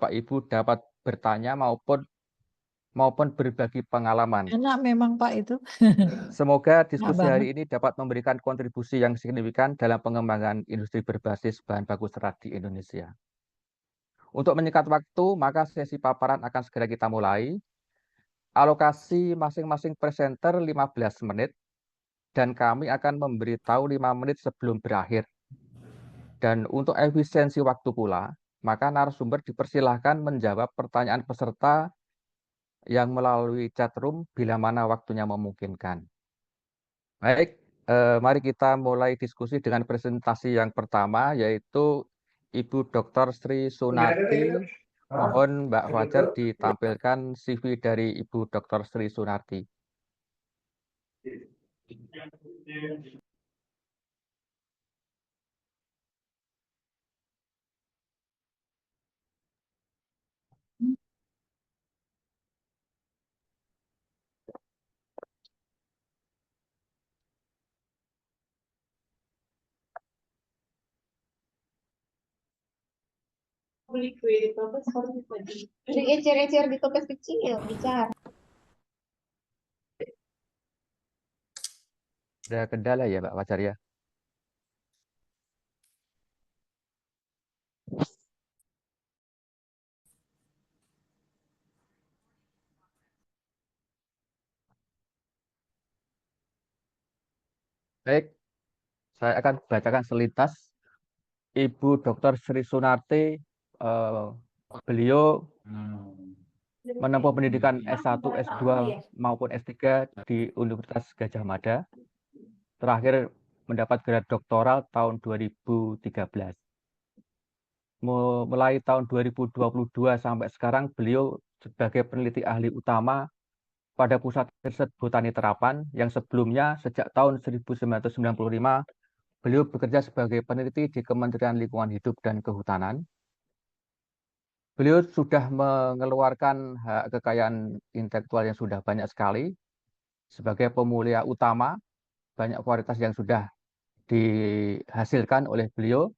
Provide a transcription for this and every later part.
Bapak Ibu dapat bertanya maupun berbagi pengalaman. Enak memang Pak itu. Semoga Enak diskusi banget. hari ini dapat memberikan kontribusi yang signifikan dalam pengembangan industri berbasis bahan baku serat di Indonesia. Untuk menyingkat waktu, maka sesi paparan akan segera kita mulai. Alokasi masing-masing presenter 15 menit, dan kami akan memberitahu 5 menit sebelum berakhir. Dan untuk efisiensi waktu pula, maka narasumber dipersilahkan menjawab pertanyaan peserta yang melalui chat room bila mana waktunya memungkinkan. Baik, mari kita mulai diskusi dengan presentasi yang pertama, yaitu Ibu Dr. Sri Sunarti. Mohon Mbak Fajar ditampilkan CV dari Ibu Dr. Sri Sunarti. Beli kue di toples harus beli ecer-ecer di toples kecil bicara. Ada kendala ya Mbak Fajar ya? Baik, saya akan bacakan selintas. Ibu Dr. Sri Sunarti, beliau menempuh pendidikan S1, S2 maupun S3 di Universitas Gadjah Mada. Terakhir mendapat gelar doktoral tahun 2013. Mulai tahun 2022 sampai sekarang beliau sebagai peneliti ahli utama pada Pusat Riset Botani Terapan yang sebelumnya sejak tahun 1995 beliau bekerja sebagai peneliti di Kementerian Lingkungan Hidup dan Kehutanan. Beliau sudah mengeluarkan hak kekayaan intelektual yang sudah banyak sekali. Sebagai pemulia utama, banyak varietas yang sudah dihasilkan oleh beliau.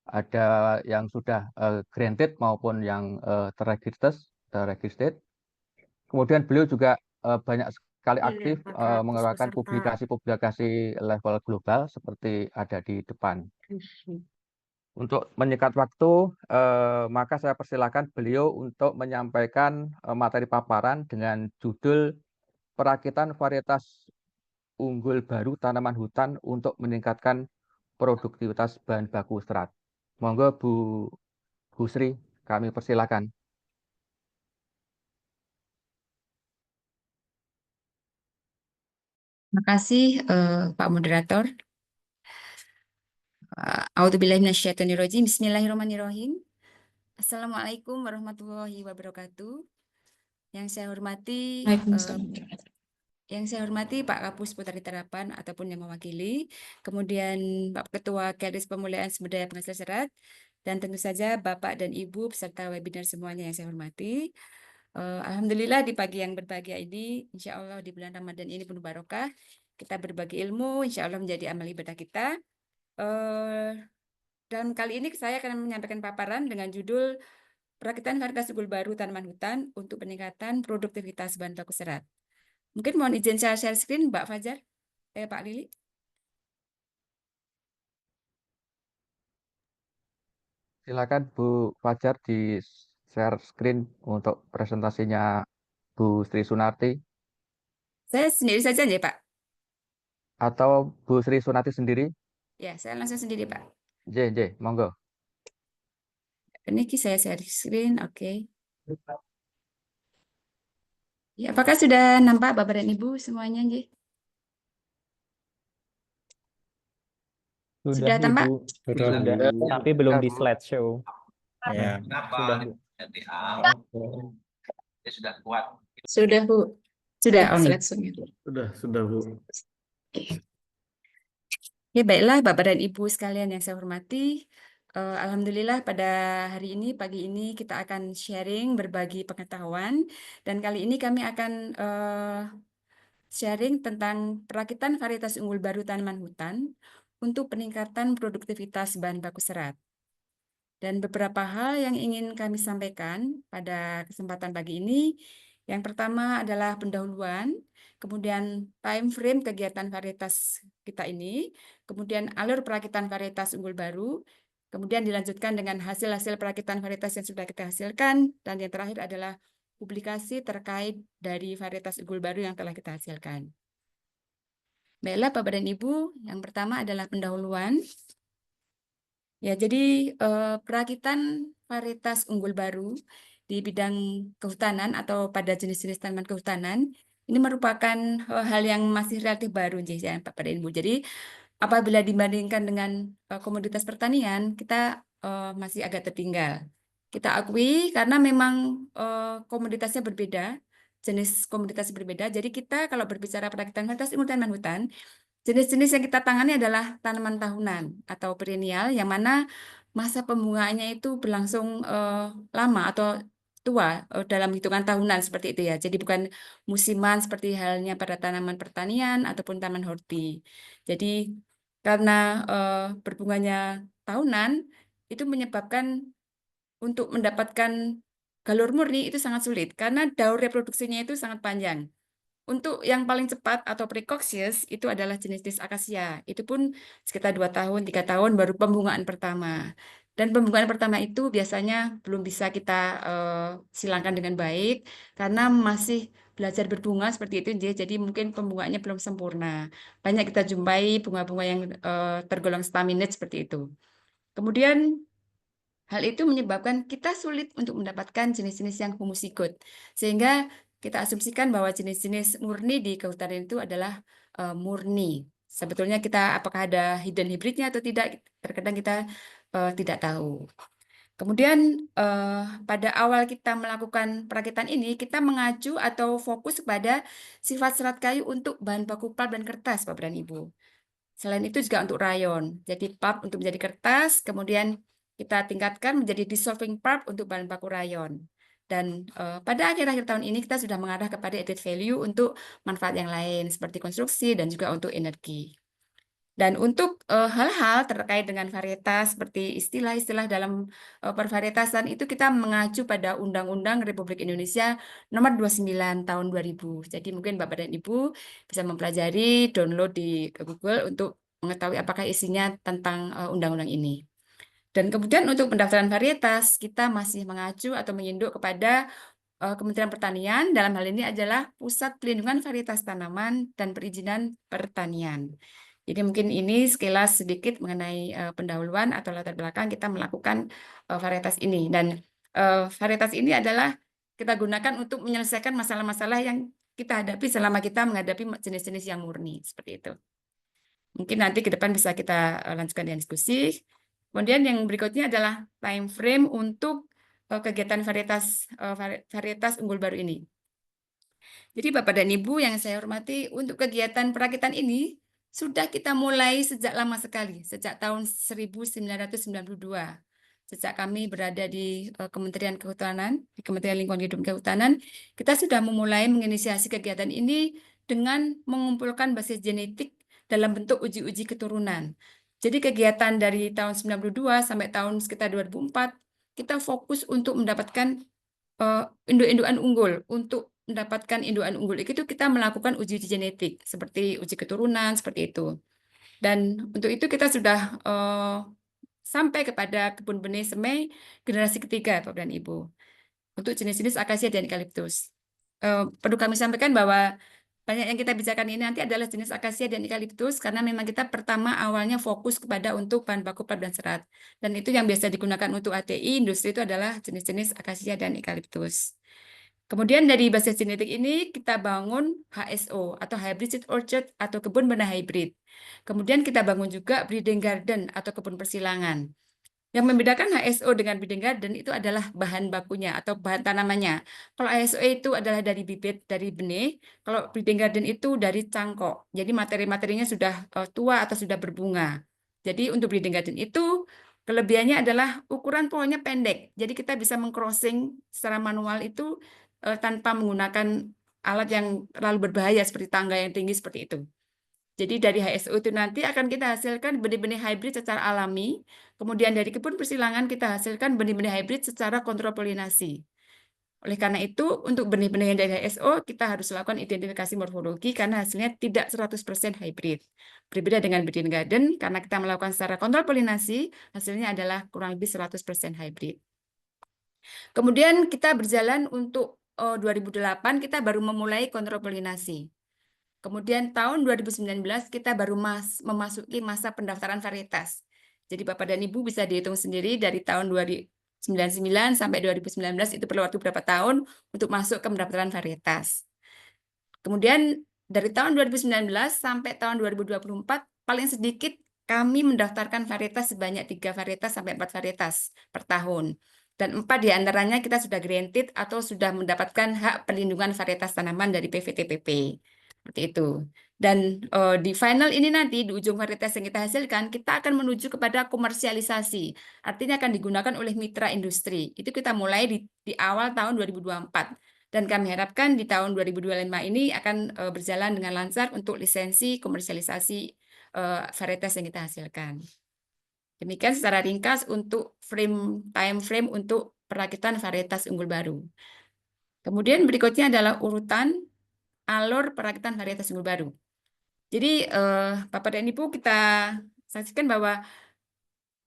Ada yang sudah granted maupun yang terregistered. Kemudian beliau juga banyak sekali aktif mengeluarkan publikasi-publikasi level global seperti ada di depan. Untuk menyingkat waktu, maka saya persilakan beliau untuk menyampaikan materi paparan dengan judul Perakitan Varietas Unggul Baru Tanaman Hutan untuk Meningkatkan Produktivitas Bahan Baku Serat. Monggo Bu Sri, kami persilakan. Terima kasih Pak Moderator. A'udzubillahiminasyaitonirrajim. Bismillahirrahmanirrahim. Assalamualaikum warahmatullahi wabarakatuh. Yang saya hormati Pak Kapus Botani Terapan ataupun yang mewakili, kemudian Pak Ketua Kelis Pemulihan Sumber Daya Penghasil Serat, dan tentu saja Bapak dan Ibu peserta webinar semuanya yang saya hormati. Alhamdulillah di pagi yang berbahagia ini, insya Allah di bulan Ramadan ini penuh barokah, kita berbagi ilmu, insya Allah menjadi amal ibadah kita. Dan kali ini saya akan menyampaikan paparan dengan judul Perakitan Varietas Unggul Baru Tanaman Hutan untuk Peningkatan Produktivitas Bahan Baku Serat. Mungkin mohon izin saya share screen, Mbak Fajar, Pak Lili. Silakan Bu Fajar di share screen untuk presentasinya Bu Sri Sunarti. Saya sendiri saja ya Pak? Atau Bu Sri Sunarti sendiri? Ya, saya langsung sendiri Pak. Monggo. Ini saya share screen, oke. Ya, apakah sudah nampak Bapak dan Ibu semuanya, J? Sudah tampak? Sudah, tapi belum di slideshow. Ya, Sudah, Bu. sudah kuat. Sudah, Bu. Sudah on slideshow-nya. Sudah, Bu. Ya, baiklah Bapak dan Ibu sekalian yang saya hormati. Alhamdulillah pada hari ini, pagi ini kita akan sharing, berbagi pengetahuan. Dan kali ini kami akan sharing tentang perakitan varietas unggul baru tanaman hutan untuk peningkatan produktivitas bahan baku serat. Dan beberapa hal yang ingin kami sampaikan pada kesempatan pagi ini. Yang pertama adalah pendahuluan, kemudian time frame kegiatan varietas kita ini, kemudian alur perakitan varietas unggul baru, kemudian dilanjutkan dengan hasil-hasil perakitan varietas yang sudah kita hasilkan, dan yang terakhir adalah publikasi terkait dari varietas unggul baru yang telah kita hasilkan. Baiklah Bapak dan Ibu, yang pertama adalah pendahuluan. Ya, jadi perakitan varietas unggul baru di bidang kehutanan atau pada jenis-jenis tanaman kehutanan ini merupakan hal yang masih relatif baru, ya, Bapak dan Ibu. Jadi apabila dibandingkan dengan komoditas pertanian, kita masih agak tertinggal. Kita akui karena memang komoditasnya berbeda, jenis komoditas berbeda. Jadi kita kalau berbicara perakitan varietas unggul tanaman hutan, jenis-jenis yang kita tangani adalah tanaman tahunan atau perennial yang mana masa pembungaannya itu berlangsung lama atau tua dalam hitungan tahunan seperti itu ya. Jadi bukan musiman seperti halnya pada tanaman pertanian ataupun taman horti. Jadi karena berbunganya tahunan itu menyebabkan untuk mendapatkan galur murni itu sangat sulit karena daur reproduksinya itu sangat panjang. Untuk yang paling cepat atau precocious itu adalah jenis-jenis akasia. Itu pun sekitar 2 tahun, 3 tahun baru pembungaan pertama. Dan pembungaan pertama itu biasanya belum bisa kita silangkan dengan baik karena masih belajar berbunga seperti itu. Jadi mungkin pembungaannya belum sempurna. Banyak kita jumpai bunga-bunga yang tergolong staminate seperti itu. Kemudian hal itu menyebabkan kita sulit untuk mendapatkan jenis-jenis yang humusigot. Sehingga kita asumsikan bahwa jenis-jenis murni di kehutanan itu adalah murni. Sebetulnya kita apakah ada hidden hybridnya atau tidak, terkadang kita tidak tahu. Kemudian pada awal kita melakukan perakitan ini, kita mengacu atau fokus kepada sifat serat kayu untuk bahan baku pulp dan kertas, Bapak dan Ibu. Selain itu juga untuk rayon. Jadi pulp untuk menjadi kertas, kemudian kita tingkatkan menjadi dissolving pulp untuk bahan baku rayon. Dan pada akhir-akhir tahun ini kita sudah mengarah kepada added value untuk manfaat yang lain seperti konstruksi dan juga untuk energi. Dan untuk hal-hal terkait dengan varietas seperti istilah-istilah dalam pervarietasan itu kita mengacu pada Undang-Undang Republik Indonesia Nomor 29 Tahun 2000. Jadi mungkin Bapak dan Ibu bisa mempelajari, download di Google untuk mengetahui apakah isinya tentang undang-undang ini. Dan kemudian untuk pendaftaran varietas kita masih mengacu atau menginduk kepada Kementerian Pertanian. Dalam hal ini adalah Pusat Pelindungan Varietas Tanaman dan Perizinan Pertanian. Jadi mungkin ini sekilas sedikit mengenai pendahuluan atau latar belakang kita melakukan varietas ini. Dan varietas ini adalah kita gunakan untuk menyelesaikan masalah-masalah yang kita hadapi selama kita menghadapi jenis-jenis yang murni. Seperti itu. Mungkin nanti ke depan bisa kita lanjutkan dengan diskusi. Kemudian yang berikutnya adalah time frame untuk kegiatan varietas unggul baru ini. Jadi Bapak dan Ibu yang saya hormati, untuk kegiatan perakitan ini sudah kita mulai sejak lama sekali, sejak tahun 1992. Sejak kami berada di Kementerian Kehutanan, di Kementerian Lingkungan Hidup dan Kehutanan, kita sudah memulai menginisiasi kegiatan ini dengan mengumpulkan basis genetik dalam bentuk uji-uji keturunan. Jadi kegiatan dari tahun 92 sampai tahun sekitar 2004, kita fokus untuk mendapatkan induk-indukan unggul. Untuk mendapatkan indukan unggul itu kita melakukan uji genetik seperti uji keturunan seperti itu. Dan untuk itu kita sudah sampai kepada kebun benih semai generasi ketiga, Bapak dan Ibu, untuk jenis-jenis akasia dan eukaliptus. Perlu kami sampaikan bahwa banyak yang kita bicarakan ini nanti adalah jenis akasia dan eukaliptus karena memang kita pertama awalnya fokus kepada untuk bahan baku pulp dan serat. Dan itu yang biasa digunakan untuk ATI industri itu adalah jenis-jenis akasia dan eukaliptus. Kemudian dari basis genetik ini kita bangun HSO atau Hybrid Seed Orchard atau kebun benah hybrid. Kemudian kita bangun juga breeding garden atau kebun persilangan. Yang membedakan HSO dengan breeding garden itu adalah bahan bakunya atau bahan tanamannya. Kalau HSO itu adalah dari bibit, dari benih. Kalau breeding garden itu dari cangkok. Jadi materi-materinya sudah tua atau sudah berbunga. Jadi untuk breeding garden itu kelebihannya adalah ukuran pohonnya pendek. Jadi kita bisa meng-crossing secara manual itu tanpa menggunakan alat yang terlalu berbahaya seperti tangga yang tinggi seperti itu. Jadi dari HSO itu nanti akan kita hasilkan benih-benih hybrid secara alami, kemudian dari kebun persilangan kita hasilkan benih-benih hybrid secara kontrol polinasi. Oleh karena itu, untuk benih-benih yang dari HSO, kita harus lakukan identifikasi morfologi karena hasilnya tidak 100% hybrid. Berbeda dengan Breeding Garden, karena kita melakukan secara kontrol polinasi, hasilnya adalah kurang lebih 100% hybrid. Kemudian kita berjalan untuk 2008, kita baru memulai kontrol polinasi. Kemudian tahun 2019 kita baru memasuki masa pendaftaran varietas. Jadi Bapak dan Ibu bisa dihitung sendiri dari tahun 2099 sampai 2019 itu perlu waktu berapa tahun untuk masuk ke pendaftaran varietas. Kemudian dari tahun 2019 sampai tahun 2024 paling sedikit kami mendaftarkan varietas sebanyak 3 varietas sampai 4 varietas per tahun. Dan 4 diantaranya kita sudah granted atau sudah mendapatkan hak perlindungan varietas tanaman dari PVTPP. Seperti itu. Dan di final ini nanti, di ujung varietas yang kita hasilkan, kita akan menuju kepada komersialisasi. Artinya akan digunakan oleh mitra industri. Itu kita mulai di awal tahun 2024. Dan kami harapkan di tahun 2025 ini akan berjalan dengan lancar untuk lisensi komersialisasi varietas yang kita hasilkan. Demikian secara ringkas untuk time frame untuk perakitan varietas unggul baru. Kemudian berikutnya adalah urutan alur perakitan varietas unggul baru. Jadi Bapak dan Ibu kita saksikan bahwa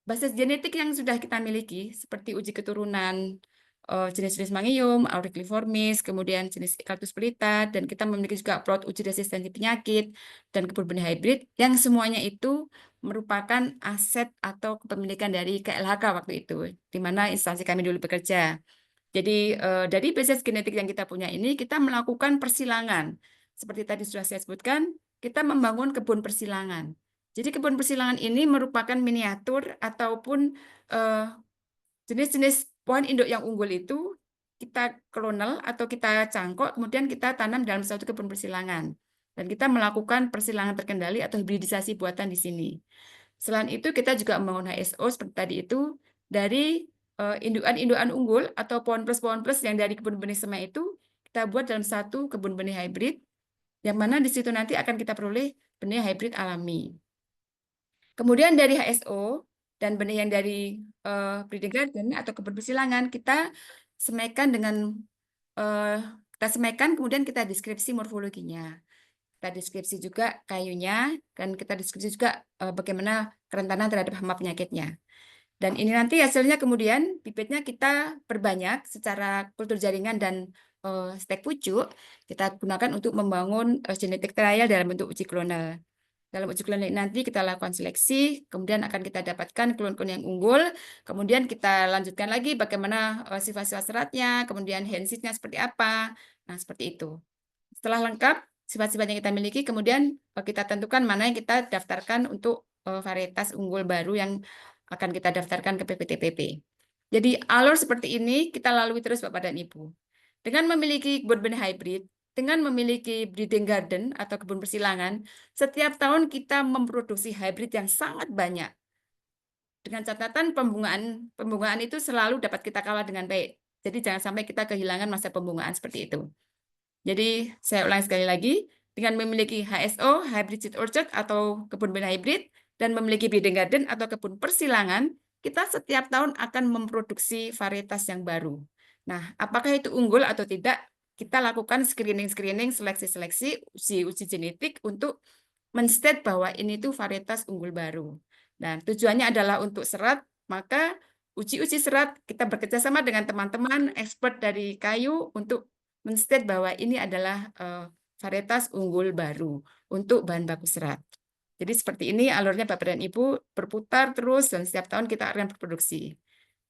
basis genetik yang sudah kita miliki seperti uji keturunan jenis-jenis Mangium, Auricliformis, kemudian jenis Eucalyptus pelita, dan kita memiliki juga plot uji resistensi penyakit dan kebun benih hybrid yang semuanya itu merupakan aset atau kepemilikan dari KLHK waktu itu, di mana instansi kami dulu bekerja. Jadi dari basis genetik yang kita punya ini, kita melakukan persilangan. Seperti tadi sudah saya sebutkan, kita membangun kebun persilangan. Jadi kebun persilangan ini merupakan miniatur ataupun jenis-jenis pohon induk yang unggul itu kita klonal atau kita cangkok, kemudian kita tanam dalam satu kebun persilangan. Dan kita melakukan persilangan terkendali atau hibridisasi buatan di sini. Selain itu, kita juga membangun HSO seperti tadi itu dari indukan-indukan unggul atau pohon plus yang dari kebun benih semai itu kita buat dalam satu kebun benih hybrid, yang mana di situ nanti akan kita peroleh benih hybrid alami. Kemudian dari HSO dan benih yang dari breeding garden atau kebun persilangan kita semaikan dengan kemudian kita deskripsi morfologinya. Kita deskripsi juga kayunya dan kita deskripsi juga bagaimana kerentanan terhadap hama penyakitnya. Dan ini nanti hasilnya kemudian bibitnya kita perbanyak secara kultur jaringan dan stek pucuk kita gunakan untuk membangun genetik trial dalam bentuk uji klonal. Dalam uji klonal nanti kita lakukan seleksi, kemudian akan kita dapatkan klon-klon yang unggul, kemudian kita lanjutkan lagi bagaimana sifat-sifat seratnya, kemudian hensitnya seperti apa. Nah, seperti itu. Setelah lengkap sifat-sifat yang kita miliki, kemudian kita tentukan mana yang kita daftarkan untuk varietas unggul baru yang akan kita daftarkan ke PVTPP. Jadi alur seperti ini kita lalui terus Bapak dan Ibu. Dengan memiliki kebun benih hybrid, dengan memiliki breeding garden atau kebun persilangan, setiap tahun kita memproduksi hybrid yang sangat banyak. Dengan catatan pembungaan itu selalu dapat kita kawal dengan baik. Jadi jangan sampai kita kehilangan masa pembungaan seperti itu. Jadi saya ulangi sekali lagi, dengan memiliki HSO, hybrid seed orchard atau kebun benih hybrid, dan memiliki breeding garden atau kebun persilangan, kita setiap tahun akan memproduksi varietas yang baru. Nah, apakah itu unggul atau tidak? Kita lakukan screening-screening, seleksi-seleksi, uji genetik untuk men-state bahwa ini tuh varietas unggul baru. Dan tujuannya adalah untuk serat, maka uji serat kita bekerjasama dengan teman-teman expert dari kayu untuk men-state bahwa ini adalah varietas unggul baru untuk bahan baku serat. Jadi seperti ini alurnya Bapak dan Ibu berputar terus dan setiap tahun kita akan berproduksi.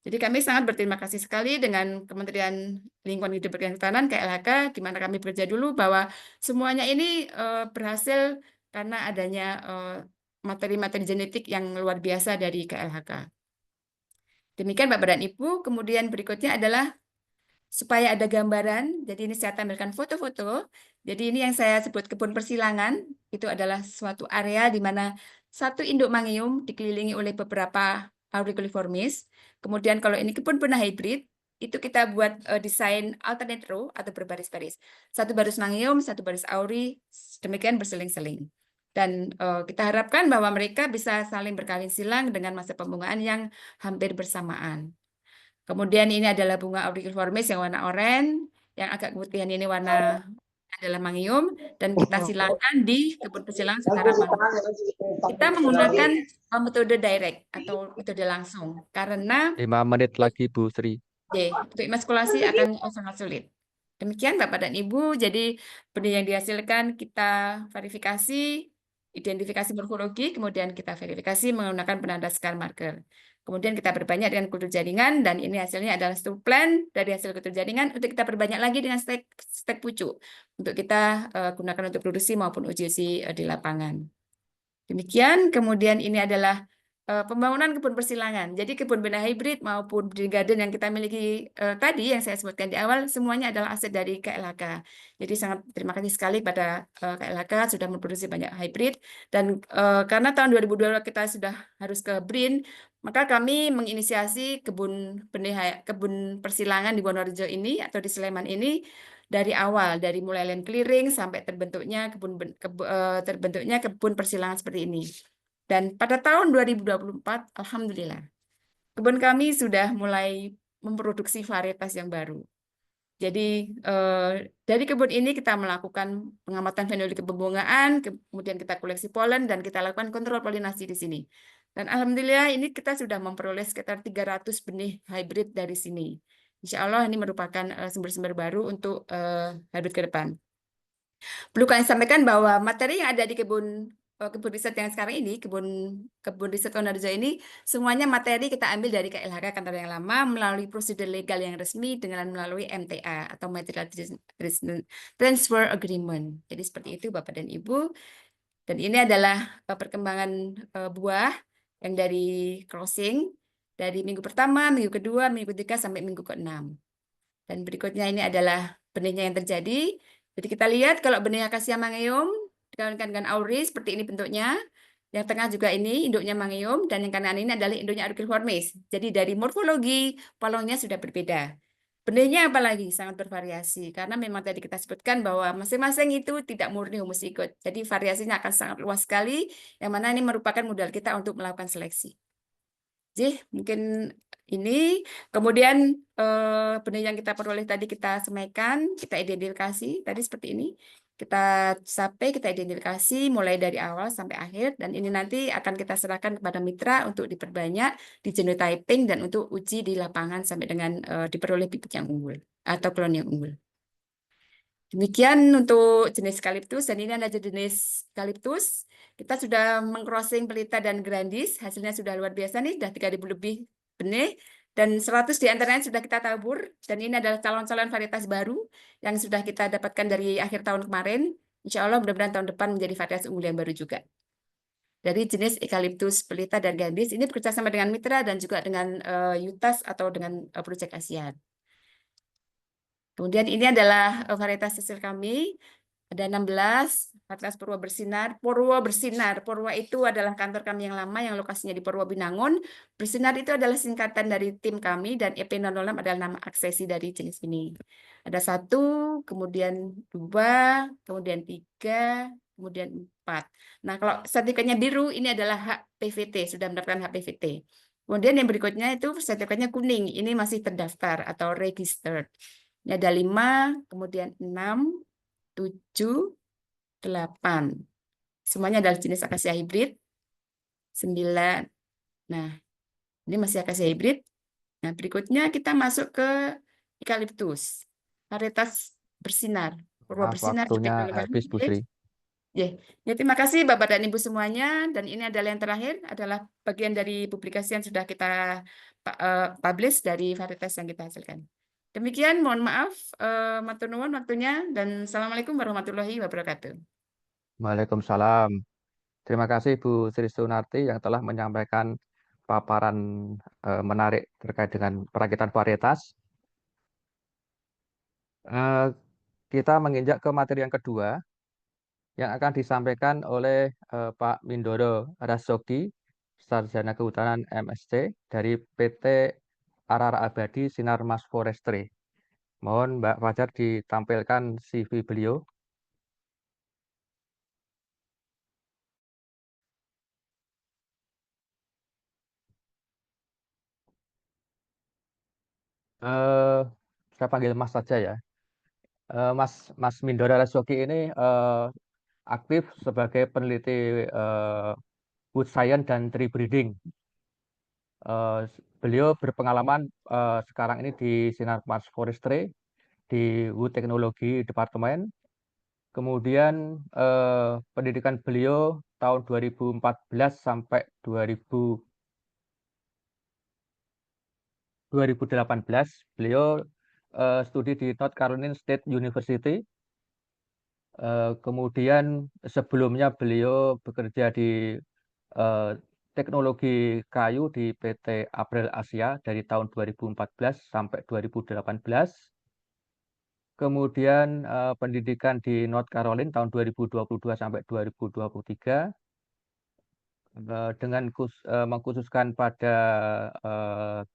Jadi kami sangat berterima kasih sekali dengan Kementerian Lingkungan Hidup dan Kehutanan KLHK, di mana kami bekerja dulu bahwa semuanya ini berhasil karena adanya materi-materi genetik yang luar biasa dari KLHK. Demikian Bapak dan Ibu. Kemudian berikutnya adalah supaya ada gambaran, jadi ini saya tampilkan foto-foto. Jadi ini yang saya sebut kebun persilangan, itu adalah suatu area di mana satu induk Mangium dikelilingi oleh beberapa Auricliformis. Kemudian kalau ini kebun benih hybrid, itu kita buat desain alternate row atau berbaris-baris. Satu baris Mangium, satu baris Auri, demikian berseling-seling. Dan kita harapkan bahwa mereka bisa saling berkawin silang dengan masa pembungaan yang hampir bersamaan. Kemudian ini adalah bunga auriculiformis yang warna oranye, yang agak keputihan ini warna adalah mangium, dan kita silakan di kebun persilangan secara manual. Kita menggunakan metode direct atau metode langsung karena 5 menit lagi Bu Sri. untuk imaskulasi akan sangat sulit. Demikian Bapak dan Ibu, jadi benih yang dihasilkan kita verifikasi, identifikasi morfologi, kemudian kita verifikasi menggunakan penanda scar marker. Kemudian kita perbanyak dengan kultur jaringan, dan ini hasilnya adalah stool plan dari hasil kultur jaringan untuk kita perbanyak lagi dengan stek pucuk, untuk kita gunakan untuk produksi maupun uji di lapangan. Demikian, kemudian ini adalah pembangunan kebun persilangan. Jadi kebun bina hibrid maupun breeding garden yang kita miliki tadi yang saya sebutkan di awal semuanya adalah aset dari KLHK. Jadi sangat terima kasih sekali pada KLHK sudah memproduksi banyak hibrid, dan karena tahun 2022 kita sudah harus ke BRIN, maka kami menginisiasi kebun persilangan di Wonorejo ini atau di Sleman ini dari awal, dari mulai land clearing sampai terbentuknya kebun persilangan seperti ini. Dan pada tahun 2024, alhamdulillah, kebun kami sudah mulai memproduksi varietas yang baru. Jadi dari kebun ini kita melakukan pengamatan fenolik kebungaan, kemudian kita koleksi polen, dan kita lakukan kontrol polinasi di sini. Dan alhamdulillah ini kita sudah memperoleh sekitar 300 benih hybrid dari sini. Insya Allah ini merupakan sumber-sumber baru untuk hybrid ke depan. Perlu kami sampaikan bahwa materi yang ada di kebun riset yang sekarang ini, kebun riset Wonorejo ini, semuanya materi kita ambil dari KLHK kantor yang lama melalui prosedur legal yang resmi dengan melalui MTA atau Material Transfer Agreement. Jadi seperti itu Bapak dan Ibu. Dan ini adalah perkembangan buah yang dari crossing dari minggu pertama, minggu kedua, minggu ketiga sampai minggu ke-6. Dan berikutnya ini adalah benihnya yang terjadi. Jadi kita lihat kalau benih Acacia mangeum dikawinkan dengan auris seperti ini bentuknya. Yang tengah juga ini induknya mangeum, dan yang kanan ini adalah induknya auriculiformis. Jadi dari morfologi polongnya sudah berbeda. Benihnya apalagi sangat bervariasi karena memang tadi kita sebutkan bahwa masing-masing itu tidak murni homozigot. Jadi variasinya akan sangat luas sekali, yang mana ini merupakan modal kita untuk melakukan seleksi. Jadi mungkin ini, kemudian benih yang kita peroleh tadi kita semaikan, kita identifikasi tadi seperti ini. Kita kita identifikasi mulai dari awal sampai akhir, dan ini nanti akan kita serahkan kepada mitra untuk diperbanyak, di genotyping, dan untuk uji di lapangan sampai dengan diperoleh bibit yang unggul atau klon yang unggul. Demikian untuk jenis eukaliptus, dan ini ada jenis eukaliptus. Kita sudah meng-crossing pelita dan grandis, hasilnya sudah luar biasa nih, sudah 3.000 lebih benih, dan 100 diantaranya sudah kita tabur, dan ini adalah calon-calon varietas baru yang sudah kita dapatkan dari akhir tahun kemarin. Insya Allah mudah-mudahan tahun depan menjadi varietas unggul yang baru juga. Dari jenis eukaliptus pelita dan grandis, ini bekerjasama dengan mitra dan juga dengan UTAS atau dengan Project ASEAN. Kemudian ini adalah varietas hasil kami. Ada 16, varietas Purwa Bersinar. Purwa Bersinar, Purwa itu adalah kantor kami yang lama yang lokasinya di Purwa Binangun. Bersinar itu adalah singkatan dari tim kami, dan EP006 adalah nama aksesi dari jenis ini. Ada 1, kemudian 2, kemudian 3, kemudian 4. Nah, kalau sertifikatnya biru, ini adalah hak PVT, sudah mendapatkan hak PVT. Kemudian yang berikutnya itu sertifikatnya kuning, ini masih terdaftar atau registered. Ini ada 5, kemudian 6, 7, 8. Semuanya adalah jenis Acacia hybrid. 9. Nah, ini masih Acacia hybrid. Nah, berikutnya kita masuk ke eukaliptus. Varietas bersinar. Purwa bersinar. Waktunya habis Bu Sri. Ya, terima kasih Bapak dan Ibu semuanya. Dan ini adalah yang terakhir, adalah bagian dari publikasi yang sudah kita publish dari varietas yang kita hasilkan. Demikian, mohon maaf, matur nuwun waktunya, dan Assalamualaikum warahmatullahi wabarakatuh. Waalaikumsalam. Terima kasih Bu Sri Sunarti yang telah menyampaikan paparan menarik terkait dengan perakitan varietas. Kita menginjak ke materi yang kedua yang akan disampaikan oleh Pak Mindoro Rasogi, Sarjana Kehutanan MSc dari PT Arara Abadi Sinarmas Forestry. Mohon Mbak Fajar ditampilkan CV beliau. Eh, saya panggil Mas saja ya. Mas Mindora Rasoki ini aktif sebagai peneliti wood science dan tree breeding. Beliau berpengalaman sekarang ini di Sinarmas Forestry di Wood Technology Department. Kemudian pendidikan beliau tahun 2014 sampai 2018 beliau studi di North Carolina State University. Kemudian sebelumnya beliau bekerja di eh, teknologi kayu di PT April Asia dari tahun 2014 sampai 2018. Kemudian pendidikan di North Carolina tahun 2022 sampai 2023 dengan mengkhususkan pada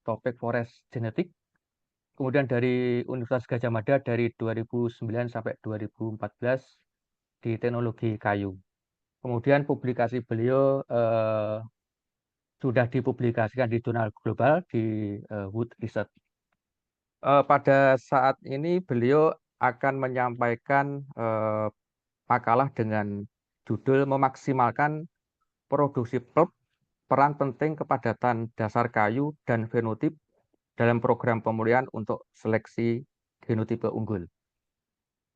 topik forest genetik. Kemudian dari Universitas Gadjah Mada dari 2009 sampai 2014 di teknologi kayu. Kemudian publikasi beliau sudah dipublikasikan di jurnal global di Wood Research. Pada saat ini beliau akan menyampaikan makalah dengan judul memaksimalkan produksi pulp, peran penting kepadatan dasar kayu dan fenotip dalam program pemulihan untuk seleksi genotipe unggul.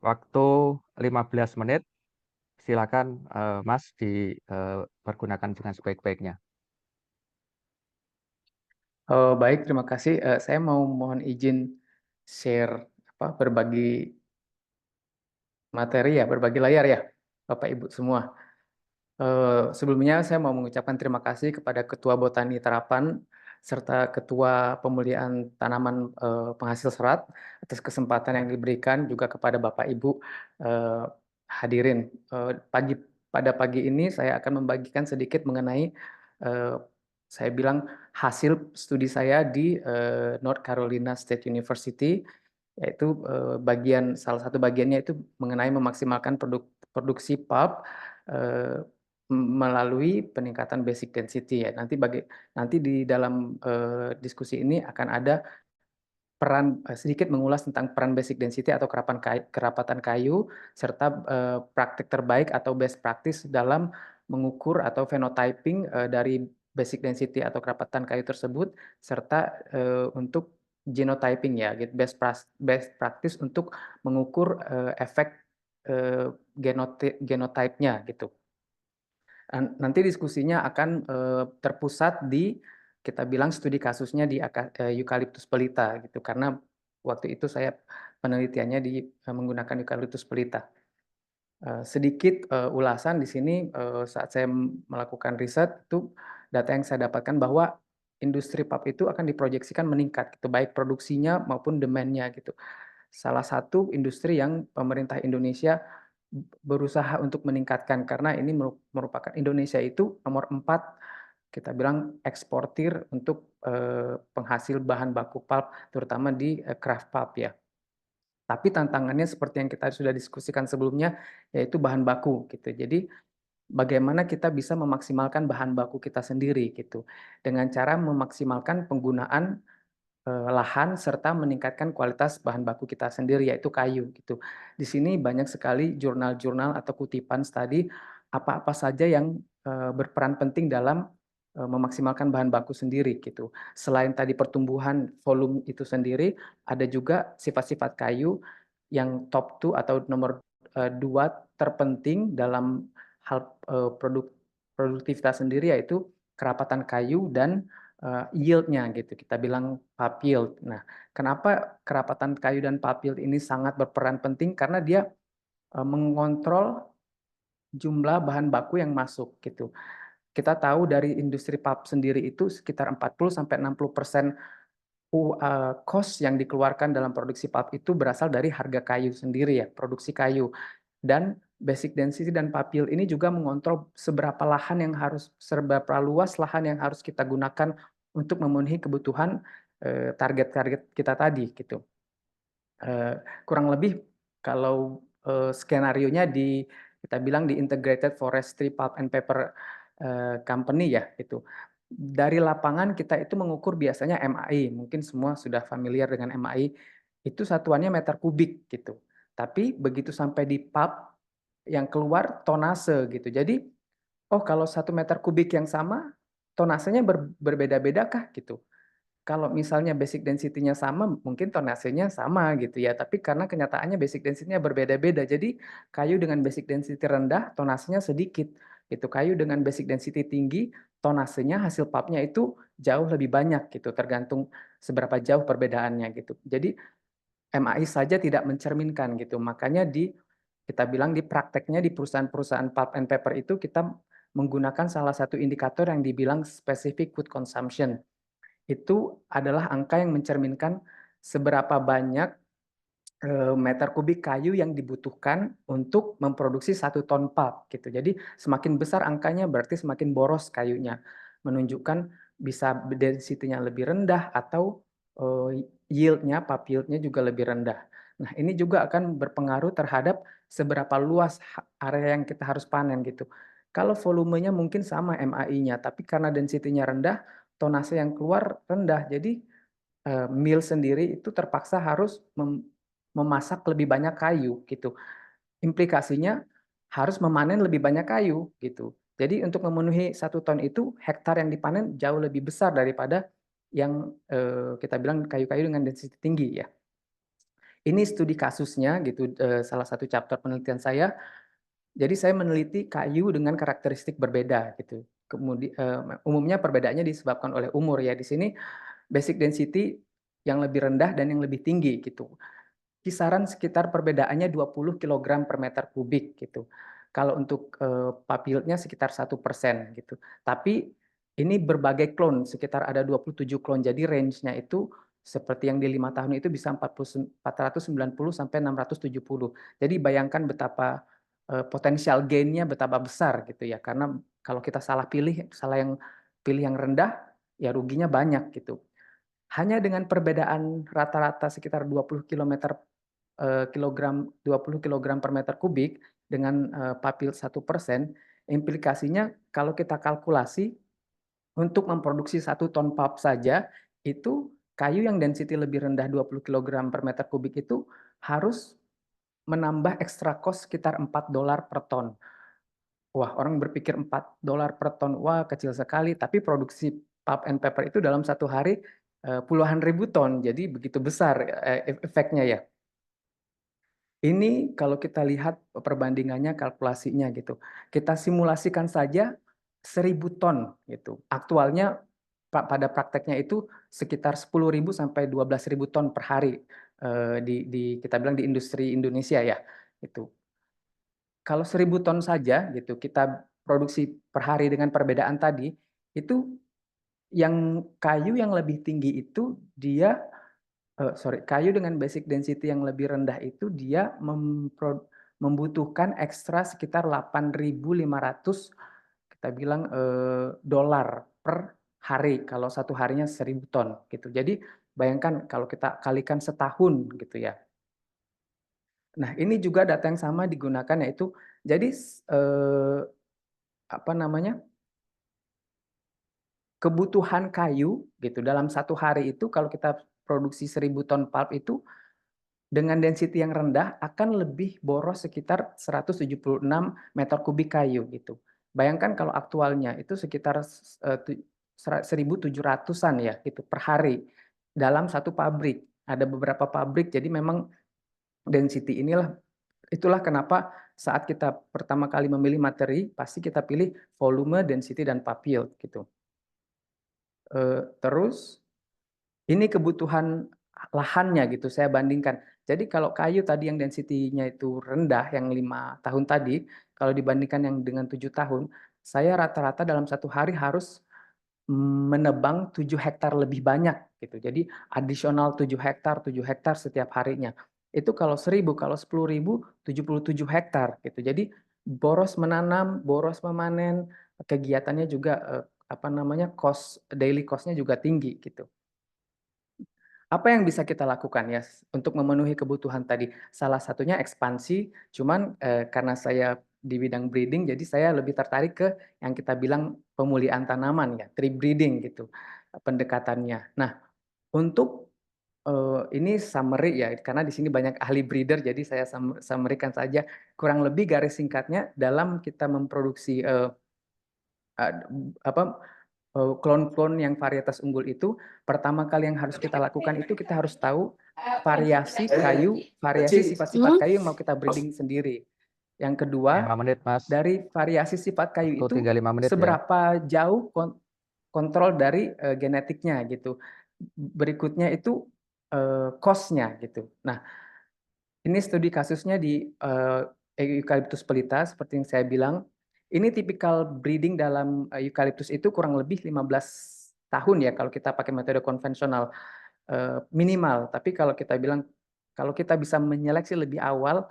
Waktu 15 menit, silakan Mas dipergunakan dengan sebaik-baiknya. Baik, terima kasih. Saya mohon izin share berbagi materi ya, berbagi layar ya, Bapak Ibu semua. Sebelumnya saya mau mengucapkan terima kasih kepada Ketua Botani Terapan serta Ketua Pemulihan Tanaman Penghasil Serat atas kesempatan yang diberikan, juga kepada Bapak Ibu hadirin. Pada pagi ini saya akan membagikan sedikit mengenai saya bilang hasil studi saya di North Carolina State University, yaitu salah satu bagiannya itu mengenai memaksimalkan produksi pulp melalui peningkatan basic density ya. Nanti di dalam diskusi ini akan ada sedikit mengulas tentang peran basic density atau kerapatan kayu serta praktik terbaik atau best practice dalam mengukur atau phenotyping dari basic density atau kerapatan kayu tersebut, serta untuk genotyping ya, best practice untuk mengukur efek genotype-nya gitu. Nanti diskusinya akan terpusat di, kita bilang studi kasusnya di Eucalyptus pelita gitu, karena waktu itu saya penelitiannya menggunakan Eucalyptus pelita. Sedikit ulasan di sini, saat saya melakukan riset itu data yang saya dapatkan bahwa industri pulp itu akan diproyeksikan meningkat gitu, baik produksinya maupun demand-nya gitu. Salah satu industri yang pemerintah Indonesia berusaha untuk meningkatkan, karena ini merupakan, Indonesia itu nomor 4 kita bilang eksportir untuk penghasil bahan baku pulp, terutama di craft pulp ya. Tapi tantangannya seperti yang kita sudah diskusikan sebelumnya, yaitu bahan baku gitu. Jadi bagaimana kita bisa memaksimalkan bahan baku kita sendiri gitu, dengan cara memaksimalkan penggunaan lahan serta meningkatkan kualitas bahan baku kita sendiri, yaitu kayu gitu. Di sini banyak sekali jurnal-jurnal atau kutipan studi apa-apa saja yang berperan penting dalam memaksimalkan bahan baku sendiri gitu. Selain tadi pertumbuhan volume itu sendiri, ada juga sifat-sifat kayu yang top 2 atau nomor 2 terpenting dalam hal produktivitas sendiri, yaitu kerapatan kayu dan yield-nya gitu. Kita bilang pulp yield. Nah, kenapa kerapatan kayu dan pulp yield ini sangat berperan penting? Karena dia mengontrol jumlah bahan baku yang masuk gitu. Kita tahu dari industri pulp sendiri itu sekitar 40-60% cost yang dikeluarkan dalam produksi pulp itu berasal dari harga kayu sendiri ya, produksi kayu. Dan basic density dan pulp yield ini juga mengontrol seberapa luas lahan yang harus kita gunakan untuk memenuhi kebutuhan target-target kita tadi gitu. Kurang lebih kalau skenarionya kita bilang di Integrated Forestry Pulp and Paper Company ya gitu. Dari lapangan kita itu mengukur biasanya MAI, mungkin semua sudah familiar dengan MAI, itu satuannya meter kubik gitu. Tapi begitu sampai di pulp yang keluar tonase gitu. Jadi, oh kalau 1 meter kubik yang sama, tonasenya berbeda-beda kah gitu. Kalau misalnya basic density-nya sama, mungkin tonasenya sama gitu ya, tapi karena kenyataannya basic density-nya berbeda-beda. Jadi kayu dengan basic density rendah, tonasenya sedikit. Gitu. Kayu dengan basic density tinggi, tonasenya hasil pulp-nya itu jauh lebih banyak gitu, tergantung seberapa jauh perbedaannya gitu. Jadi MAI saja tidak mencerminkan gitu. Makanya kita bilang di prakteknya di perusahaan-perusahaan pulp and paper itu kita menggunakan salah satu indikator yang dibilang specific wood consumption. Itu adalah angka yang mencerminkan seberapa banyak meter kubik kayu yang dibutuhkan untuk memproduksi 1 ton pulp gitu. Jadi semakin besar angkanya berarti semakin boros kayunya, menunjukkan bisa density-nya lebih rendah atau yield-nya, pulp yield-nya juga lebih rendah. Nah, ini juga akan berpengaruh terhadap seberapa luas area yang kita harus panen gitu. Kalau volumenya mungkin sama MAI-nya, tapi karena density-nya rendah, tonase yang keluar rendah. Jadi mill sendiri itu terpaksa harus memasak lebih banyak kayu gitu. Implikasinya harus memanen lebih banyak kayu gitu. Jadi untuk memenuhi 1 ton itu hektar yang dipanen jauh lebih besar daripada yang kita bilang kayu-kayu dengan density tinggi ya. Ini studi kasusnya gitu, salah satu chapter penelitian saya. Jadi saya meneliti kayu dengan karakteristik berbeda gitu. Kemudian umumnya perbedaannya disebabkan oleh umur ya. Di sini basic density yang lebih rendah dan yang lebih tinggi gitu. Kisaran sekitar perbedaannya 20 kg per meter kubik gitu. Kalau untuk pulp yield-nya sekitar 1% gitu. Tapi ini berbagai klon, sekitar ada 27 klon. Jadi range-nya itu seperti yang di 5 tahun itu bisa 490 sampai 670. Jadi bayangkan betapa potensial gain-nya betapa besar gitu ya. Karena kalau kita salah pilih yang rendah, ya ruginya banyak gitu. Hanya dengan perbedaan rata-rata sekitar 20 kilogram per meter kubik dengan pulp yield 1%, implikasinya kalau kita kalkulasi untuk memproduksi 1 ton pulp saja, itu kayu yang density lebih rendah 20 kg per meter kubik itu harus menambah extra cost sekitar $4 per ton. Wah, orang berpikir $4 per ton, wah kecil sekali, tapi produksi pulp and paper itu dalam 1 hari puluhan ribu ton, jadi begitu besar efeknya ya. Ini kalau kita lihat perbandingannya, kalkulasinya gitu. Kita simulasikan saja 1.000 ton gitu. Aktualnya pada prakteknya itu sekitar 10.000 sampai 12.000 ton per hari kita bilang di industri Indonesia ya. Itu. Kalau 1.000 ton saja gitu kita produksi per hari dengan perbedaan tadi, itu yang kayu yang lebih tinggi itu dia kayu dengan basic density yang lebih rendah itu dia membutuhkan ekstra sekitar 8.500 kita bilang dolar per hari kalau 1 harinya 1.000 ton gitu. Jadi bayangkan kalau kita kalikan setahun gitu ya. Nah, ini juga data yang sama digunakan yaitu jadi apa namanya? Kebutuhan kayu gitu dalam 1 hari itu kalau kita produksi 1.000 ton pulp itu dengan density yang rendah akan lebih boros sekitar 176 meter kubik kayu gitu. Bayangkan kalau aktualnya itu sekitar 1.700-an ya itu per hari dalam 1 pabrik. Ada beberapa pabrik jadi memang density itulah kenapa saat kita pertama kali memilih materi pasti kita pilih volume, density dan pulp yield gitu. Terus ini kebutuhan lahannya gitu saya bandingkan. Jadi kalau kayu tadi yang density-nya itu rendah yang 5 tahun tadi, kalau dibandingkan yang dengan 7 tahun, saya rata-rata dalam 1 hari harus menebang 7 hektar lebih banyak gitu. Jadi additional 7 hektar setiap harinya. Itu kalau 1.000, kalau 10.000 77 hektar gitu. Jadi boros menanam, boros memanen, kegiatannya juga daily cost-nya juga tinggi gitu. Apa yang bisa kita lakukan ya untuk memenuhi kebutuhan tadi? Salah satunya ekspansi, cuman karena saya di bidang breeding, jadi saya lebih tertarik ke yang kita bilang pemulihan tanaman ya, tree breeding gitu pendekatannya. Nah, untuk ini summary ya, karena di sini banyak ahli breeder, jadi saya summary-kan saja. Kurang lebih garis singkatnya dalam kita memproduksi klon-klon yang varietas unggul itu, pertama kali yang harus kita lakukan itu kita harus tahu variasi kayu, variasi sifat-sifat kayu yang mau kita breeding sendiri. Yang kedua, 5 menit, Mas. dari variasi sifat kayu Waktu itu tinggal 5 menit ya. seberapa jauh kontrol dari genetiknya gitu. Berikutnya itu cost-nya gitu. Nah, ini studi kasusnya di Eucalyptus pelita seperti yang saya bilang. Ini tipikal breeding dalam eucalyptus itu kurang lebih 15 tahun ya kalau kita pakai metode konvensional minimal. Tapi kalau kita bilang kalau kita bisa menyeleksi lebih awal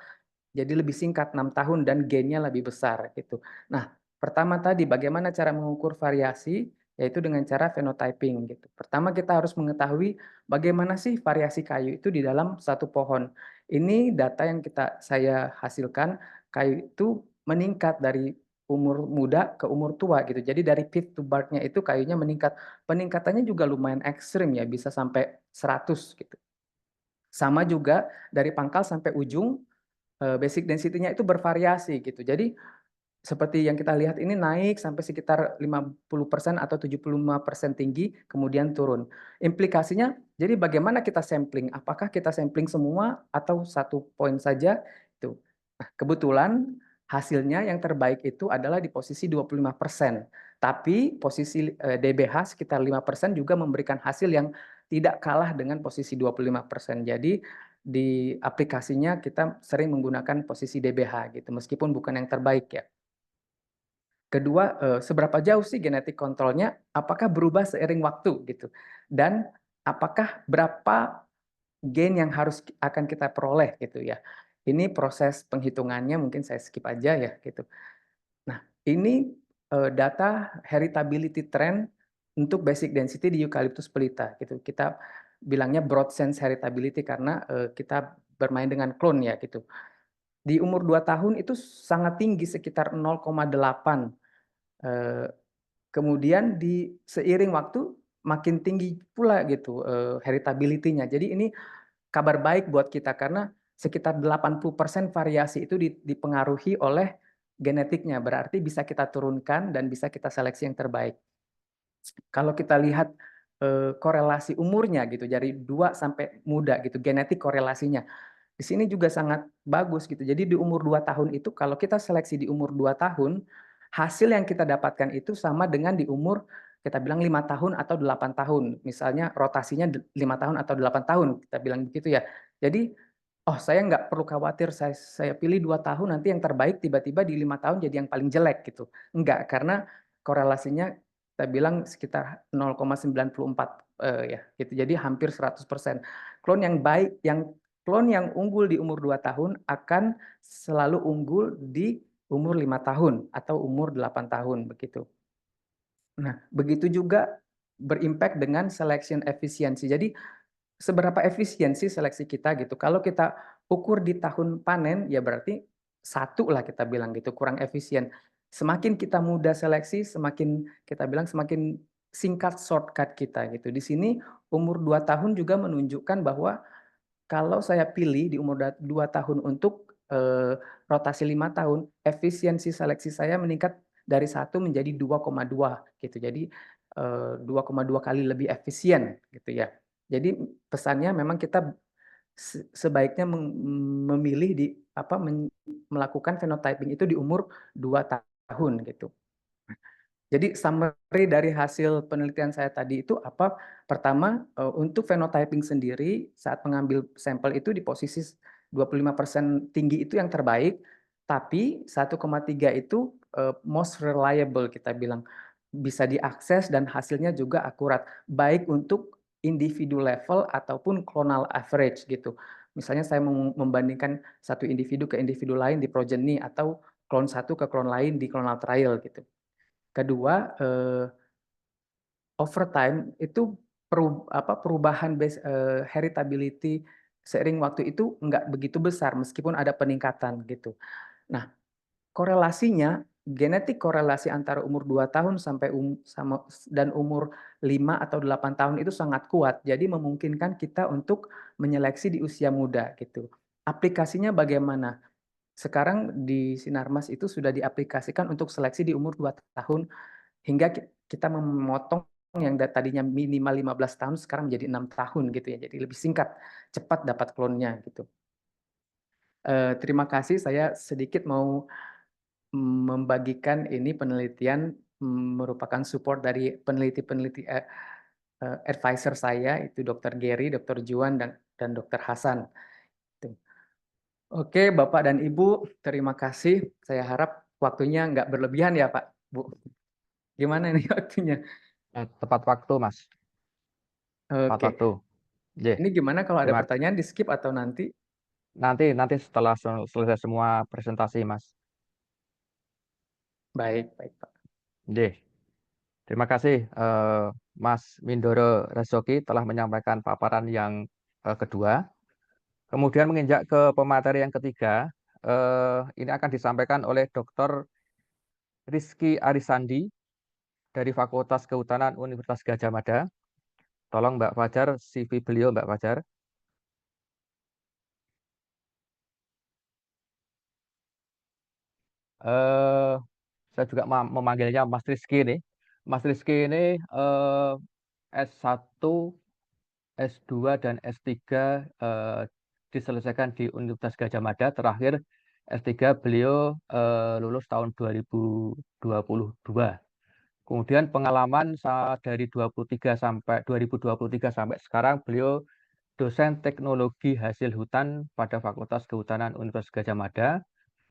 jadi lebih singkat 6 tahun dan gainnya lebih besar gitu. Nah, pertama tadi bagaimana cara mengukur variasi yaitu dengan cara phenotyping gitu. Pertama kita harus mengetahui bagaimana sih variasi kayu itu di dalam satu pohon. Ini data yang saya hasilkan, kayu itu meningkat dari umur muda ke umur tua gitu. Jadi dari pit to bark-nya itu kayunya meningkat. Peningkatannya juga lumayan ekstrim ya, bisa sampai 100 gitu. Sama juga dari pangkal sampai ujung basic density-nya itu bervariasi gitu. Jadi seperti yang kita lihat ini naik sampai sekitar 50% atau 75% tinggi, kemudian turun. Implikasinya, jadi bagaimana kita sampling? Apakah kita sampling semua atau satu poin saja? Itu. Nah, kebetulan hasilnya yang terbaik itu adalah di posisi 25%. Tapi posisi DBH sekitar 5% juga memberikan hasil yang tidak kalah dengan posisi 25%. Jadi di aplikasinya kita sering menggunakan posisi DBH gitu, meskipun bukan yang terbaik ya. Kedua, seberapa jauh sih genetik kontrolnya? Apakah berubah seiring waktu gitu? Dan apakah berapa gain yang akan kita peroleh gitu ya? Ini proses penghitungannya mungkin saya skip aja ya gitu. Nah, ini data heritability trend untuk basic density di Eucalyptus pelita gitu. Kita bilangnya broad sense heritability karena kita bermain dengan clone ya gitu. Di umur 2 tahun itu sangat tinggi sekitar 0,8. Kemudian di seiring waktu makin tinggi pula gitu heritability-nya. Jadi ini kabar baik buat kita karena sekitar 80% variasi itu dipengaruhi oleh genetiknya. Berarti bisa kita turunkan dan bisa kita seleksi yang terbaik. Kalau kita lihat korelasi umurnya gitu dari 2 sampai muda gitu, genetik korelasinya. Di sini juga sangat bagus gitu. Jadi di umur 2 tahun itu kalau kita seleksi di umur 2 tahun, hasil yang kita dapatkan itu sama dengan di umur kita bilang 5 tahun atau 8 tahun. Misalnya rotasinya 5 tahun atau 8 tahun, kita bilang begitu ya. Jadi, oh saya nggak perlu khawatir saya pilih 2 tahun nanti yang terbaik tiba-tiba di 5 tahun jadi yang paling jelek gitu. Enggak, karena korelasinya kita bilang sekitar 0,94 ya gitu. Jadi hampir 100%. Klon yang unggul di umur 2 tahun akan selalu unggul di umur 5 tahun atau umur 8 tahun begitu. Nah, begitu juga berimpact dengan selection efisiensi. Jadi seberapa efisiensi seleksi kita gitu. Kalau kita ukur di tahun panen ya berarti 1 lah kita bilang gitu, kurang efisien. Semakin kita mudah seleksi, semakin kita bilang semakin singkat shortcut kita gitu. Di sini umur 2 tahun juga menunjukkan bahwa kalau saya pilih di umur 2 tahun untuk rotasi 5 tahun, efisiensi seleksi saya meningkat dari 1 menjadi 2,2 gitu. Jadi 2,2 kali lebih efisien gitu ya. Jadi pesannya memang kita sebaiknya memilih melakukan phenotyping itu di umur 2 tahun gitu. Jadi summary dari hasil penelitian saya tadi itu apa? Pertama, untuk phenotyping sendiri saat mengambil sampel itu di posisi 25% tinggi itu yang terbaik, tapi 1,3 itu most reliable kita bilang. Bisa diakses dan hasilnya juga akurat, baik untuk individu level ataupun clonal average gitu. Misalnya saya membandingkan satu individu ke individu lain di progeny atau klon satu ke klon lain di clonal trial gitu. Kedua, over time itu perubahan heritability seiring waktu itu nggak begitu besar meskipun ada peningkatan gitu. Nah, korelasinya, genetik korelasi antara umur 2 tahun sampai dan umur 5 atau 8 tahun itu sangat kuat. Jadi memungkinkan kita untuk menyeleksi di usia muda gitu. Aplikasinya bagaimana? Sekarang di Sinarmas itu sudah diaplikasikan untuk seleksi di umur 2 tahun hingga kita memotong yang tadinya minimal 15 tahun sekarang menjadi 6 tahun gitu ya. Jadi lebih singkat, cepat dapat klonnya gitu. Terima kasih, saya sedikit mau membagikan ini penelitian merupakan support dari peneliti-peneliti advisor saya itu Dr. Gary, Dr. Juan dan Dr. Hasan. Oke, Bapak dan Ibu, terima kasih. Saya harap waktunya nggak berlebihan ya, Pak, Bu. Gimana nih waktunya? Tepat waktu, Mas. Tepat Oke. waktu. Ye. Ini gimana kalau ada Terima- pertanyaan di skip atau nanti? Nanti setelah selesai semua presentasi, Mas. Baik, baik, Pak. Ye. Terima kasih, Mas Mindoro Rezoki telah menyampaikan paparan yang kedua. Kemudian menginjak ke pemateri yang ketiga, ini akan disampaikan oleh Dr. Rizky Arisandi dari Fakultas Kehutanan Universitas Gadjah Mada. Tolong Mbak Fajar, CV beliau Mbak Fajar. Saya juga memanggilnya Mas Rizky nih. Mas Rizky ini S1, S2, dan S3 diselesaikan di Universitas Gadjah Mada. Terakhir S3 beliau lulus tahun 2022. Kemudian pengalaman dari 2023 sampai sekarang beliau dosen teknologi hasil hutan pada Fakultas Kehutanan Universitas Gadjah Mada,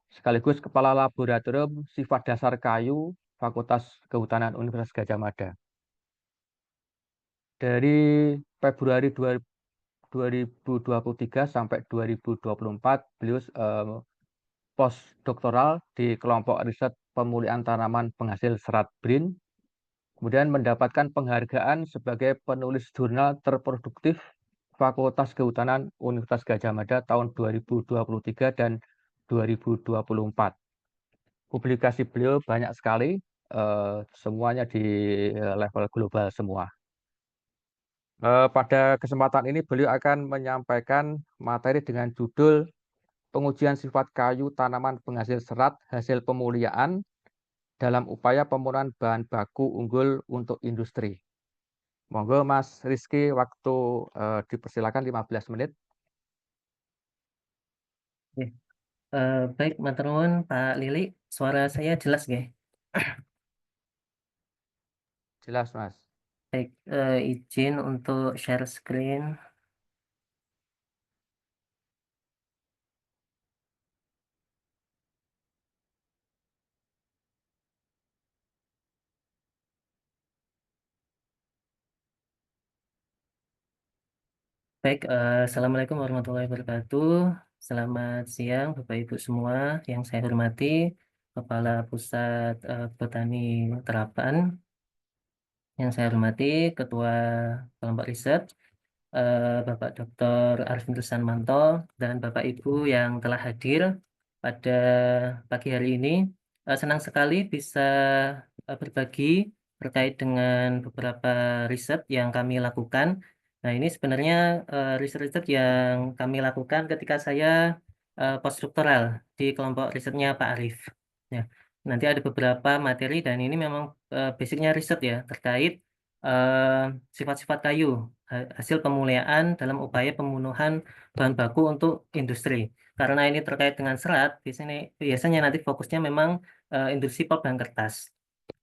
sekaligus Kepala Laboratorium Sifat Dasar Kayu Fakultas Kehutanan Universitas Gadjah Mada. Dari Februari 2023 sampai 2024, beliau postdoktoral di kelompok riset pemulihan tanaman penghasil serat BRIN, kemudian mendapatkan penghargaan sebagai penulis jurnal terproduktif Fakultas Kehutanan Universitas Gadjah Mada tahun 2023 dan 2024. Publikasi beliau banyak sekali, semuanya di level global semua. Pada kesempatan ini beliau akan menyampaikan materi dengan judul Pengujian Sifat Kayu Tanaman Penghasil Serat Hasil Pemuliaan dalam Upaya Pemenuhan Bahan Baku Unggul untuk Industri. Monggo Mas Rizky, waktu dipersilakan 15 menit. Baik, matur nuwun Pak Lili, suara saya jelas nggih? Jelas, Mas. Baik, izin untuk share screen. Baik, Assalamualaikum warahmatullahi wabarakatuh. Selamat siang Bapak Ibu semua yang saya hormati, Kepala Pusat Botani Terapan, yang saya hormati Ketua Kelompok Riset, Bapak Dr. Arifin Manto, dan Bapak Ibu yang telah hadir pada pagi hari ini. Senang sekali bisa berbagi terkait dengan beberapa riset yang kami lakukan. Nah, ini sebenarnya riset-riset yang kami lakukan ketika saya postdoktoral di kelompok risetnya Pak Arif. Ya, nanti ada beberapa materi dan ini memang basicnya riset ya terkait sifat-sifat kayu, hasil pemuliaan dalam upaya pemenuhan bahan baku untuk industri. Karena ini terkait dengan serat, biasanya nanti fokusnya memang industri pulp dan kertas.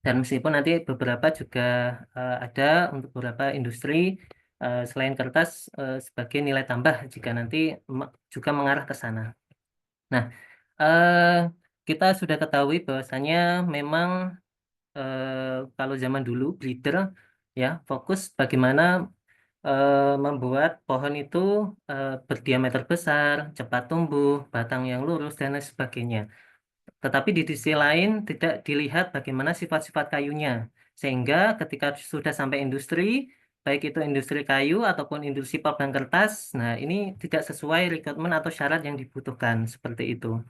Dan meskipun nanti beberapa juga ada untuk beberapa industri selain kertas sebagai nilai tambah jika nanti juga mengarah ke sana. Nah, kita sudah ketahui bahwasanya memang kalau zaman dulu breeder ya fokus bagaimana membuat pohon itu berdiameter besar, cepat tumbuh, batang yang lurus dan lain sebagainya. Tetapi di sisi lain tidak dilihat bagaimana sifat-sifat kayunya. Sehingga ketika sudah sampai industri, baik itu industri kayu ataupun industri pulp dan kertas. Nah, ini tidak sesuai requirement atau syarat yang dibutuhkan seperti itu.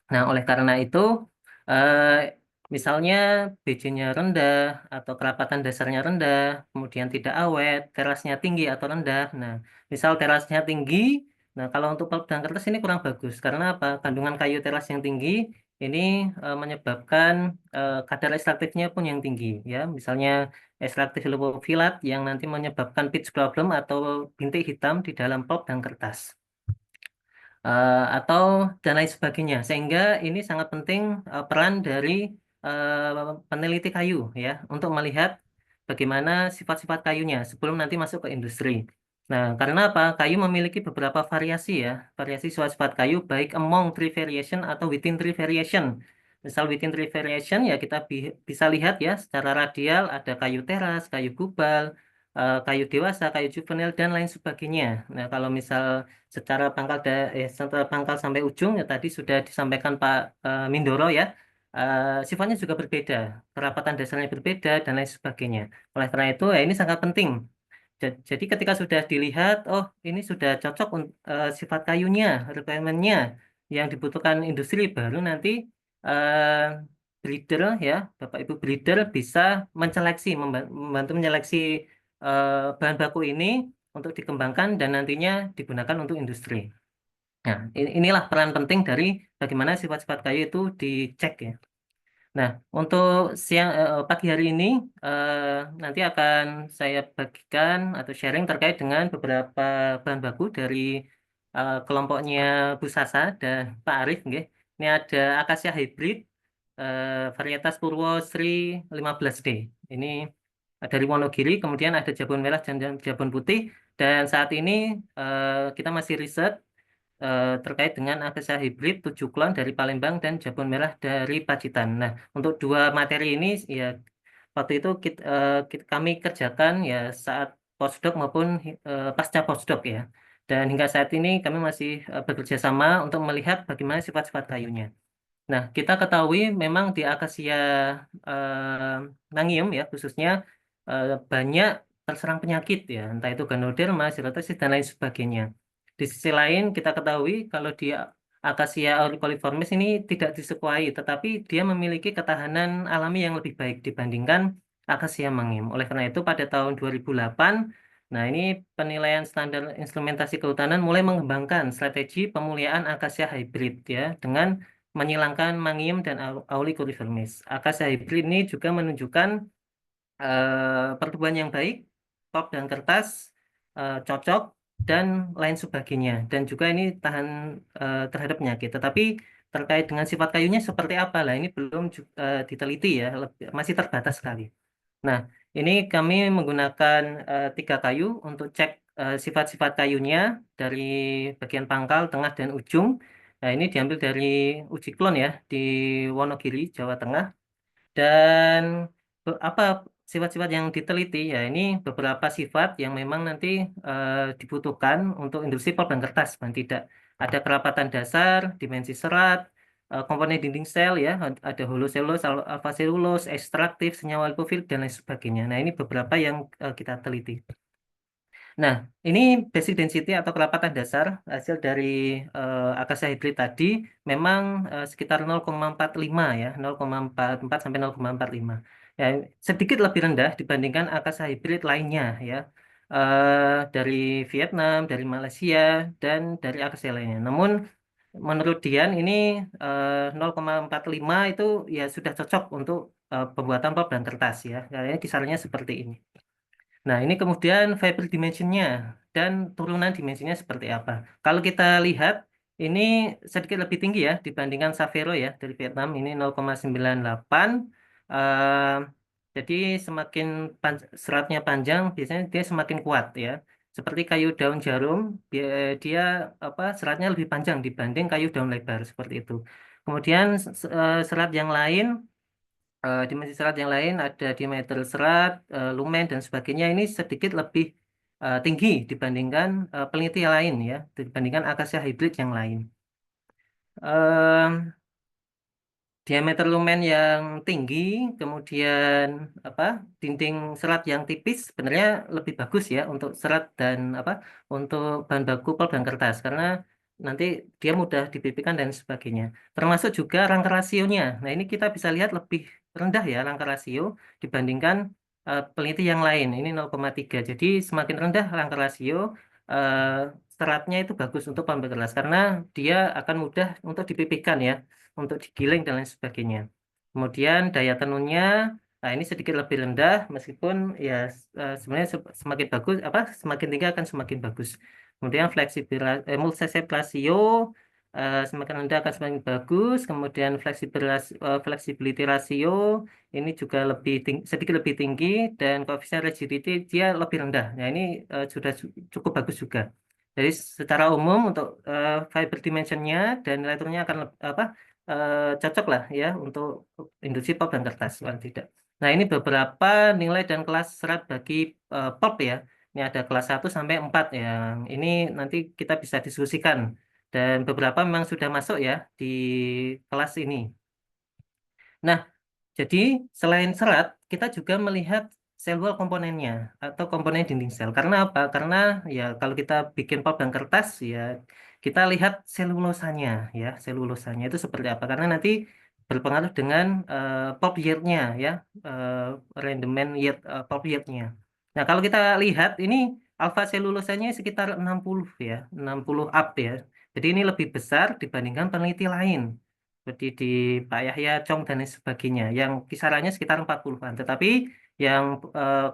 Nah, oleh karena itu, eh, misalnya BJ-nya rendah atau kerapatan dasarnya rendah, kemudian tidak awet, terasnya tinggi atau rendah. Nah, misal terasnya tinggi, nah kalau untuk pulp dan kertas ini kurang bagus. Karena apa? Kandungan kayu teras yang tinggi ini menyebabkan kadar ekstraktifnya pun yang tinggi. Ya, misalnya ekstraktif lipofilat yang nanti menyebabkan pitch problem atau bintik hitam di dalam pulp dan kertas. Atau dan lain sebagainya. Sehingga ini sangat penting peran dari peneliti kayu ya untuk melihat bagaimana sifat-sifat kayunya sebelum nanti masuk ke industri. Nah, karena apa? Kayu memiliki beberapa variasi ya, variasi sifat-sifat kayu baik among tree variation atau within tree variation. Misal within tree variation ya kita bisa lihat ya secara radial ada kayu teras, kayu gubal, kayu dewasa, kayu juvenil dan lain sebagainya. Nah, kalau misal secara pangkal sampai ujung ya tadi sudah disampaikan Pak Mindoro ya. Sifatnya juga berbeda, kerapatan dasarnya berbeda dan lain sebagainya. Oleh karena itu ya ini sangat penting. Jadi ketika sudah dilihat, oh ini sudah cocok sifat kayunya, requirement-nya yang dibutuhkan industri, baru nanti eh, breeder ya, Bapak Ibu breeder bisa membantu menyeleksi bahan baku ini untuk dikembangkan dan nantinya digunakan untuk industri. Nah, inilah peran penting dari bagaimana sifat-sifat kayu itu dicek ya. Nah, untuk pagi hari ini nanti akan saya bagikan atau sharing terkait dengan beberapa bahan baku dari kelompoknya Bu Sasa dan Pak Arif nggih. Ini ada akasia hybrid varietas Purwo Sri 15D. Ini dari Wonogiri, kemudian ada jabon merah dan jabon putih. Dan saat ini kita masih riset terkait dengan akasia hybrid 7 klon dari Palembang dan jabon merah dari Pacitan. Nah, untuk dua materi ini ya waktu itu kami kerjakan ya saat postdoc maupun pasca postdoc ya. Dan hingga saat ini kami masih bekerja sama untuk melihat bagaimana sifat-sifat kayunya. Nah, kita ketahui memang di akasia nangium ya khususnya banyak terserang penyakit ya, entah itu Ganoderma, Xerotosis dan lain sebagainya. Di sisi lain kita ketahui kalau di akasia auricoliformis ini tidak disukai, tetapi dia memiliki ketahanan alami yang lebih baik dibandingkan akasia mangium. Oleh karena itu pada tahun 2008, nah ini penilaian standar instrumentasi kehutanan mulai mengembangkan strategi pemuliaan akasia hybrid ya dengan menghilangkan mangium dan auricoliformis. Akasia hybrid ini juga menunjukkan pertumbuhan yang baik, pulp dan kertas cocok dan lain sebagainya. Dan juga ini tahan terhadap penyakit. Tetapi terkait dengan sifat kayunya seperti apa lah ini belum diteliti ya, masih terbatas sekali. Nah, ini kami menggunakan 3 kayu untuk cek sifat-sifat kayunya dari bagian pangkal, tengah, dan ujung. Nah, ini diambil dari uji klon ya di Wonogiri, Jawa Tengah. Dan apa sifat-sifat yang diteliti ya ini beberapa sifat yang memang nanti dibutuhkan untuk industri pulp dan kertas, dan tidak ada kerapatan dasar, dimensi serat, komponen dinding sel ya, ada holoselulose, alfa selulose, ekstraktif, senyawa lipofilik dan lain sebagainya. Nah, ini beberapa yang kita teliti. Nah, ini basic density atau kerapatan dasar hasil dari akasia hybrid tadi memang sekitar 0,45 ya, 0,44 sampai 0,45. Ya, sedikit lebih rendah dibandingkan akasia hybrid lainnya ya. Dari Vietnam, dari Malaysia dan dari akasia lainnya. Namun menurut Dian ini 0,45 itu ya sudah cocok untuk pembuatan pulp dan kertas ya. Kayaknya kisarannya seperti ini. Nah, ini kemudian fiber dimensionnya dan turunan dimensinya seperti apa. Kalau kita lihat, ini sedikit lebih tinggi ya dibandingkan Savero ya dari Vietnam, ini 0,98. Eh, jadi semakin seratnya panjang, biasanya dia semakin kuat ya. Seperti kayu daun jarum, dia seratnya lebih panjang dibanding kayu daun lebar seperti itu. Kemudian serat yang lain dimensi serat yang lain ada diameter serat, lumen dan sebagainya ini sedikit lebih tinggi dibandingkan peneliti yang lain ya, dibandingkan akasia hybrid yang lain. diameter lumen yang tinggi, kemudian dinding serat yang tipis, sebenarnya lebih bagus ya untuk serat dan untuk bahan baku pulp dan kertas karena nanti dia mudah dipipihkan dan sebagainya. Termasuk juga rangka rasionya. Nah ini kita bisa lihat lebih rendah ya rangka rasio dibandingkan peneliti yang lain. Ini 0,3. Jadi semakin rendah rangka rasio, seratnya itu bagus untuk pulp dan kertas karena dia akan mudah untuk dipipihkan ya, untuk digiling dan lain sebagainya. Kemudian daya tenunnya, nah ini sedikit lebih rendah meskipun ya sebenarnya semakin bagus semakin tinggi akan semakin bagus. Kemudian multi-shape rasio semakin rendah akan semakin bagus. Kemudian flexibility rasio ini juga sedikit lebih tinggi dan koefisien rigidity dia lebih rendah. Nah ini sudah cukup bagus juga. Jadi secara umum untuk fiber dimensionnya dan nilai turunnya akan cocok lah ya untuk industri pulp dan kertas paling tidak. Nah ini beberapa nilai dan kelas serat bagi pulp ya. Ini ada kelas 1 sampai 4 yang ini nanti kita bisa diskusikan dan beberapa memang sudah masuk ya di kelas ini. Nah, jadi selain serat, kita juga melihat sel wall komponennya atau komponen dinding sel. Karena apa? Karena ya kalau kita bikin pulp dan kertas ya kita lihat selulosanya ya, selulosanya itu seperti apa? Karena nanti berpengaruh dengan pulp yield-nya ya, rendement yield pulp yield-nya. Nah, kalau kita lihat ini alfa selulosanya sekitar 60 ya, 60 up ya. Jadi ini lebih besar dibandingkan peneliti lain seperti di Pak Yahya Chong dan lain sebagainya yang kisarannya sekitar 40-an. Tetapi yang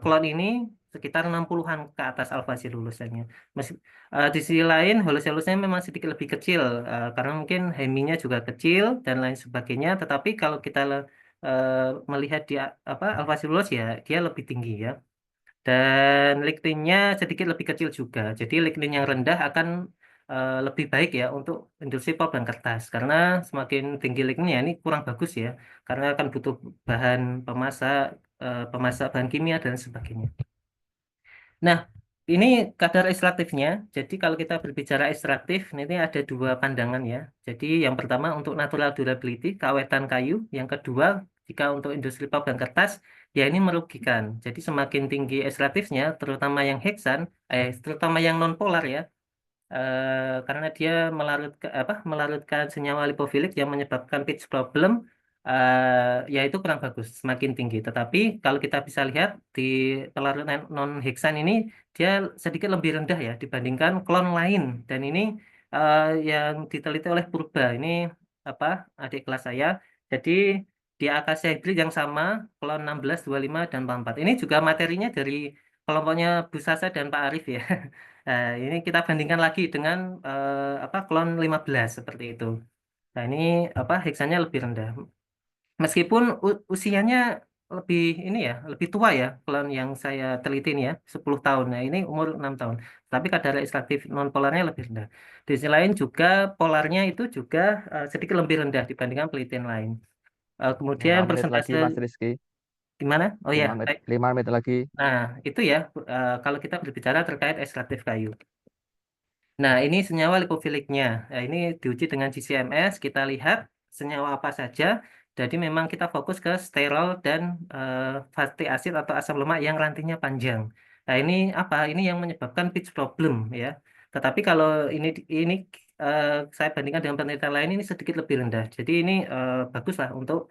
klon ini sekitar 60-an ke atas alfa selulosannya. Di sisi lain holoselusnya memang sedikit lebih kecil karena mungkin heminya juga kecil dan lain sebagainya. Tetapi kalau kita melihat di alfa selulose ya dia lebih tinggi ya. Dan ligninnya sedikit lebih kecil juga. Jadi lignin yang rendah akan lebih baik ya untuk industri pulp dan kertas. Karena semakin tinggi ligninnya ini kurang bagus ya. Karena akan butuh bahan pemasak bahan kimia dan sebagainya. Nah, ini kadar ekstraktifnya. Jadi kalau kita berbicara ekstraktif, ini ada dua pandangan ya. Jadi yang pertama untuk natural durability, keawetan kayu. Yang kedua, jika untuk industri pulp dan kertas, ya ini merugikan. Jadi semakin tinggi ekstraktifnya, terutama yang heksan, terutama yang non polar ya, karena dia melarutkan senyawa lipofilik yang menyebabkan pitch problem, yaitu kurang bagus, semakin tinggi. Tetapi kalau kita bisa lihat di pelarutan non heksan ini dia sedikit lebih rendah ya dibandingkan klon lain. Dan ini yang diteliti oleh Purba ini adik kelas saya. Jadi di akasia hibrid yang sama klon 16, 25 dan 44. Ini juga materinya dari kelompoknya Bu Sasa dan Pak Arif ya. Nah, ini kita bandingkan lagi dengan klon 15 seperti itu. Nah, ini heksannya lebih rendah. Meskipun usianya lebih tua ya klon yang saya teliti ini ya, 10 tahun. Nah, ini umur 6 tahun. Tapi kadar ekstraktif non polarnya lebih rendah. Di sisi lain juga polarnya itu juga sedikit lebih rendah dibandingkan penelitian lain. Kemudian 5 menit lagi persentase Mas Rizky. gimana? Oh ya, 5 menit lagi. Nah, itu ya kalau kita berbicara terkait ekstraktif kayu. Nah, ini senyawa lipofiliknya. Nah, ini diuji dengan GCMS, kita lihat senyawa apa saja. Jadi memang kita fokus ke sterol dan fatty acid atau asam lemak yang rantingnya panjang. Nah, ini apa? Ini yang menyebabkan pitch problem ya. Tetapi kalau ini saya bandingkan dengan penelitian lain ini sedikit lebih rendah. Jadi ini baguslah untuk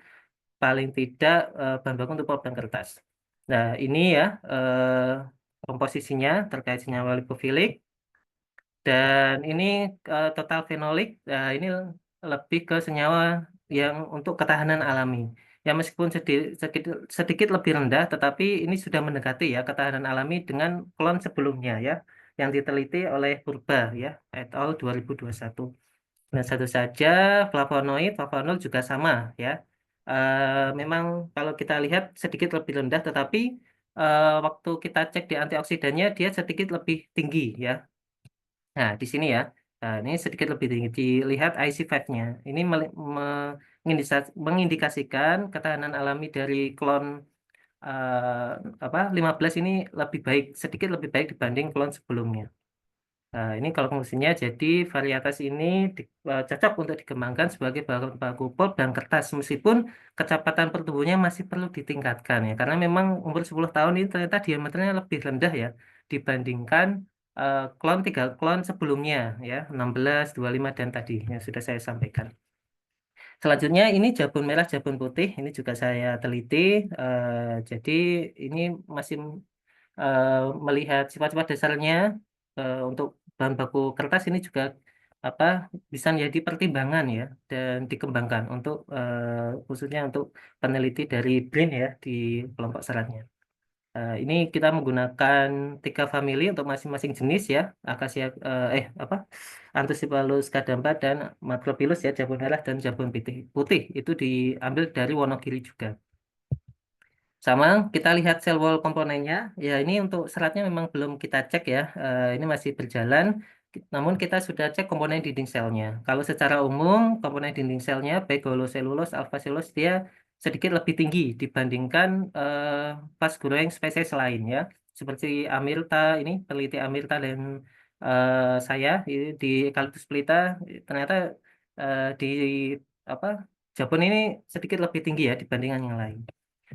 paling tidak bahan baku untuk pulp dan kertas. Nah, ini ya komposisinya terkait senyawa lipofilik. Dan ini total fenolik, ini lebih ke senyawa yang untuk ketahanan alami. Ya meskipun sedikit lebih rendah, tetapi ini sudah mendekati ya ketahanan alami dengan klon sebelumnya ya, yang diteliti oleh Purba ya, et al. 2021. Nah satu saja flavonoid juga sama ya. Memang kalau kita lihat sedikit lebih rendah, tetapi waktu kita cek di antioksidannya dia sedikit lebih tinggi ya. Nah, di sini ya. Nah, ini sedikit lebih tinggi. Dilihat IC5-nya. Ini mengindikasikan ketahanan alami dari klon 15 ini lebih baik, sedikit lebih baik dibanding klon sebelumnya. Ini kalau fungsinya, jadi varietas ini cocok untuk dikembangkan sebagai bahan baku pulp dan kertas, meskipun kecepatan pertumbuhannya masih perlu ditingkatkan ya, karena memang umur 10 tahun ini ternyata diameternya lebih rendah ya dibandingkan tiga klon sebelumnya ya, 16, 25 dan tadi yang sudah saya sampaikan. Selanjutnya ini jabun merah, jabun putih, ini juga saya teliti. Jadi ini masih melihat sifat-sifat dasarnya untuk bahan baku kertas ini juga apa bisa menjadi pertimbangan ya dan dikembangkan untuk khususnya untuk peneliti dari BRIN ya di kelompok seratnya. Ini kita menggunakan 3 famili untuk masing-masing jenis ya, akasia Anthocypalus cadamba dan Macrophyllus ya, jabun merah dan jabun putih itu diambil dari Wonogiri juga. Sama kita lihat cell wall komponennya ya, ini untuk seratnya memang belum kita cek ya, ini masih berjalan, namun kita sudah cek komponen dinding selnya. Kalau secara umum komponen dinding selnya baik holoselulose, alpha selulose dia sedikit lebih tinggi dibandingkan fast growing spesies lain ya, seperti Amirta, ini peneliti Amirta dan saya di Eucalyptus pelita ternyata di apa jabun ini sedikit lebih tinggi ya dibandingkan yang lain.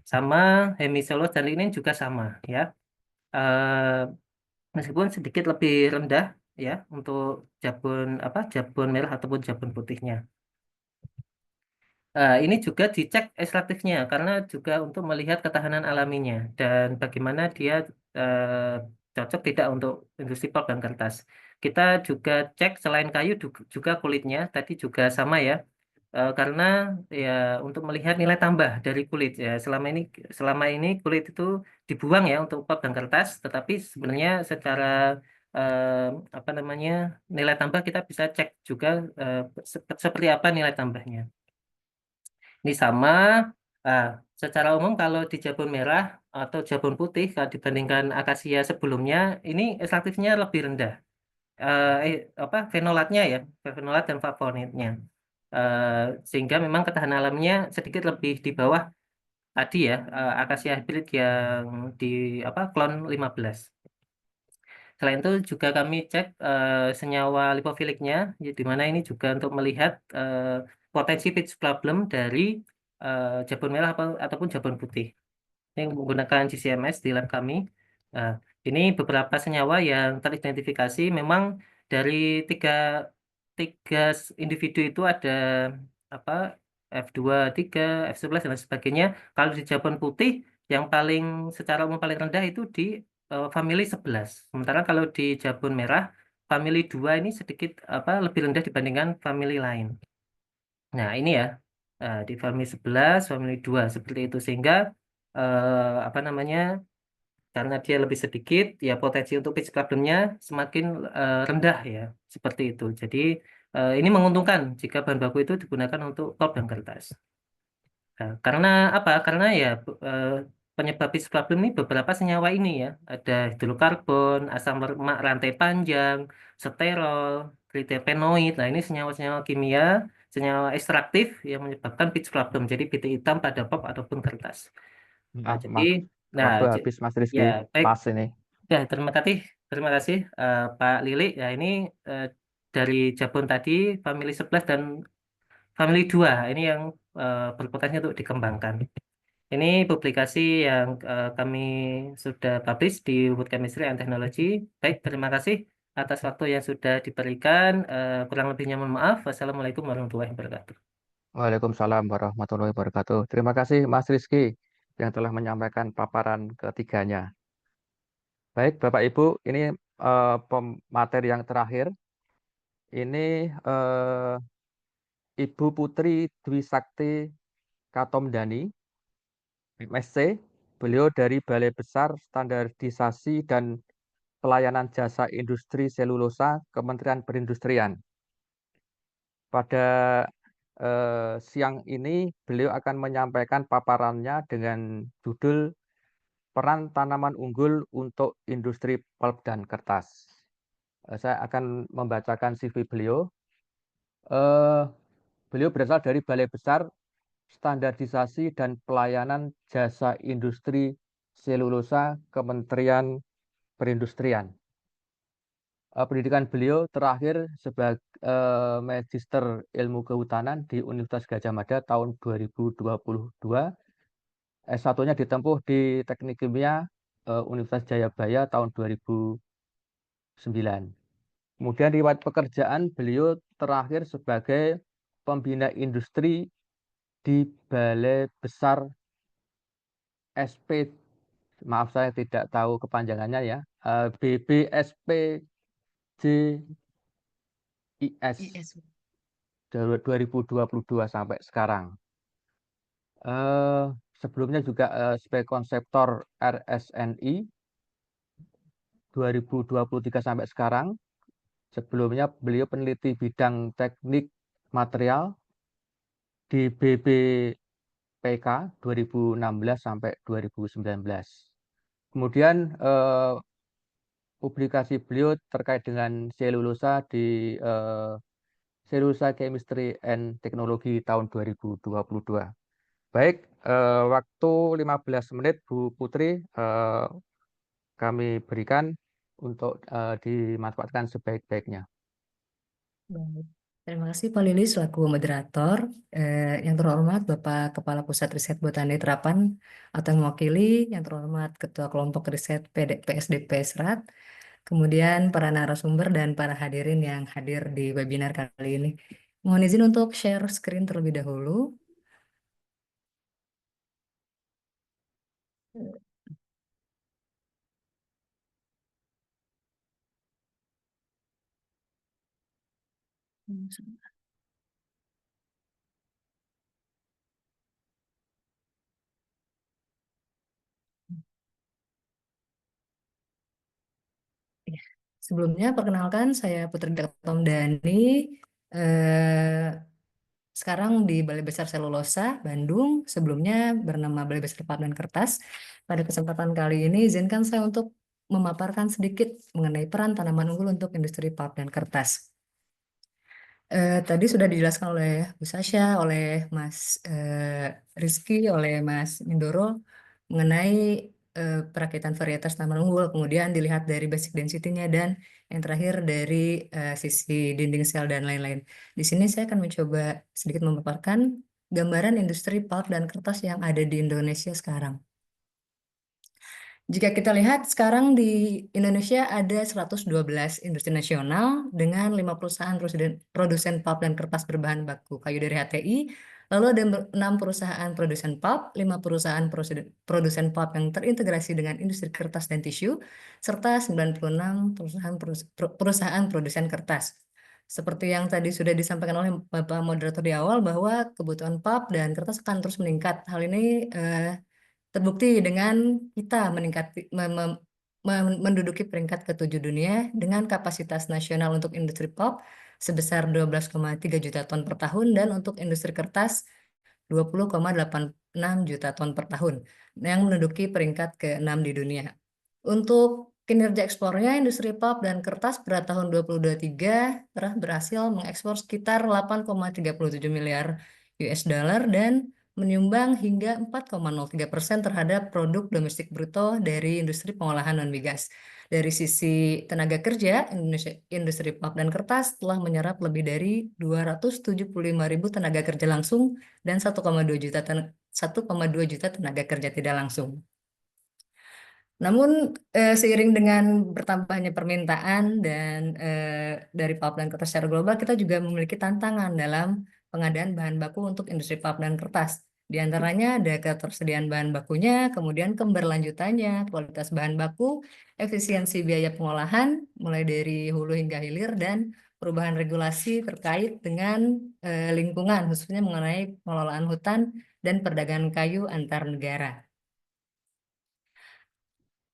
Sama hemiselulose dan lignin juga sama ya. Meskipun sedikit lebih rendah ya untuk jabun merah ataupun jabun putihnya. Ini juga dicek ekstraktifnya karena juga untuk melihat ketahanan alaminya dan bagaimana dia cocok tidak untuk industri pulp dan kertas. Kita juga cek selain kayu juga kulitnya tadi juga sama ya. Karena ya untuk melihat nilai tambah dari kulit ya, selama ini kulit itu dibuang ya untuk pulp dan kertas, tetapi sebenarnya secara nilai tambah kita bisa cek juga seperti apa nilai tambahnya. Ini sama secara umum kalau di jabun merah atau jabun putih kalau dibandingkan akasia sebelumnya ini ekstraktifnya lebih rendah. Fenolatnya ya, fenolat dan flavonoidnya. Sehingga memang ketahanan alamnya sedikit lebih di bawah tadi ya, akasia hybrid yang di klon 15. Selain itu juga kami cek senyawa lipofiliknya, di mana ini juga untuk melihat potensi pitch problem dari jabun merah ataupun jabun putih. Ini menggunakan GCMS di lab kami. Ini beberapa senyawa yang teridentifikasi memang dari tiga individu itu ada F2, 3, F11 dan sebagainya. Kalau di jabun putih yang secara umum paling rendah itu di famili 11. Sementara kalau di jabun merah famili 2 ini sedikit lebih rendah dibandingkan famili lain. Nah, ini ya di famili 11, famili 2 seperti itu sehingga karena dia lebih sedikit ya potensi untuk pitch problemnya semakin rendah ya seperti itu. Jadi ini menguntungkan jika bahan baku itu digunakan untuk pulp dan kertas. Nah, karena apa? Karena ya penyebab pitch problem ini beberapa senyawa ini ya, ada hidrokarbon, asam lemak rantai panjang, sterol, triterpenoid. Nah, ini senyawa-senyawa kimia, senyawa ekstraktif yang menyebabkan pitch problem. Jadi bintik hitam pada pulp ataupun kertas. Jadi waktu habis Mas Rizky, ya baik. pas ini. Ya, terima kasih Pak Lili. Ya, ini dari jabun tadi famili 11 dan famili 2 ini yang berpotensi untuk dikembangkan. Ini publikasi yang kami sudah publish di Wood Chemistry and Technology. Baik, terima kasih atas waktu yang sudah diberikan. Kurang lebihnya mohon maaf. Wassalamualaikum warahmatullahi wabarakatuh. Waalaikumsalam warahmatullahi wabarakatuh. Terima kasih Mas Rizky yang telah menyampaikan paparan ketiganya. Baik, Bapak Ibu, ini materi yang terakhir. Ini Ibu Putri Dwi Sakti Katomdani, MSc. Beliau dari Balai Besar Standarisasi dan Pelayanan Jasa Industri Selulosa, Kementerian Perindustrian. Pada siang ini beliau akan menyampaikan paparannya dengan judul Peran Tanaman Unggul untuk Industri Pulp dan Kertas. Saya akan membacakan CV beliau. Beliau berasal dari Balai Besar Standarisasi dan Pelayanan Jasa Industri Selulosa, Kementerian Perindustrian. Pendidikan beliau terakhir sebagai Magister Ilmu Kehutanan di Universitas Gadjah Mada tahun 2022. S1-nya ditempuh di Teknik Kimia Universitas Jayabaya tahun 2009. Kemudian riwayat pekerjaan beliau terakhir sebagai pembina industri di Balai Besar SP, maaf saya tidak tahu kepanjangannya ya, BBSPJIS 2022 sampai sekarang. Sebelumnya juga sebagai konseptor RSNI 2023 sampai sekarang. Sebelumnya beliau peneliti bidang teknik material di BPPK 2016 sampai 2019. Kemudian publikasi beliau terkait dengan selulosa di Selulosa Chemistry and Technology tahun 2022. Baik, waktu 15 menit Bu Putri kami berikan untuk dimanfaatkan sebaik-baiknya. Baik. Terima kasih Pak Lili selaku moderator. Yang terhormat Bapak Kepala Pusat Riset Botani Terapan atau yang mewakili, yang terhormat Ketua Kelompok Riset PSDP Serat, kemudian para narasumber dan para hadirin yang hadir di webinar kali ini. Mohon izin untuk share screen terlebih dahulu. Ya, sebelumnya perkenalkan saya Putri Tomdani, sekarang di Balai Besar Selulosa Bandung, sebelumnya bernama Balai Besar Pulp dan Kertas. Pada kesempatan kali ini izinkan saya untuk memaparkan sedikit mengenai peran tanaman unggul untuk industri pulp dan kertas. Tadi sudah dijelaskan oleh Bu Sasha, oleh Mas Rizky, oleh Mas Mindoro mengenai perakitan varietas tanaman unggul, kemudian dilihat dari basic density-nya dan yang terakhir dari sisi dinding sel dan lain-lain. Di sini saya akan mencoba sedikit memaparkan gambaran industri pulp dan kertas yang ada di Indonesia sekarang. Jika kita lihat sekarang di Indonesia ada 112 industri nasional dengan 5 perusahaan produsen pulp dan kertas berbahan baku kayu dari HTI, lalu ada 6 perusahaan produsen pulp, 5 perusahaan produsen pulp yang terintegrasi dengan industri kertas dan tisu, serta 96 perusahaan produsen kertas. Seperti yang tadi sudah disampaikan oleh Bapak Moderator di awal bahwa kebutuhan pulp dan kertas akan terus meningkat. Hal ini terbukti dengan kita menduduki peringkat ke-7 dunia dengan kapasitas nasional untuk industri pulp sebesar 12,3 juta ton per tahun dan untuk industri kertas 20,86 juta ton per tahun yang menduduki peringkat ke-6 di dunia. Untuk kinerja ekspornya, industri pulp dan kertas pada tahun 2023 telah berhasil mengekspor sekitar 8,37 miliar US dollar dan menyumbang hingga 4,03% terhadap produk domestik bruto dari industri pengolahan non-migas. Dari sisi tenaga kerja, industri pulp dan kertas telah menyerap lebih dari 275.000 tenaga kerja langsung dan 1,2 juta tenaga kerja tidak langsung. Namun seiring dengan bertambahnya permintaan dan dari pulp dan kertas secara global, kita juga memiliki tantangan dalam pengadaan bahan baku untuk industri pulp dan kertas. Di antaranya ada ketersediaan bahan bakunya, kemudian keberlanjutannya, kualitas bahan baku, efisiensi biaya pengolahan, mulai dari hulu hingga hilir, dan perubahan regulasi terkait dengan lingkungan, khususnya mengenai pengelolaan hutan dan perdagangan kayu antar negara.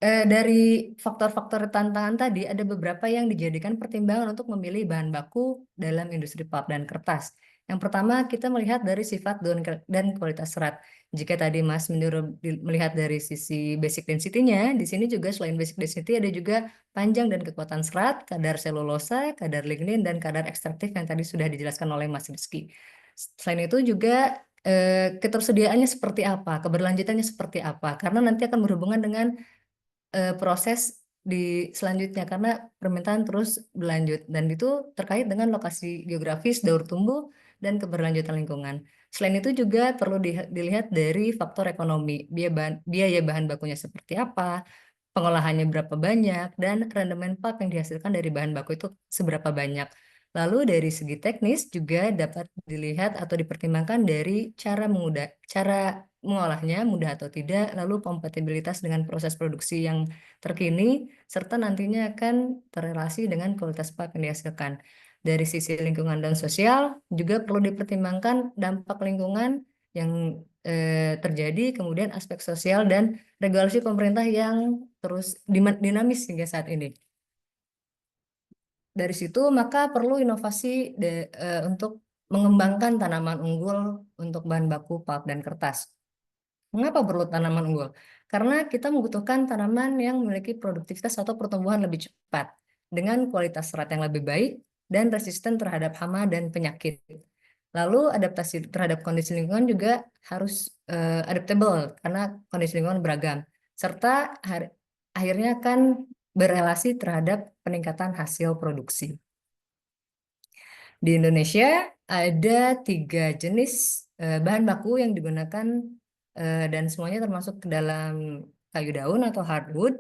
Dari faktor-faktor tantangan tadi, ada beberapa yang dijadikan pertimbangan untuk memilih bahan baku dalam industri pulp dan kertas. Yang pertama, kita melihat dari sifat dan kualitas serat. Jika tadi Mas Mindoro melihat dari sisi basic density-nya, di sini juga selain basic density ada juga panjang dan kekuatan serat, kadar selulosa, kadar lignin, dan kadar ekstraktif yang tadi sudah dijelaskan oleh Mas Rizky. Selain itu juga ketersediaannya seperti apa, keberlanjutannya seperti apa, karena nanti akan berhubungan dengan proses di selanjutnya karena permintaan terus berlanjut dan itu terkait dengan lokasi geografis, daur tumbuh, dan keberlanjutan lingkungan. Selain itu juga perlu dilihat dari faktor ekonomi, biaya bahan bakunya seperti apa, pengolahannya berapa banyak, dan rendemen pulp yang dihasilkan dari bahan baku itu seberapa banyak. Lalu dari segi teknis juga dapat dilihat atau dipertimbangkan dari cara mengolahnya mudah atau tidak, lalu kompatibilitas dengan proses produksi yang terkini, serta nantinya akan terrelasi dengan kualitas pulp yang dihasilkan. Dari sisi lingkungan dan sosial juga perlu dipertimbangkan dampak lingkungan yang terjadi, kemudian aspek sosial dan regulasi pemerintah yang terus dinamis hingga saat ini. Dari situ maka perlu inovasi untuk mengembangkan tanaman unggul untuk bahan baku pulp dan kertas. Mengapa perlu tanaman unggul? Karena kita membutuhkan tanaman yang memiliki produktivitas atau pertumbuhan lebih cepat, dengan kualitas serat yang lebih baik, dan resisten terhadap hama dan penyakit. Lalu adaptasi terhadap kondisi lingkungan juga harus adaptable, karena kondisi lingkungan beragam. Serta akhirnya akan berelasi terhadap peningkatan hasil produksi. Di Indonesia ada 3 jenis bahan baku yang digunakan dan semuanya termasuk ke dalam kayu daun atau hardwood,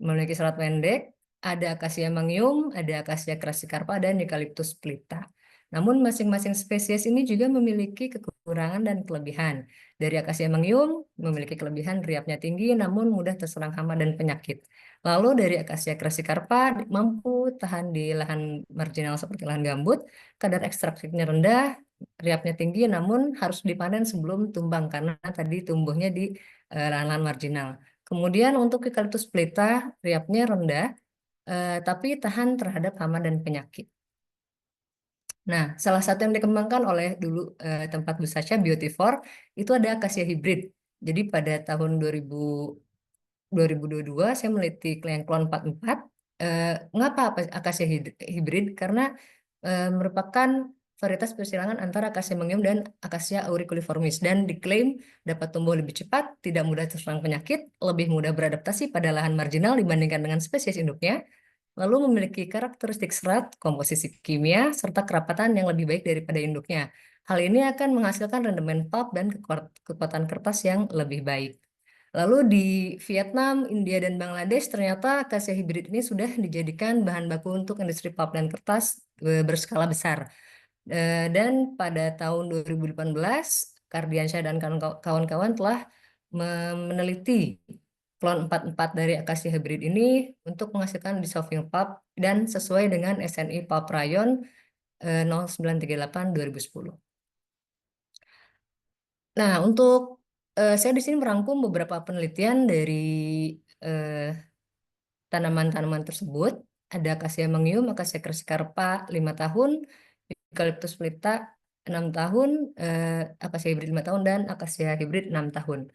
memiliki serat pendek, ada akasia mangium, ada akasia crassicarpa, dan eucalyptus splitta. Namun masing-masing spesies ini juga memiliki kekurangan dan kelebihan. Dari akasia mangium memiliki kelebihan riapnya tinggi namun mudah terserang hama dan penyakit. Lalu dari akasia crassicarpa mampu tahan di lahan marginal seperti lahan gambut, kadar ekstraktifnya rendah, riapnya tinggi namun harus dipanen sebelum tumbang karena tadi tumbuhnya di lahan-lahan marginal. Kemudian untuk eucalyptus splitta riapnya rendah tapi tahan terhadap hama dan penyakit. Nah, salah satu yang dikembangkan oleh dulu tempat Bu Sasha Biotifor itu ada akasia hibrid. Jadi pada tahun 2022 saya meneliti yang klon 44. Mengapa akasia hibrid? Karena merupakan varietas persilangan antara akasia mangium dan akasia auriculiformis dan diklaim dapat tumbuh lebih cepat, tidak mudah terserang penyakit, lebih mudah beradaptasi pada lahan marginal dibandingkan dengan spesies induknya, lalu memiliki karakteristik serat, komposisi kimia, serta kerapatan yang lebih baik daripada induknya. Hal ini akan menghasilkan rendemen pulp dan kekuatan kertas yang lebih baik. Lalu di Vietnam, India, dan Bangladesh ternyata akasia hibrid ini sudah dijadikan bahan baku untuk industri pulp dan kertas berskala besar. Dan pada tahun 2018, Kardiansyah dan kawan-kawan telah meneliti klon 44 dari akasia hibrid ini untuk menghasilkan dissolving pulp dan sesuai dengan SNI Pulp Rayon 0938/2010. Nah, untuk saya di sini merangkum beberapa penelitian dari tanaman-tanaman tersebut. Ada akasia mangium, akasia crassicarpa 5 tahun, eucalyptus splitta 6 tahun, akasia hibrid 5 tahun, dan akasia hibrid 6 tahun.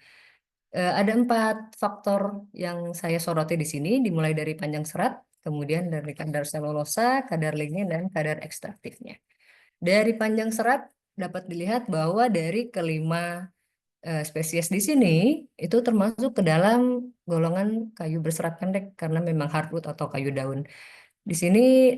Ada 4 faktor yang saya soroti di sini, dimulai dari panjang serat, kemudian dari kadar selulosa, kadar lignin, dan kadar ekstraktifnya. Dari panjang serat dapat dilihat bahwa dari kelima spesies di sini itu termasuk ke dalam golongan kayu berserat pendek karena memang hardwood atau kayu daun. Di sini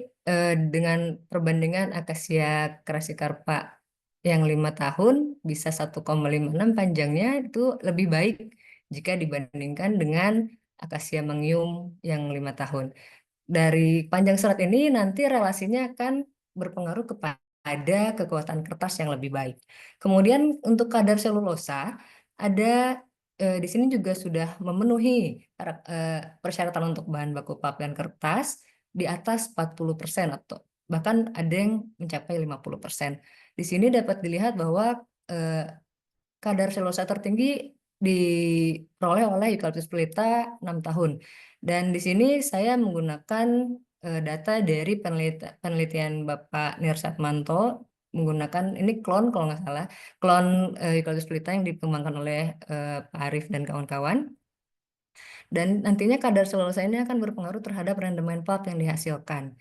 dengan perbandingan akasia crassicarpa yang 5 tahun bisa 1,56 panjangnya itu lebih baik jika dibandingkan dengan akasia mangium yang 5 tahun. Dari panjang serat ini nanti relasinya akan berpengaruh kepada kekuatan kertas yang lebih baik. Kemudian untuk kadar selulosa ada di sini juga sudah memenuhi persyaratan untuk bahan baku pulp dan kertas di atas 40% atau bahkan ada yang mencapai 50%. Di sini dapat dilihat bahwa kadar selulosa tertinggi diperoleh oleh eucalyptus splitta 6 tahun. Dan di sini saya menggunakan data dari penelitian Bapak Nirsatmanto menggunakan ini klon kalau nggak salah, klon eucalyptus splitta yang dikembangkan oleh Pak Arif dan kawan-kawan. Dan nantinya kadar selulosa ini akan berpengaruh terhadap rendemen pulp yang dihasilkan.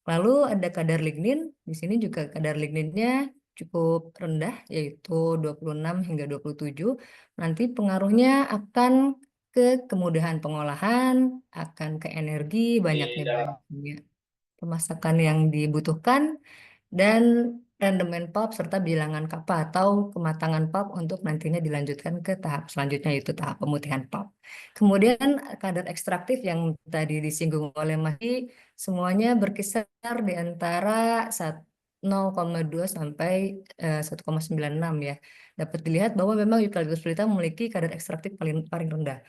Lalu ada kadar lignin, di sini juga kadar ligninnya cukup rendah, yaitu 26 hingga 27. Nanti pengaruhnya akan ke kemudahan pengolahan, akan ke energi, banyaknya bahan kimia pemasakan yang dibutuhkan, dan rendemen pulp serta bilangan kappa atau kematangan pulp untuk nantinya dilanjutkan ke tahap selanjutnya, yaitu tahap pemutihan pulp. Kemudian kadar ekstraktif yang tadi disinggung oleh Mas Yi, semuanya berkisar di antara 0,2 sampai 1,96 ya. Dapat dilihat bahwa memang eukaliptus pelita memiliki kadar ekstraktif paling rendah.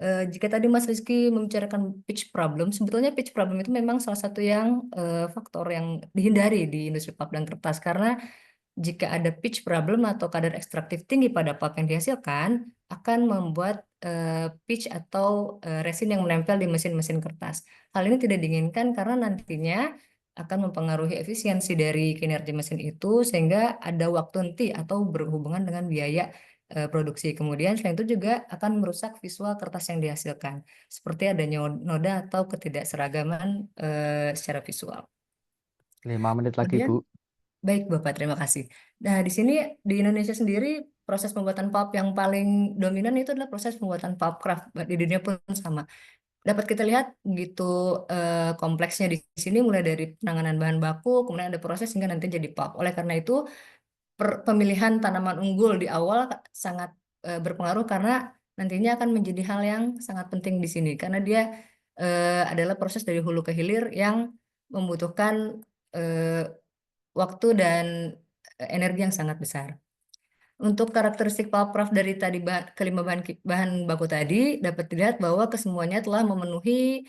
Jika tadi Mas Rizky membicarakan pitch problem, sebetulnya pitch problem itu memang salah satu yang faktor yang dihindari di industri pulp dan kertas, karena jika ada pitch problem atau kadar ekstraktif tinggi pada pulp yang dihasilkan, akan membuat pitch atau resin yang menempel di mesin-mesin kertas. Hal ini tidak diinginkan karena nantinya akan mempengaruhi efisiensi dari kinerja mesin itu, sehingga ada waktu henti atau berhubungan dengan biaya produksi. Kemudian selain itu juga akan merusak visual kertas yang dihasilkan, seperti adanya noda atau ketidakseragaman secara visual. 5 menit lagi, Kemudian, Bu. baik Bapak, terima kasih. Nah, di sini di Indonesia sendiri proses pembuatan pulp yang paling dominan itu adalah proses pembuatan pulp craft. Di dunia pun sama. Dapat kita lihat begitu kompleksnya di sini, mulai dari penanganan bahan baku, kemudian ada proses hingga nanti jadi pulp. Oleh karena itu, pemilihan tanaman unggul di awal sangat berpengaruh, karena nantinya akan menjadi hal yang sangat penting di sini, karena dia adalah proses dari hulu ke hilir yang membutuhkan waktu dan energi yang sangat besar. Untuk karakteristik pulp craft dari tadi kelima bahan baku tadi, dapat dilihat bahwa kesemuanya telah memenuhi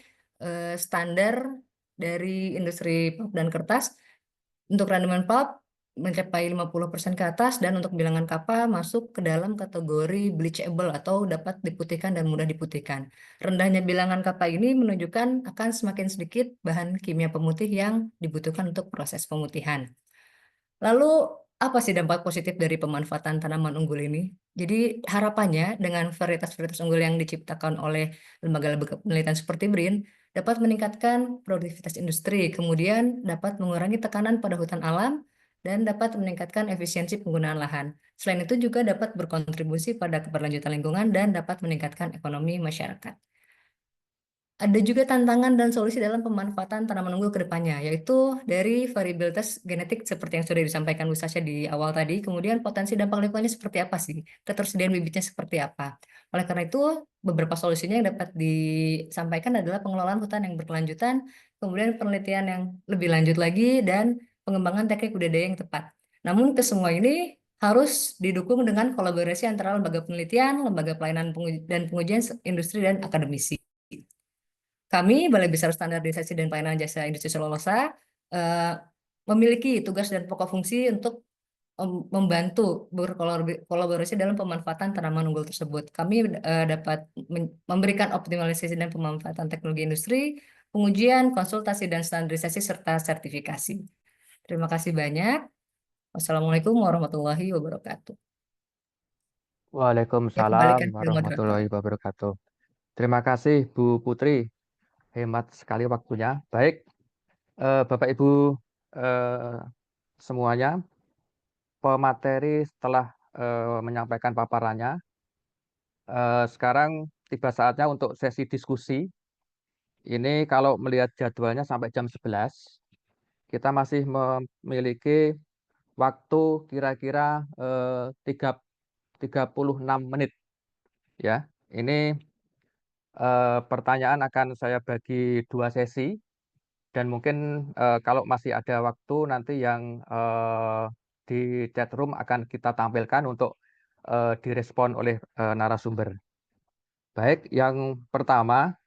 standar dari industri pulp dan kertas. Untuk rendemen pulp mencapai 50% ke atas, dan untuk bilangan kappa masuk ke dalam kategori bleachable atau dapat diputihkan dan mudah diputihkan. Rendahnya bilangan kappa ini menunjukkan akan semakin sedikit bahan kimia pemutih yang dibutuhkan untuk proses pemutihan. Lalu, apa sih dampak positif dari pemanfaatan tanaman unggul ini? Jadi, harapannya dengan varietas-varietas unggul yang diciptakan oleh lembaga-lembaga penelitian seperti BRIN, dapat meningkatkan produktivitas industri, kemudian dapat mengurangi tekanan pada hutan alam, dan dapat meningkatkan efisiensi penggunaan lahan. Selain itu juga dapat berkontribusi pada keberlanjutan lingkungan dan dapat meningkatkan ekonomi masyarakat. Ada juga tantangan dan solusi dalam pemanfaatan tanaman unggul ke depannya, yaitu dari variabilitas genetik seperti yang sudah disampaikan Bu Sasha di awal tadi, kemudian potensi dampak lingkungannya seperti apa sih, ketersediaan bibitnya seperti apa. Oleh karena itu, beberapa solusinya yang dapat disampaikan adalah pengelolaan hutan yang berkelanjutan, kemudian penelitian yang lebih lanjut lagi, dan pengembangan teknik budidaya yang tepat. Namun ke semua ini harus didukung dengan kolaborasi antara lembaga penelitian, lembaga pelayanan dan pengujian industri, dan akademisi. Kami, Balai Besar Standarisasi dan Pelayanan Jasa Industri Selulosa, memiliki tugas dan pokok fungsi untuk membantu berkolaborasi dalam pemanfaatan tanaman unggul tersebut. Kami dapat memberikan optimalisasi dan pemanfaatan teknologi industri, pengujian, konsultasi dan standarisasi, serta sertifikasi. Terima kasih banyak. Wassalamualaikum warahmatullahi wabarakatuh. Ya, Waalaikumsalam kembalikan ke moderator. warahmatullahi wabarakatuh. Terima kasih Bu Putri. Hemat sekali waktunya. Baik, Bapak Ibu semuanya, pemateri setelah menyampaikan paparannya, sekarang tiba saatnya untuk sesi diskusi. Ini kalau melihat jadwalnya sampai jam 11, kita masih memiliki waktu kira-kira 36 menit. Ya, ini pertanyaan akan saya bagi 2 sesi, dan mungkin kalau masih ada waktu nanti yang di chat room akan kita tampilkan untuk direspon oleh narasumber. Baik, yang pertama,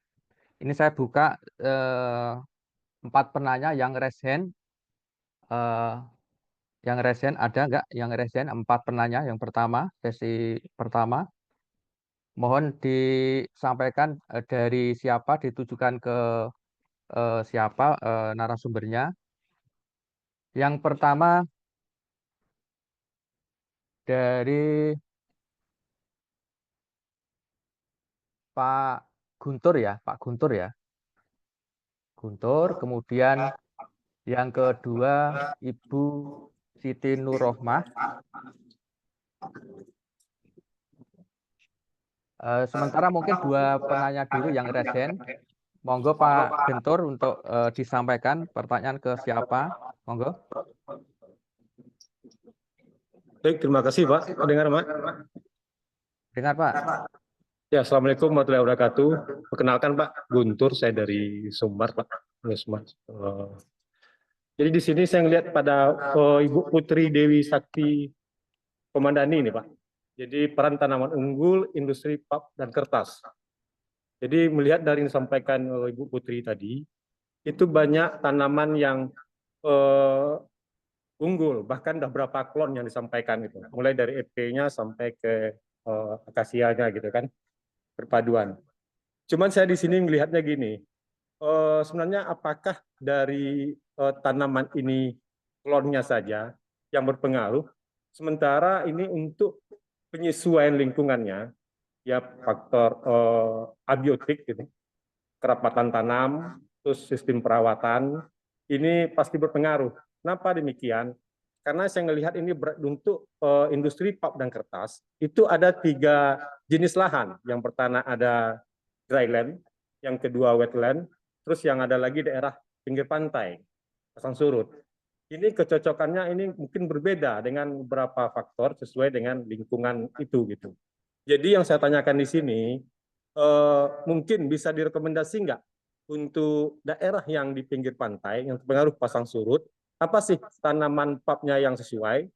ini saya buka 4 penanya yang raise hand. Yang raise hand ada nggak? Yang raise hand 4 penanya yang pertama, sesi pertama. Mohon disampaikan dari siapa, ditujukan ke siapa narasumbernya. Yang pertama dari Pak Guntur ya, Pak Guntur ya. Guntur, kemudian yang kedua Ibu Siti Nurrohmah. Sementara mungkin dua penanya dulu yang resen. Monggo Pak Gentur untuk disampaikan pertanyaan ke siapa. Monggo. Baik, terima kasih Pak. Dengar Pak? Dengar Pak. Ya, Assalamualaikum warahmatullahi wabarakatuh. Perkenalkan Pak Guntur, saya dari Sumbar Pak. Sumbar. Jadi di sini saya melihat pada Ibu Putri Dewi Sakti Komandani ini Pak. Jadi peran tanaman unggul, industri pulp dan kertas. Jadi melihat dari yang disampaikan oleh Ibu Putri tadi, itu banyak tanaman yang unggul, bahkan ada berapa klon yang disampaikan itu, mulai dari EP-nya sampai ke akasianya gitu kan, perpaduan. Cuman saya di sini melihatnya gini, sebenarnya apakah dari tanaman ini klonnya saja yang berpengaruh, sementara ini untuk penyesuaian lingkungannya, ya faktor abiotik gitu, kerapatan tanam, terus sistem perawatan, ini pasti berpengaruh. Kenapa demikian? Karena saya melihat ini untuk industri pulp dan kertas, itu ada 3 jenis lahan. Yang pertama ada dryland, yang kedua wetland, terus yang ada lagi daerah pinggir pantai, pasang surut. Ini kecocokannya ini mungkin berbeda dengan beberapa faktor sesuai dengan lingkungan itu gitu. Jadi yang saya tanyakan di sini, mungkin bisa direkomendasi nggak untuk daerah yang di pinggir pantai yang terpengaruh pasang surut, apa sih tanaman pulpnya yang sesuai,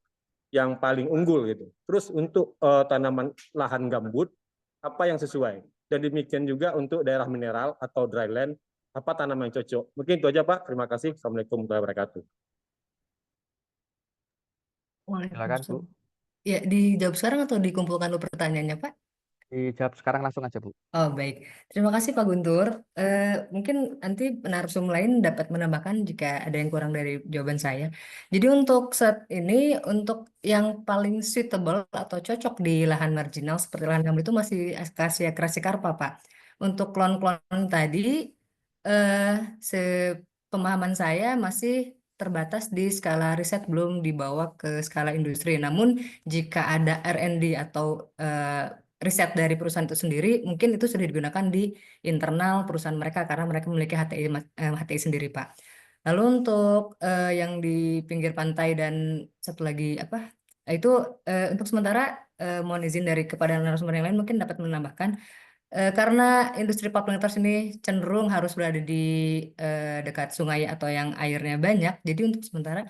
yang paling unggul gitu. Terus untuk tanaman lahan gambut, apa yang sesuai. Dan demikian juga untuk daerah mineral atau dryland, apa tanaman yang cocok. Mungkin itu aja Pak. Terima kasih. Assalamualaikum warahmatullahi wabarakatuh. Silakan Bu. Ya, dijawab sekarang atau dikumpulkan dulu pertanyaannya, Pak? Dijawab sekarang langsung aja Bu. Oh, baik. Terima kasih Pak Guntur. Mungkin nanti narasumber lain dapat menambahkan jika ada yang kurang dari jawaban saya. Jadi untuk saat ini, untuk yang paling suitable atau cocok di lahan marginal seperti lahan gambut itu masih Acacia crassicarpa, Pak. Untuk klon-klon tadi, sepemahaman saya masih terbatas di skala riset, belum dibawa ke skala industri. Namun jika ada R&D atau riset dari perusahaan itu sendiri, mungkin itu sudah digunakan di internal perusahaan mereka karena mereka memiliki HTI sendiri, Pak. Lalu untuk yang di pinggir pantai dan satu lagi apa? Itu untuk sementara mohon izin dari kepada narasumber yang lain mungkin dapat menambahkan karena industri pulp dan kertas ini cenderung harus berada di dekat sungai atau yang airnya banyak. Jadi untuk sementara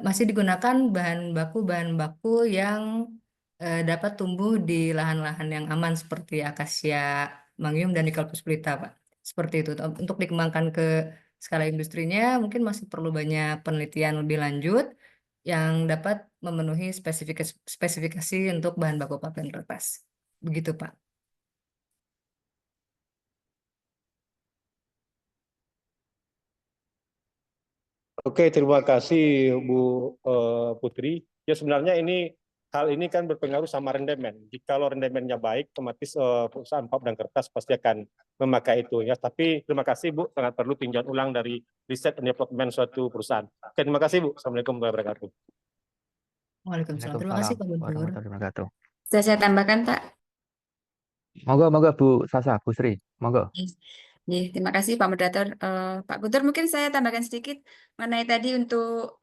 masih digunakan bahan baku yang dapat tumbuh di lahan-lahan yang aman seperti akasia mangium dan Eucalyptus pelita, Pak. Seperti itu. Untuk dikembangkan ke skala industrinya mungkin masih perlu banyak penelitian lebih lanjut yang dapat memenuhi spesifikasi untuk bahan baku pulp dan kertas. Begitu, Pak. Oke, terima kasih Bu Putri. Ya sebenarnya hal ini kan berpengaruh sama rendemen. Jikalau rendemennya baik, otomatis perusahaan pulp dan kertas pasti akan memakai itu ya. Tapi terima kasih Bu, sangat perlu tinjauan ulang dari riset dan development suatu perusahaan. Oke, terima kasih Bu. Assalamualaikum warahmatullahi wabarakatuh. Waalaikumsalam. Terima kasih Pak Guntur. Warahmatullahi wabarakatuh. Bisa saya tambahkan, Pak? Monggo Bu Sasa, Bu Sri. Monggo. Terima kasih Pak Moderator. Pak Guntur, mungkin saya tambahkan sedikit mengenai tadi untuk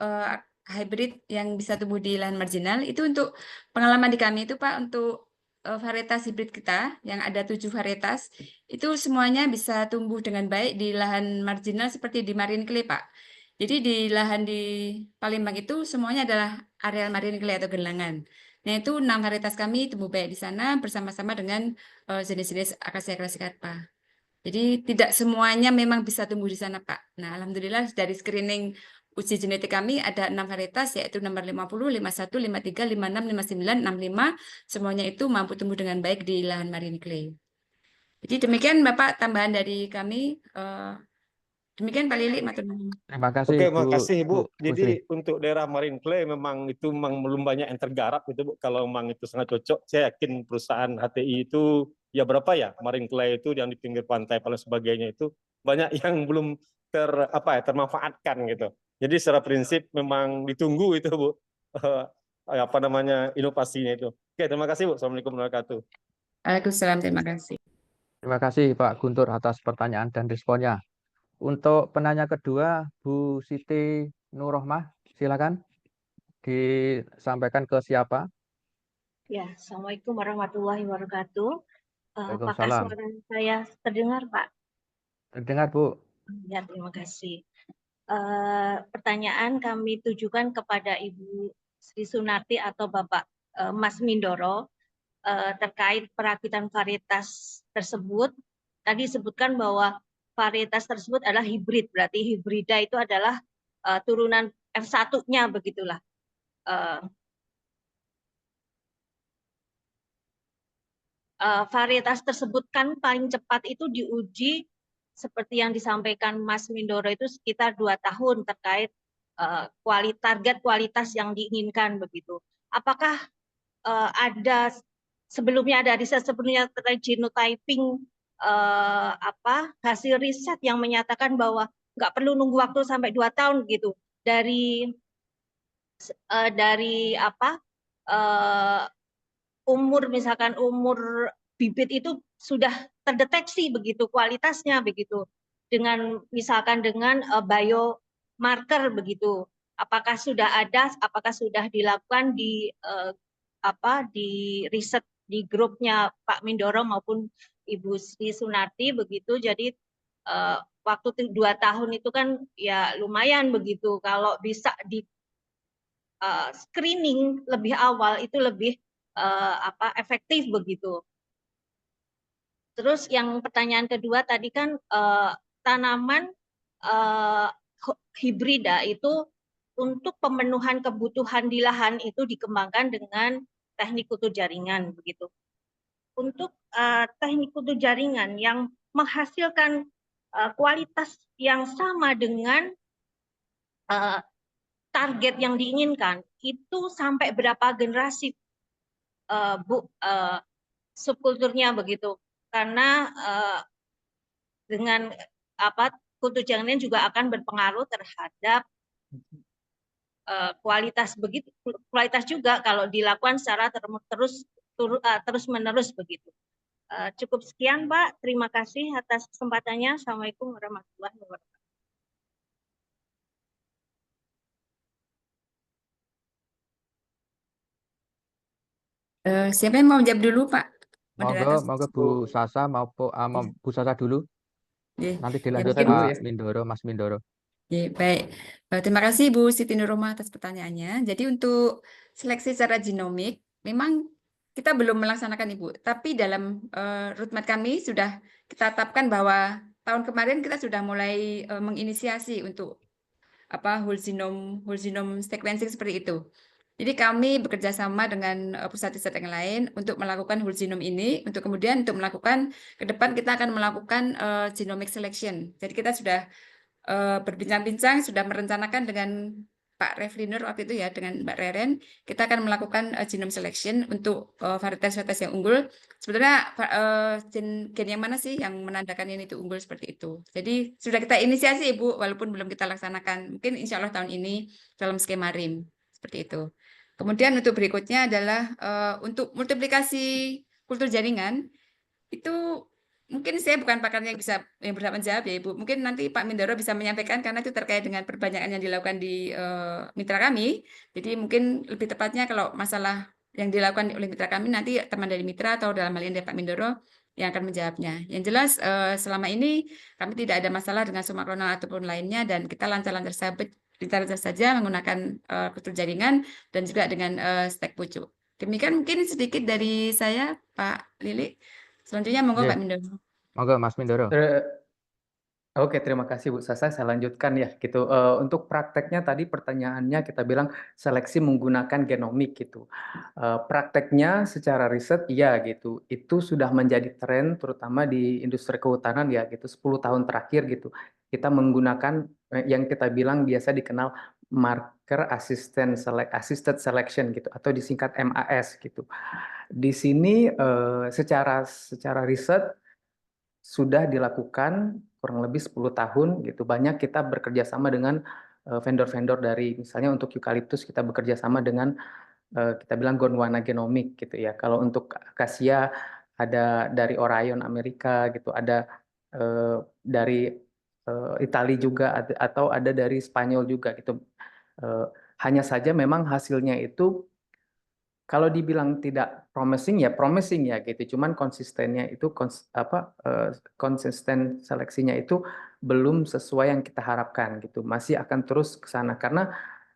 hybrid yang bisa tumbuh di lahan marginal. Itu untuk pengalaman di kami itu Pak, untuk varietas hybrid kita yang ada 7 varietas, itu semuanya bisa tumbuh dengan baik di lahan marginal seperti di marine clay, Pak. Jadi di lahan di Palembang itu semuanya adalah areal marine clay atau gelangan. Nah itu 6 varietas kami tumbuh baik di sana bersama-sama dengan jenis-jenis Acacia crassicarpa. Jadi tidak semuanya memang bisa tumbuh di sana, Pak. Nah, alhamdulillah dari screening uji genetik kami ada 6 varietas, yaitu nomor 50, 51, 53, 56, 59, 65. Semuanya itu mampu tumbuh dengan baik di lahan marine clay. Jadi demikian Bapak tambahan dari kami. Demikian Pak Lili, matur nuwun. Terima kasih Oke, Bu. makasih Bu. Jadi Sri. untuk daerah marine clay memang belum banyak yang tergarap gitu Bu. Kalau memang itu sangat cocok, saya yakin perusahaan HTI itu ya berapa ya marine clay itu yang di pinggir pantai dan sebagainya itu banyak yang belum termanfaatkan gitu. Jadi secara prinsip memang ditunggu itu Bu. Inovasinya itu. Oke, terima kasih Bu. Assalamualaikum warahmatullahi wabarakatuh. Waalaikumsalam, terima kasih. Terima kasih Pak Guntur atas pertanyaan dan responnya. Untuk penanya kedua, Bu Siti Nurrohmah, silakan disampaikan ke siapa? Ya, Assalamualaikum warahmatullahi wabarakatuh. Apakah Waalaikumsalam. suara saya terdengar, Pak? Terdengar, Bu. Ya, terima kasih. Pertanyaan kami tujukan kepada Ibu Sri Sunarti atau Bapak Mas Mindoro terkait perakitan varietas tersebut. Tadi disebutkan bahwa varietas tersebut adalah hibrid, berarti hibrida itu adalah turunan F1-nya begitulah. Varietas tersebut kan paling cepat itu diuji seperti yang disampaikan Mas Mindoro itu sekitar 2 tahun terkait target kualitas yang diinginkan begitu. Apakah ada sebelumnya ada riset sebelumnya terkait genotyping hasil riset yang menyatakan bahwa nggak perlu nunggu waktu sampai 2 tahun gitu dari umur misalkan umur bibit itu sudah terdeteksi begitu kualitasnya begitu dengan misalkan dengan biomarker begitu. Apakah sudah ada, apakah sudah dilakukan di di riset di grupnya Pak Mindoro maupun Ibu Sri Sunarti begitu. Jadi waktu 2 tahun itu kan ya lumayan begitu. Kalau bisa di screening lebih awal itu lebih efektif begitu. Terus yang pertanyaan kedua tadi kan tanaman hibrida itu untuk pemenuhan kebutuhan di lahan itu dikembangkan dengan teknik kultur jaringan begitu. Untuk teknik kultur jaringan yang menghasilkan kualitas yang sama dengan target yang diinginkan itu sampai berapa generasi subkulturnya begitu, karena dengan kultur jaringan juga akan berpengaruh terhadap kualitas juga kalau dilakukan secara terus menerus begitu. Cukup sekian Pak, terima kasih atas kesempatannya. Assalamualaikum warahmatullahi wabarakatuh. Siapa yang mau menjawab dulu, Pak? Monggo Bu Sasa maupun Bu Sasa dulu. Nanti dilanjut Pak Mindoro, Mas Mindoro. Ya, baik. Terima kasih Bu Siti Nurrohmah atas pertanyaannya. Jadi untuk seleksi secara genomik, memang kita belum melaksanakan Ibu, tapi dalam roadmap kami sudah kita tetapkan bahwa tahun kemarin kita sudah mulai menginisiasi untuk whole genome sequencing seperti itu. Jadi kami bekerja sama dengan pusat riset yang lain untuk melakukan whole genome ini, untuk kemudian untuk melakukan ke depan kita akan melakukan genomic selection. Jadi kita sudah berbincang-bincang, sudah merencanakan dengan Pak Refliner waktu itu ya, dengan Mbak Reren, kita akan melakukan genome selection untuk varietas-varietas yang unggul. Sebenarnya gen yang mana sih yang menandakan ini itu unggul seperti itu. Jadi sudah kita inisiasi Ibu, walaupun belum kita laksanakan. Mungkin insya Allah tahun ini dalam skema RIM, seperti itu. Kemudian untuk berikutnya adalah untuk multiplikasi kultur jaringan, itu mungkin saya bukan pakarnya yang berhak menjawab ya Ibu. Mungkin nanti Pak Mindoro bisa menyampaikan karena itu terkait dengan perbanyakan yang dilakukan di mitra kami. Jadi mungkin lebih tepatnya kalau masalah yang dilakukan oleh mitra kami nanti teman dari mitra atau dalam hal ini Pak Mindoro yang akan menjawabnya. Yang jelas selama ini kami tidak ada masalah dengan sumaklonal ataupun lainnya dan kita lancar-lancar saja menggunakan kultur jaringan dan juga dengan stek pucuk. Demikian mungkin sedikit dari saya Pak Lili. Selanjutnya monggo Pak Mindoro. Monggo Mas Mindoro. Oke, terima kasih Bu Sasa. Saya lanjutkan ya gitu. Untuk prakteknya tadi pertanyaannya kita bilang seleksi menggunakan genomik gitu. Prakteknya secara riset iya gitu. Itu sudah menjadi tren terutama di industri kehutanan ya gitu 10 tahun terakhir gitu. Kita menggunakan yang kita bilang biasa dikenal marker assisted selection gitu atau disingkat MAS gitu. Di sini secara riset sudah dilakukan kurang lebih 10 tahun gitu. Banyak kita bekerja sama dengan vendor-vendor dari misalnya untuk eukaliptus kita bekerja sama dengan kita bilang Gondwana Genomic gitu ya. Kalau untuk akasia ada dari Orion Amerika gitu, ada dari Italia juga, atau ada dari Spanyol juga gitu. Hanya saja memang hasilnya itu kalau dibilang tidak promising ya gitu. Cuman konsistennya itu konsisten seleksinya itu belum sesuai yang kita harapkan gitu. Masih akan terus ke sana karena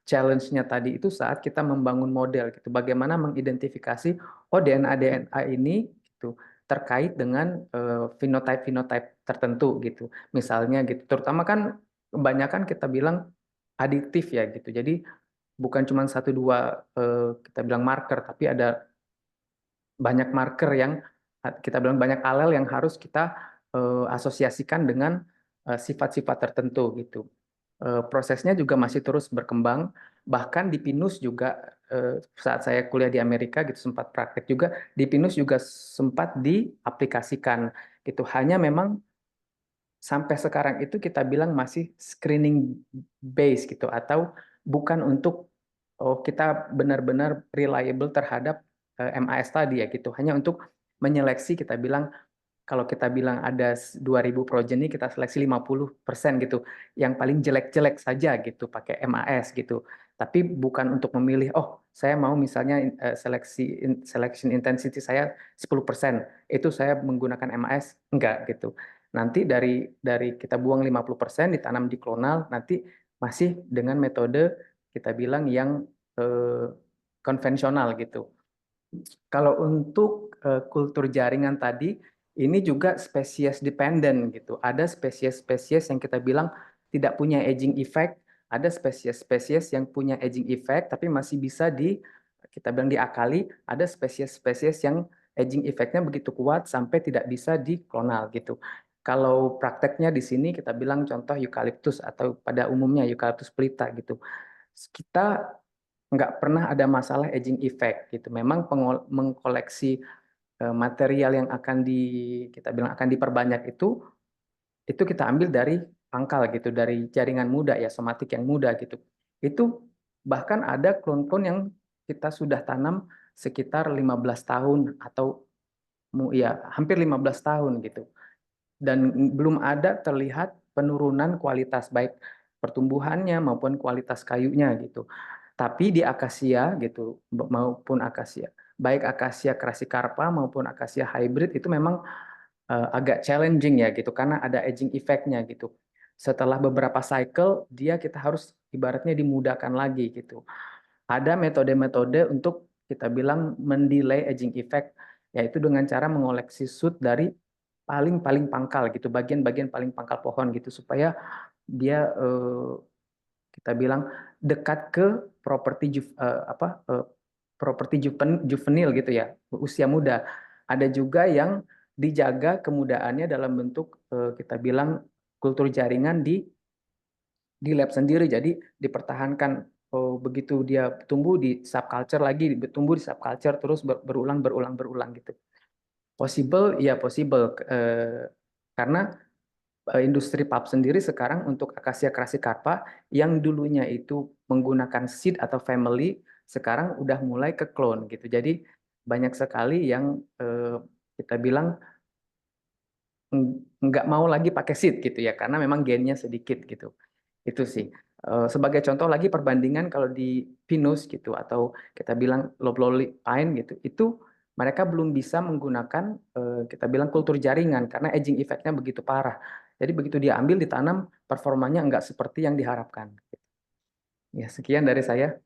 challenge-nya tadi itu saat kita membangun model gitu. Bagaimana mengidentifikasi DNA ini gitu terkait dengan phenotype tertentu gitu. Misalnya gitu. Terutama kan kebanyakan kita bilang adiktif ya gitu. Jadi bukan cuma satu dua kita bilang marker, tapi ada banyak marker yang kita bilang banyak alel yang harus kita asosiasikan dengan sifat-sifat tertentu gitu. Prosesnya juga masih terus berkembang, bahkan di Pinus juga saat saya kuliah di Amerika gitu sempat praktek juga, di Pinus juga sempat diaplikasikan gitu. Hanya memang sampai sekarang itu kita bilang masih screening base gitu, atau bukan untuk kita benar-benar reliable terhadap MAS tadi ya gitu. Hanya untuk menyeleksi kita bilang kalau kita bilang ada 2.000 progeny kita seleksi 50% gitu. Yang paling jelek-jelek saja gitu pakai MAS gitu. Tapi bukan untuk memilih saya mau misalnya selection intensity saya 10%. Itu saya menggunakan MAS enggak gitu. Nanti dari kita buang 50% ditanam di klonal, nanti masih dengan metode kita bilang yang konvensional gitu. Kalau untuk kultur jaringan tadi, ini juga spesies dependent gitu. Ada spesies-spesies yang kita bilang tidak punya aging effect, ada spesies-spesies yang punya aging effect tapi masih bisa kita bilang diakali, ada spesies-spesies yang aging effect-nya begitu kuat sampai tidak bisa diklonal gitu. Kalau prakteknya di sini kita bilang contoh eukaliptus atau pada umumnya eukaliptus pelita gitu. Kita nggak pernah ada masalah aging effect gitu. Memang mengkoleksi material yang kita bilang akan diperbanyak itu kita ambil dari pangkal gitu, dari jaringan muda ya, somatik yang muda gitu. Itu bahkan ada klon-klon yang kita sudah tanam sekitar 15 tahun atau ya hampir 15 tahun gitu. Dan belum ada terlihat penurunan kualitas baik pertumbuhannya maupun kualitas kayunya gitu. Tapi di akasia gitu maupun akasia, baik akasia crassicarpa maupun akasia hybrid itu memang agak challenging ya gitu karena ada aging effect-nya gitu. Setelah beberapa cycle kita harus ibaratnya dimudahkan lagi gitu. Ada metode-metode untuk kita bilang mendelay aging effect, yaitu dengan cara mengoleksi shoot dari paling pangkal gitu, bagian-bagian paling pangkal pohon gitu supaya dia kita bilang dekat ke properti juvenil gitu ya, usia muda. Ada juga yang dijaga kemudaannya dalam bentuk kita bilang kultur jaringan di lab sendiri. Jadi dipertahankan begitu dia tumbuh di subculture lagi, tumbuh di subculture terus berulang gitu. Possible ya possible karena industri pulp sendiri sekarang untuk Acacia crassicarpa yang dulunya itu menggunakan seed atau family sekarang udah mulai ke clone gitu. Jadi banyak sekali yang kita bilang nggak mau lagi pakai seed gitu ya karena memang gennya sedikit gitu. Itu sih. Sebagai contoh lagi perbandingan kalau di Pinus gitu atau kita bilang loblolly pine gitu, itu mereka belum bisa menggunakan kita bilang kultur jaringan karena aging effect-nya begitu parah. Jadi begitu dia ambil ditanam performanya nggak seperti yang diharapkan. Ya sekian dari saya.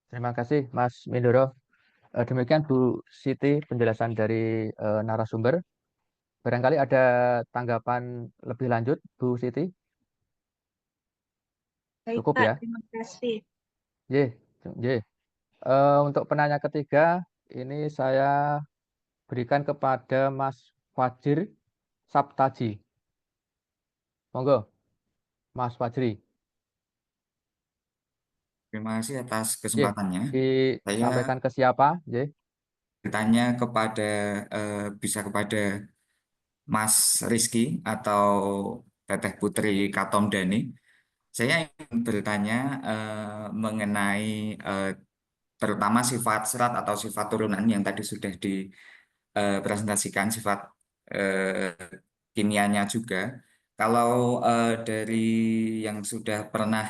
Terima kasih Mas Mindoro. Demikian Bu Siti penjelasan dari narasumber. Barangkali ada tanggapan lebih lanjut Bu Siti? Baik, Cukup Pak, ya? terima kasih. Untuk penanya ketiga, ini saya berikan kepada Mas Fajri Saptaji. Monggo, Mas Fajri. Terima kasih atas kesempatannya. Saya Disampaikan ke siapa? bertanya bisa kepada Mas Rizky atau Teteh Putri Katomdani. Saya ingin bertanya mengenai terutama sifat serat atau sifat turunan yang tadi sudah dipresentasikan, sifat kimianya juga. Kalau dari yang sudah pernah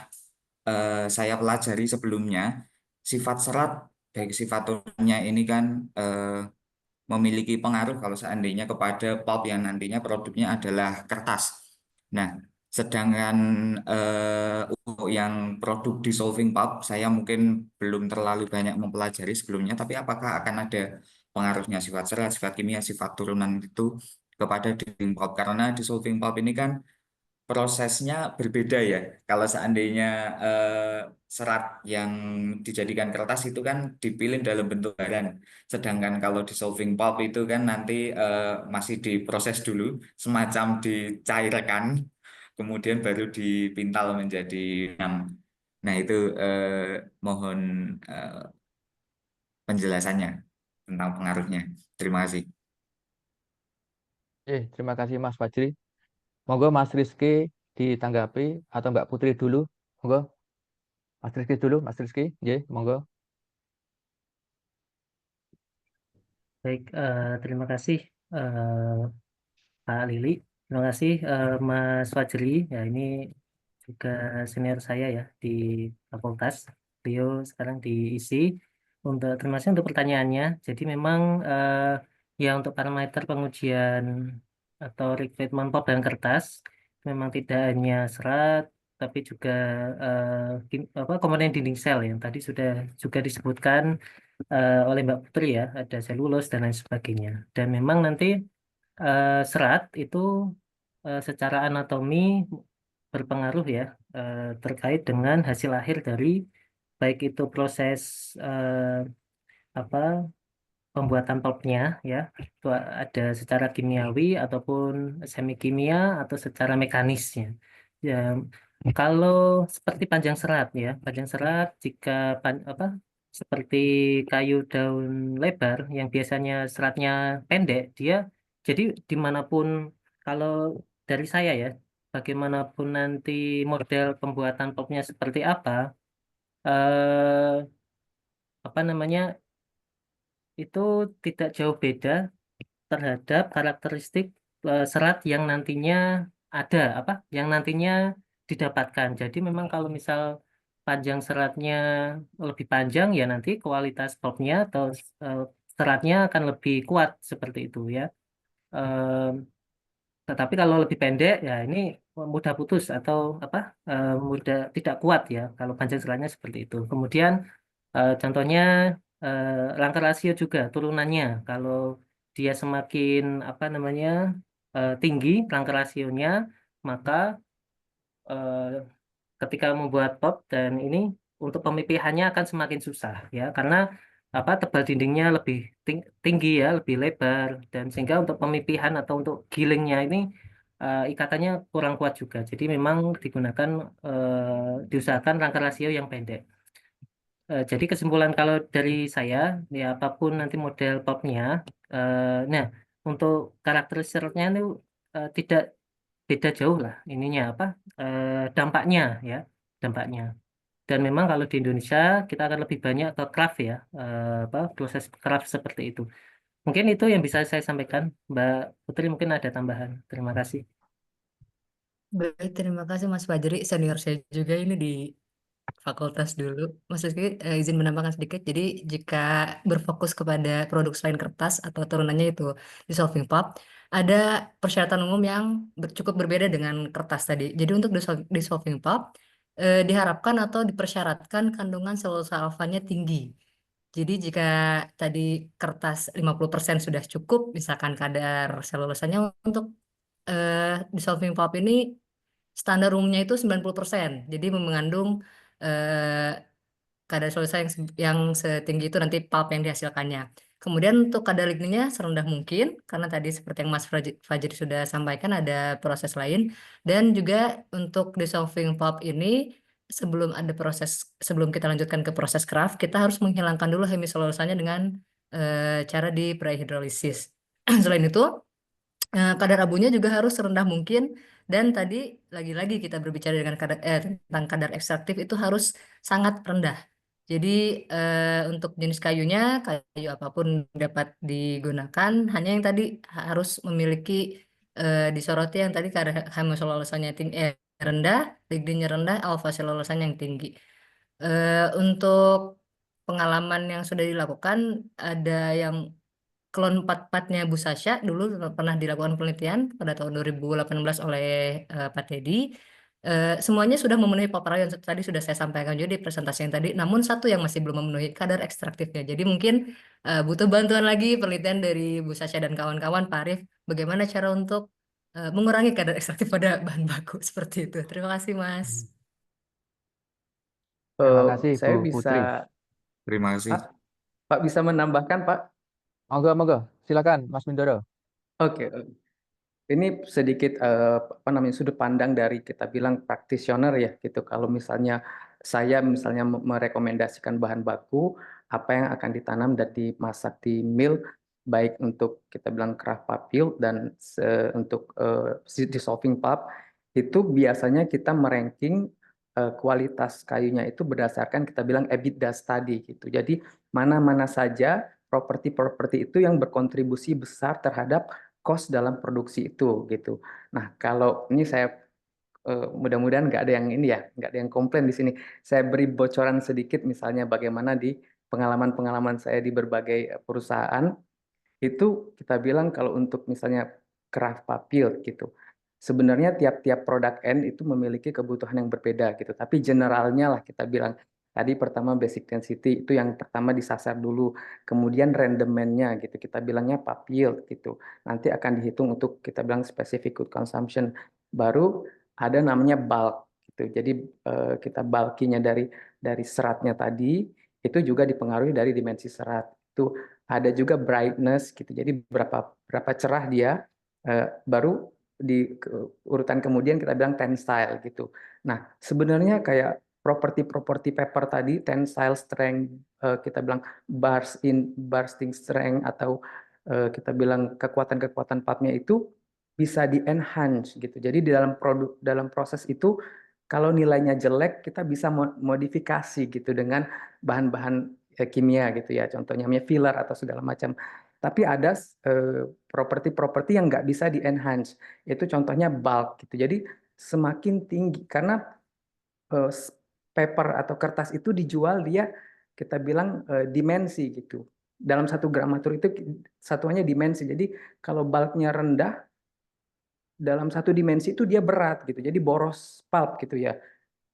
saya pelajari sebelumnya, sifat serat baik sifat turunannya ini kan memiliki pengaruh kalau seandainya kepada pulp yang nantinya produknya adalah kertas. Nah, sedangkan untuk yang produk dissolving pulp, saya mungkin belum terlalu banyak mempelajari sebelumnya, tapi apakah akan ada pengaruhnya sifat serat, sifat kimia, sifat turunan itu kepada dissolving pulp? Karena dissolving pulp ini kan prosesnya berbeda ya. Kalau seandainya serat yang dijadikan kertas itu kan dipilih dalam bentuk baran. Sedangkan kalau dissolving pulp itu kan nanti masih diproses dulu, semacam dicairkan, kemudian baru dipintal menjadi enam. Nah itu mohon penjelasannya tentang pengaruhnya. Terima kasih. Terima kasih Mas Fajri. Monggo Mas Rizky ditanggapi atau Mbak Putri dulu. Monggo. Mas Rizky dulu, Mas Rizky. Monggo. Baik, terima kasih Pak Lili. Terima kasih Mas Fajri. Ya, ini juga senior saya ya di fakultas. Beliau sekarang diisi. Terima kasih untuk pertanyaannya. Jadi memang ya untuk parameter pengujian atau recruitment pulp dan kertas memang tidak hanya serat, tapi juga komponen dinding sel yang tadi sudah juga disebutkan oleh Mbak Putri ya, ada selulus dan lain sebagainya. Dan memang nanti serat itu secara anatomi berpengaruh ya terkait dengan hasil akhir dari baik itu proses apa pembuatan pulpnya ya, itu ada secara kimiawi ataupun semi kimia atau secara mekanisnya. Ya, kalau seperti panjang serat ya, panjang serat jika seperti kayu daun lebar yang biasanya seratnya pendek, dia jadi dimanapun kalau dari saya ya, bagaimanapun nanti model pembuatan pulpnya seperti eh, apa namanya itu tidak jauh beda terhadap karakteristik serat yang nantinya yang nantinya didapatkan. Jadi memang kalau misal panjang seratnya lebih panjang ya nanti kualitas pulpnya atau eh, seratnya akan lebih kuat seperti itu ya. Em, tetapi kalau lebih pendek ya ini mudah putus atau mudah tidak kuat ya kalau panjang seratnya seperti itu. Kemudian contohnya langkah rasio juga turunannya. Kalau dia semakin tinggi langkah rasionya, maka eh, ketika membuat pop dan ini untuk pemipihannya akan semakin susah ya karena tebal dindingnya lebih tinggi ya, lebih lebar dan sehingga untuk pemipihan atau untuk gilingnya ini ikatannya kurang kuat juga. Jadi memang digunakan diusahakan rangka rasio yang pendek. Jadi kesimpulan kalau dari saya, ya apapun nanti model popnya, nah untuk karakteristiknya itu tidak beda jauh lah ininya dampaknya ya, dampaknya. Dan memang kalau di Indonesia kita akan lebih banyak ke craft ya, proses craft seperti itu. Mungkin itu yang bisa saya sampaikan, Mbak Putri mungkin ada tambahan. Terima kasih. Baik, terima kasih Mas Fajri, senior saya juga ini di fakultas dulu. Mas Rizky, izin menambahkan sedikit. Jadi jika berfokus kepada produk selain kertas atau turunannya itu dissolving pulp, ada persyaratan umum yang cukup berbeda dengan kertas tadi. Jadi untuk dissolving pulp diharapkan atau dipersyaratkan kandungan selulosa alfanya tinggi. Jadi jika tadi kertas 50% sudah cukup, misalkan kadar selulosanya untuk dissolving pulp ini standar umumnya itu 90%. Jadi mengandung eh, kadar selulose yang setinggi itu nanti pulp yang dihasilkannya. Kemudian untuk kadar ligninnya serendah mungkin, karena tadi seperti yang Mas Fajri sudah sampaikan ada proses lain. Dan juga untuk dissolving pulp ini sebelum kita lanjutkan ke proses craft, kita harus menghilangkan dulu hemiselulosanya dengan cara di prehidrolisis. Selain itu, kadar abunya juga harus serendah mungkin dan tadi lagi-lagi kita berbicara tentang kadar ekstraktif itu harus sangat rendah. Jadi untuk jenis kayunya, kayu apapun dapat digunakan, hanya yang tadi harus memiliki disoroti yang tadi kadar hemoselulosanya rendah, ligninnya rendah, alfa selulosanya yang tinggi. Untuk pengalaman yang sudah dilakukan, ada yang klon 44-nya Bu Sasha dulu pernah dilakukan penelitian pada tahun 2018 oleh Pak Teddy. Semuanya sudah memenuhi paparan yang tadi sudah saya sampaikan juga di presentasi yang tadi. Namun satu yang masih belum memenuhi kadar ekstraktifnya. Jadi mungkin butuh bantuan lagi penelitian dari Bu Sasha dan kawan-kawan, Pak Arif, bagaimana cara untuk mengurangi kadar ekstraktif pada bahan baku seperti itu. Terima kasih, Mas. Terima kasih Saya Bu bisa, Putri. Terima kasih. Pak bisa menambahkan, Pak? Monggo, silakan Mas Mindoro. Oke, ini sedikit apa namanya sudut pandang dari kita bilang practitioner ya gitu. Kalau misalnya saya merekomendasikan bahan baku apa yang akan ditanam dan dimasak di mill, baik untuk kita bilang craft pulp dan untuk dissolving pulp, itu biasanya kita meranking kualitas kayunya itu berdasarkan kita bilang EBITDA study gitu. Jadi mana-mana saja properti-properti itu yang berkontribusi besar terhadap cost dalam produksi itu gitu. Nah, kalau ini saya mudah-mudahan nggak ada yang ini ya, nggak ada yang komplain di sini. Saya beri bocoran sedikit misalnya bagaimana di pengalaman-pengalaman saya di berbagai perusahaan itu kita bilang kalau untuk misalnya craft papil gitu. Sebenarnya tiap-tiap produk end itu memiliki kebutuhan yang berbeda gitu. Tapi generalnya lah kita bilang tadi pertama basic density itu yang pertama disasar dulu, kemudian randomnya gitu. Kita bilangnya papil gitu. Nanti akan dihitung untuk kita bilang specific good consumption. Baru ada namanya bulk gitu. Jadi kita bulkinya dari seratnya tadi itu juga dipengaruhi dari dimensi serat. Itu ada juga brightness gitu. Jadi berapa cerah dia, baru di urutan kemudian kita bilang tensile gitu. Nah, sebenarnya kayak properti paper tadi, tensile strength, kita bilang bursting strength atau kita bilang kekuatan-kekuatan pulpnya itu bisa di enhance gitu. Jadi di dalam proses itu kalau nilainya jelek kita bisa modifikasi gitu dengan bahan-bahan kimia gitu ya, contohnya filler atau segala macam. Tapi ada properti-properti yang nggak bisa di enhance, itu contohnya bulk gitu. Jadi semakin tinggi karena paper atau kertas itu dijual dia kita bilang dimensi gitu. Dalam 1 gramatur itu satuannya dimensi. Jadi kalau bulknya rendah dalam 1 dimensi itu dia berat gitu. Jadi boros pulp gitu ya.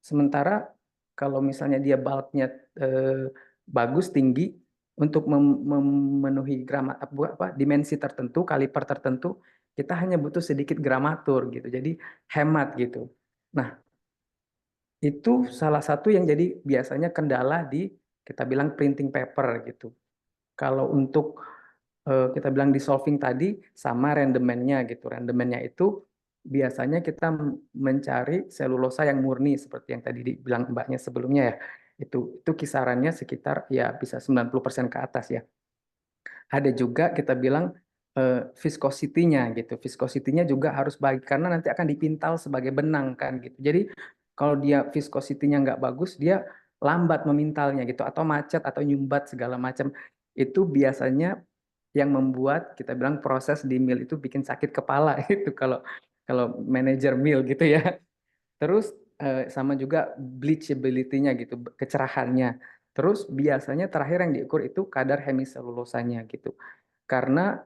Sementara kalau misalnya dia bulknya bagus tinggi untuk memenuhi dimensi tertentu, kaliper tertentu, kita hanya butuh sedikit gramatur gitu. Jadi hemat gitu. Nah, itu salah satu yang jadi biasanya kendala di kita bilang printing paper gitu. Kalau untuk kita bilang dissolving tadi sama rendemennya gitu. Rendemennya itu biasanya kita mencari selulosa yang murni seperti yang tadi dibilang Mbaknya sebelumnya ya. Itu kisarannya sekitar ya bisa 90% ke atas ya. Ada juga kita bilang viscosity-nya gitu. Viscosity-nya juga harus baik karena nanti akan dipintal sebagai benang kan gitu. Jadi kalau dia viscosity-nya nggak bagus, dia lambat memintalnya gitu atau macet atau nyumbat segala macam. Itu biasanya yang membuat kita bilang proses di mill itu bikin sakit kepala itu kalau manajer mill gitu ya. Terus sama juga bleachability-nya gitu, kecerahannya. Terus biasanya terakhir yang diukur itu kadar hemiselulosanya gitu. Karena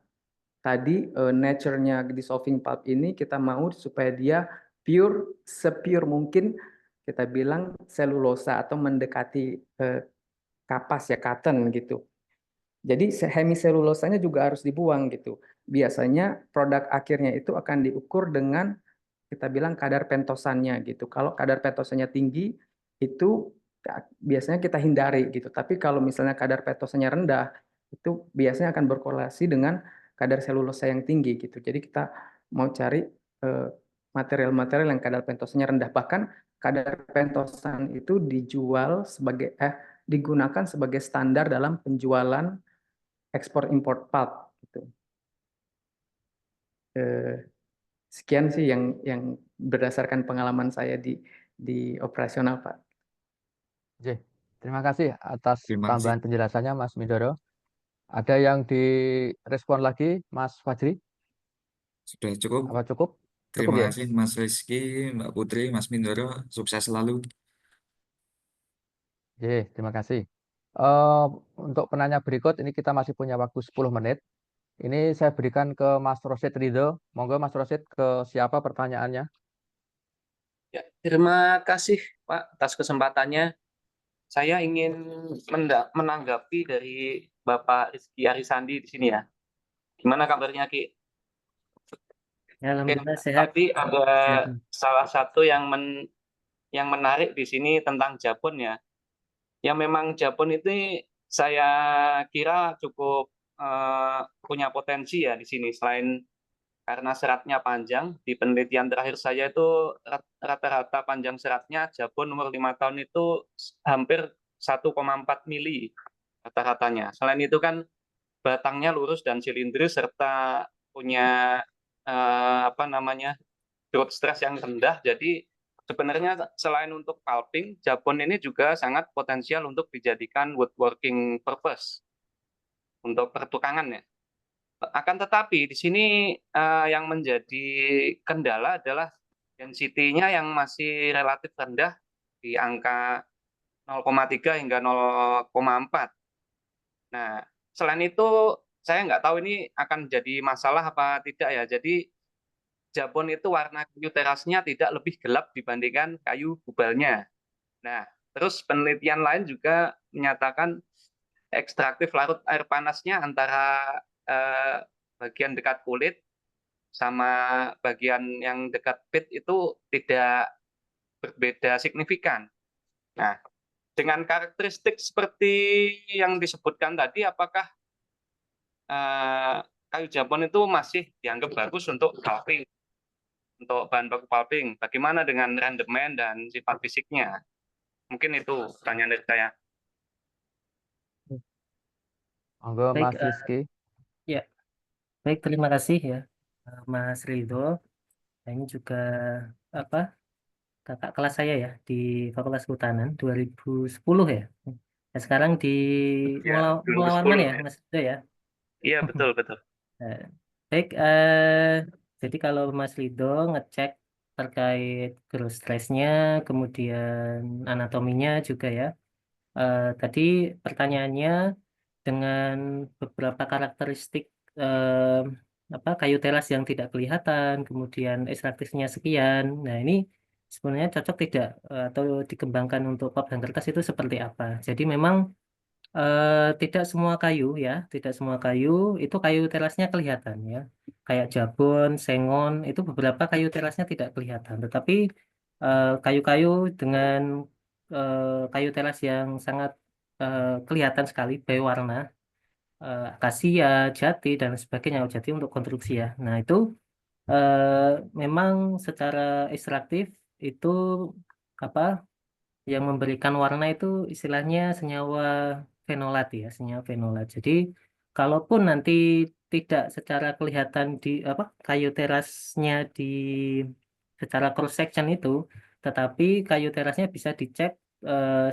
tadi nature-nya dissolving pulp ini kita mau supaya dia pure, sepure mungkin kita bilang selulosa atau mendekati kapas ya, cotton gitu. Jadi hemiselulosanya juga harus dibuang gitu. Biasanya produk akhirnya itu akan diukur dengan kita bilang kadar pentosannya gitu. Kalau kadar pentosannya tinggi itu biasanya kita hindari gitu. Tapi kalau misalnya kadar pentosannya rendah itu biasanya akan berkorelasi dengan kadar selulosa yang tinggi gitu. Jadi kita mau cari material-material yang kadar pentosannya rendah. Bahkan kadar pentosan itu digunakan sebagai standar dalam penjualan ekspor import pulp gitu. Sekian sih yang berdasarkan pengalaman saya di operasional, Pak. Oke. Terima kasih atas Terima kasih. tambahan penjelasannya Mas Mindoro. Ada yang direspon lagi Mas Fajri? Sudah cukup. Apa cukup? Cukup Terima ya? kasih Mas Rizky, Mbak Putri, Mas Mindoro. Sukses selalu. Oke, terima kasih. Untuk penanya berikut, ini kita masih punya waktu 10 menit. Ini saya berikan ke Mas Rosid Ridho. Monggo Mas Rosid, ke siapa pertanyaannya? Ya, terima kasih Pak atas kesempatannya. Saya ingin menanggapi dari Bapak Rizky Arisandi di sini ya. Gimana kabarnya Ki? Ya, Oke, alhamdulillah sehat. tadi ada Sehat. salah satu yang menarik di sini tentang Jabon ya. Ya memang Jabon itu saya kira cukup punya potensi ya di sini. Selain karena seratnya panjang, di penelitian terakhir saya itu rata-rata panjang seratnya Jabon umur 5 tahun itu hampir 1,4 mili rata-ratanya. Selain itu kan batangnya lurus dan silindris serta punya growth stress yang rendah. Jadi sebenarnya selain untuk pulping, Jabon ini juga sangat potensial untuk dijadikan woodworking purpose untuk pertukangan ya. Akan tetapi di sini yang menjadi kendala adalah density-nya yang masih relatif rendah di angka 0,3 hingga 0,4. Nah, selain itu saya nggak tahu ini akan jadi masalah apa tidak ya. Jadi Jabon itu warna kayu terasnya tidak lebih gelap dibandingkan kayu gubalnya. Nah, terus penelitian lain juga menyatakan ekstraktif larut air panasnya antara bagian dekat kulit sama bagian yang dekat pit itu tidak berbeda signifikan. Nah, dengan karakteristik seperti yang disebutkan tadi, apakah kayu Jabon itu masih dianggap bagus untuk pulping, untuk bahan baku pulping? Bagaimana dengan rendemen dan sifat fisiknya? Mungkin itu pertanyaan dari saya. Monggo Baik, Mas Rizky. ya, baik, terima kasih ya, Mas Ridho. Ini juga kakak kelas saya ya di Fakultas Kehutanan 2010 ya. Nah, sekarang di Ya, Mula Warman ya, Mas Ridho ya. Iya, betul. Baik, jadi kalau Mas Ridho ngecek terkait growth stress-nya, kemudian anatominya juga ya. Tadi pertanyaannya dengan beberapa karakteristik kayu teras yang tidak kelihatan, kemudian ekstraktifnya sekian. Nah, ini sebenarnya cocok tidak atau dikembangkan untuk pulp dan kertas itu seperti apa? Jadi memang tidak semua kayu ya, tidak semua kayu itu kayu terasnya kelihatan ya. Kayak Jabon, Sengon itu beberapa kayu terasnya tidak kelihatan, tetapi kayu-kayu dengan kayu teras yang sangat kelihatan sekali berwarna, akasia, jati dan sebagainya, jati untuk konstruksi ya. Nah itu memang secara ekstraktif itu apa yang memberikan warna itu istilahnya senyawa fenolat ya, senyawa fenolat. Jadi kalaupun nanti tidak secara kelihatan di kayu terasnya di secara cross section itu, tetapi kayu terasnya bisa dicek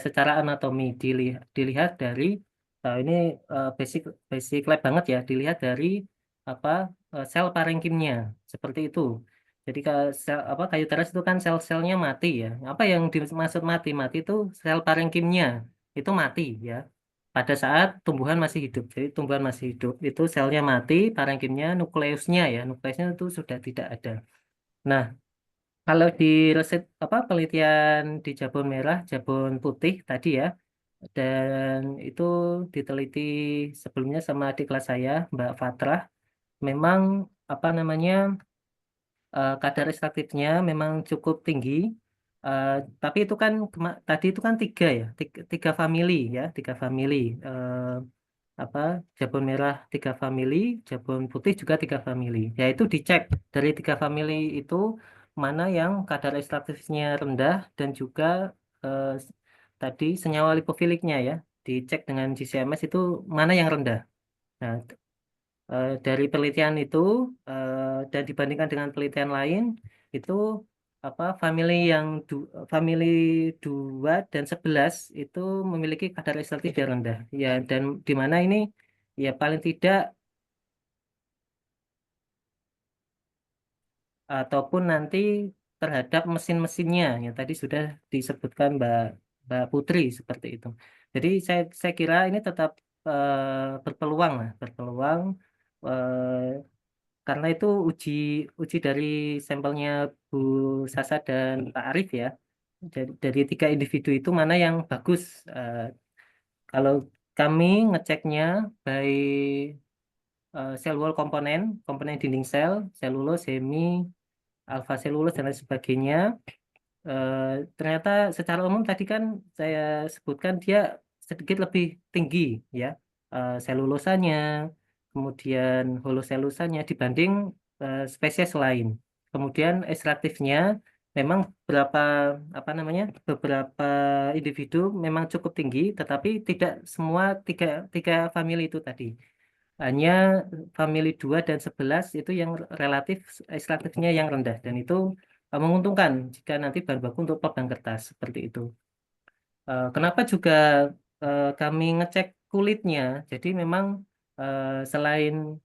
secara anatomi, dilihat dari ini basic lab banget ya, dilihat dari sel parenkimnya seperti itu. Jadi kayu teras itu kan sel-selnya mati ya. Apa yang dimaksud mati? Mati itu sel parenkimnya itu mati ya. Pada saat tumbuhan masih hidup. Jadi tumbuhan masih hidup itu selnya mati, parenkimnya, nukleusnya ya, nukleusnya itu sudah tidak ada. Nah, kalau di resep penelitian di Jabon merah, Jabon putih tadi ya, dan itu diteliti sebelumnya sama adik kelas saya, Mbak Fatrah, memang kadar ekstraktifnya memang cukup tinggi, tapi itu kan tadi itu kan tiga famili ya, Jabon merah 3 famili, Jabon putih juga 3 famili. Yaitu dicek dari 3 famili itu mana yang kadar ekstraktifnya rendah dan juga eh, tadi senyawa lipofiliknya ya, dicek dengan GCMS itu mana yang rendah. Nah, dari penelitian itu dan dibandingkan dengan penelitian lain itu family family 2 dan 11 itu memiliki kadar ekstraktif yang rendah. Ya, dan di mana ini ya paling tidak ataupun nanti terhadap mesin-mesinnya yang tadi sudah disebutkan Mbak Putri seperti itu. Jadi saya kira ini tetap berpeluang lah, berpeluang karena itu uji dari sampelnya Bu Sasa dan Pak Arif ya. Dari 3 individu itu mana yang bagus. Kalau kami ngeceknya by cell wall komponen dinding sel, selulose, semi, alfa selulose dan lain sebagainya. Ternyata secara umum tadi kan saya sebutkan dia sedikit lebih tinggi ya, selulosanya, kemudian holoselusanya dibanding spesies lain. Kemudian ekstraktifnya memang beberapa individu memang cukup tinggi, tetapi tidak semua tiga famili itu tadi. Hanya famili 2 dan 11 itu yang relatif ekstraktifnya yang rendah, dan itu menguntungkan jika nanti bahan baku untuk pulp dan kertas seperti itu. Kenapa juga kami ngecek kulitnya? Jadi memang selain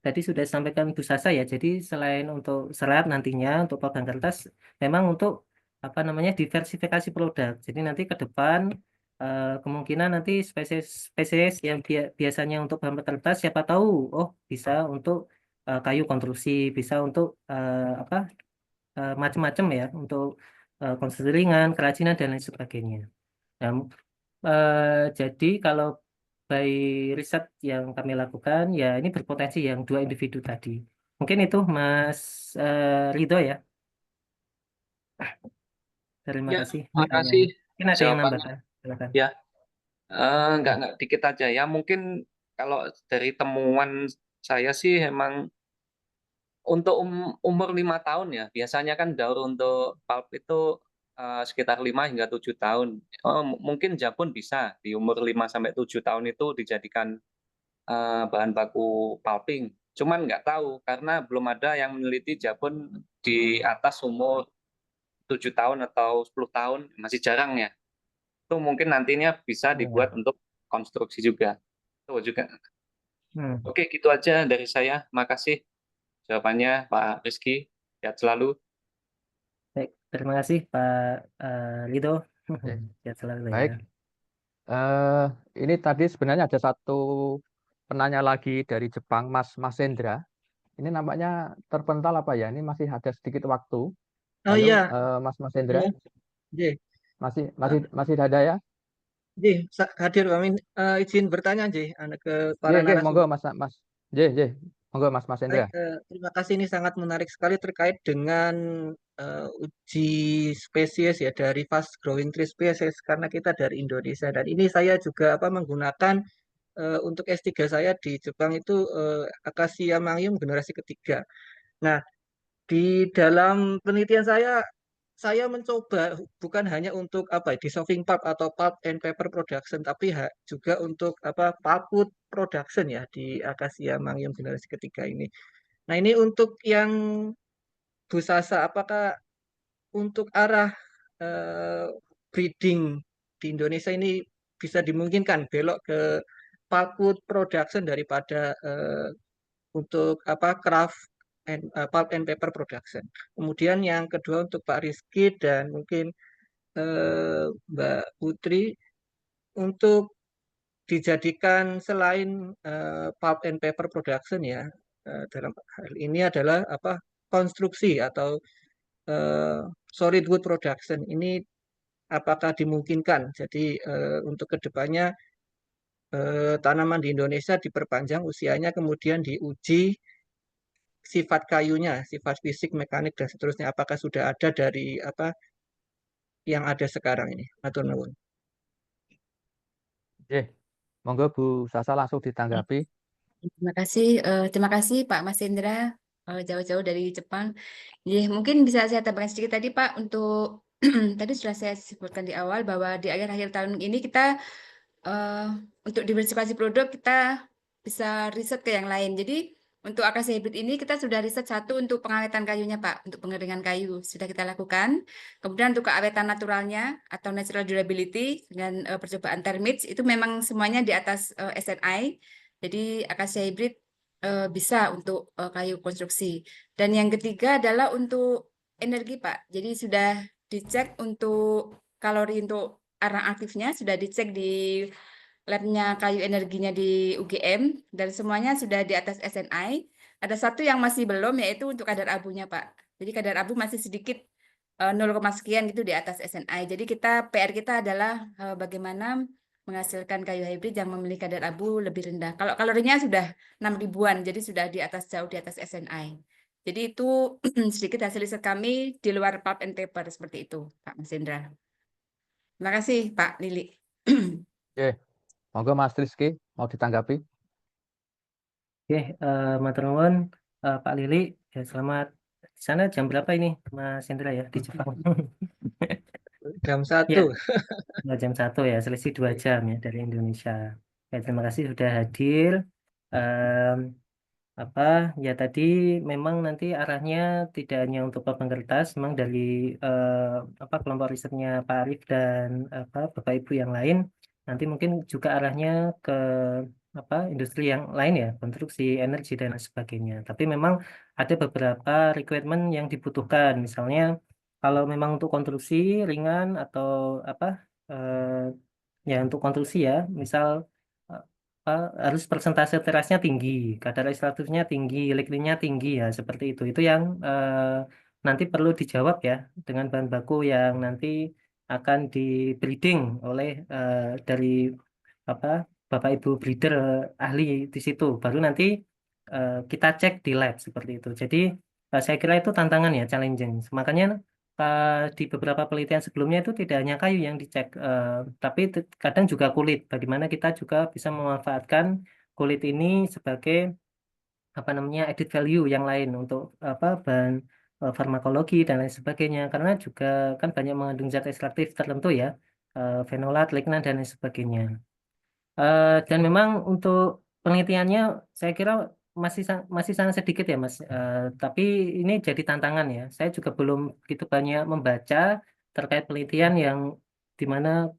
tadi sudah disampaikan Bu Sasa ya, jadi selain untuk serat nantinya untuk pulp dan kertas, memang untuk diversifikasi produk. Jadi nanti ke depan kemungkinan nanti spesies yang biasanya untuk bahan kertas, siapa tahu bisa untuk kayu konstruksi, bisa untuk macam-macam ya, untuk konstruksi ringan, kerajinan dan lain sebagainya. Nah, jadi kalau by riset yang kami lakukan ya ini berpotensi yang 2 individu tadi. Mungkin itu Mas Ridho ya. Terima Ya, kasih. terima kasih Mungkin ada yang jawabannya. nambahkan. Silakan. Ya, enggak dikit aja ya. Mungkin kalau dari temuan saya sih emang untuk umur 5 tahun ya. Biasanya kan daur untuk pulp itu sekitar 5 hingga 7 tahun. Mungkin Jabon bisa di umur 5 sampai 7 tahun itu dijadikan bahan baku pulping. Cuman nggak tahu karena belum ada yang meneliti Jabon di atas umur 7 tahun atau 10 tahun, masih jarang ya. Itu mungkin nantinya bisa dibuat untuk konstruksi juga. Itu juga. Oke, gitu aja dari saya. Makasih jawabannya Pak Rizky. Sehat selalu. Baik, terima kasih Pak Ridho. Sehat selalu ya. Baik. Ini tadi sebenarnya ada satu penanya lagi dari Jepang, Mas Hendra. Ini nampaknya terpental apa ya? Ini masih ada sedikit waktu. Oh Halo, iya, Mas Hendra, J. masih ada ya? J, hadir kami izin bertanya J, ke para Monggo narasumber. Mas monggo Mas Hendra. Baik, terima kasih, ini sangat menarik sekali terkait dengan uji spesies ya dari fast growing tree species karena kita dari Indonesia, dan ini saya juga menggunakan untuk S3 saya di Jepang itu Acacia mangium generasi ketiga. Nah, di dalam penelitian saya mencoba bukan hanya untuk dissolving pulp atau pulp and paper production, tapi juga untuk pulpwood production ya di Acacia mangium generasi ketiga ini. Nah, ini untuk yang Bu Sasa, apakah untuk arah breeding di Indonesia ini bisa dimungkinkan belok ke pulpwood production daripada untuk craft and pulp and paper production. Kemudian yang kedua untuk Pak Rizky dan mungkin Mbak Putri, untuk dijadikan selain pulp and paper production ya, dalam hal ini adalah konstruksi atau solid wood production ini apakah dimungkinkan? Jadi untuk kedepannya tanaman di Indonesia diperpanjang usianya, kemudian diuji sifat kayunya, sifat fisik, mekanik dan seterusnya. Apakah sudah ada dari yang ada sekarang ini? Matur nuwun. Monggo Bu Sasa langsung ditanggapi. Terima kasih Pak Mas Hendra, jauh-jauh dari Jepang. Mungkin bisa saya tambahkan sedikit tadi Pak, untuk tadi sudah saya sebutkan di awal bahwa di akhir-akhir tahun ini kita untuk diversifikasi produk kita bisa riset ke yang lain. Jadi untuk akasi hibrid ini kita sudah riset satu untuk pengawetan kayunya Pak, untuk pengeringan kayu sudah kita lakukan. Kemudian untuk keawetan naturalnya atau natural durability dengan percobaan termits itu memang semuanya di atas SNI. Jadi akasi hibrid bisa untuk kayu konstruksi. Dan yang ketiga adalah untuk energi Pak. Jadi sudah dicek untuk kalori untuk arang aktifnya, sudah dicek di labnya kayu energinya di UGM dan semuanya sudah di atas SNI. Ada satu yang masih belum yaitu untuk kadar abunya Pak. Jadi kadar abu masih sedikit 0, sekian gitu di atas SNI. Jadi PR kita adalah bagaimana menghasilkan kayu hybrid yang memiliki kadar abu lebih rendah. Kalau kalorinya sudah 6 ribuan, jadi sudah di atas jauh di atas SNI. Jadi itu sedikit hasil riset kami di luar pulp and paper seperti itu, Pak Mas Indra. Terima kasih Pak Lili. Oke, monggo Mas Rizky mau ditanggapi. Oke, matur nuwun Pak Lili. Ya, selamat. Di sana jam berapa ini Mas Indra ya di Jepang? Jam Ya, 1. jam 1 ya, selisih 2 jam ya dari Indonesia. Ya, terima kasih sudah hadir. Em, ya tadi memang nanti arahnya tidak hanya untuk papan kertas, memang dari kelompok risetnya Pak Arief dan Bapak Ibu yang lain, nanti mungkin juga arahnya ke industri yang lain ya, konstruksi, energi dan lain sebagainya. Tapi memang ada beberapa requirement yang dibutuhkan, misalnya kalau memang untuk konstruksi ringan atau ya untuk konstruksi ya, misal harus persentase terasnya tinggi, kadar ekstraktifnya tinggi, lignitnya tinggi ya seperti itu. Itu yang nanti perlu dijawab ya dengan bahan baku yang nanti akan di breeding oleh dari Bapak Ibu breeder ahli di situ. Baru nanti kita cek di lab seperti itu. Jadi saya kira itu tantangan ya, challenging. Makanya di beberapa penelitian sebelumnya itu tidak hanya kayu yang dicek, tapi kadang juga kulit. Bagaimana kita juga bisa memanfaatkan kulit ini sebagai added value yang lain untuk bahan farmakologi dan lain sebagainya. Karena juga kan banyak mengandung zat ekstraktif tertentu ya, fenolat, lignan dan lain sebagainya. Dan memang untuk penelitiannya saya kira masih sangat sedikit ya Mas. Tapi ini jadi tantangan ya. Saya juga belum begitu banyak membaca terkait penelitian yang di mana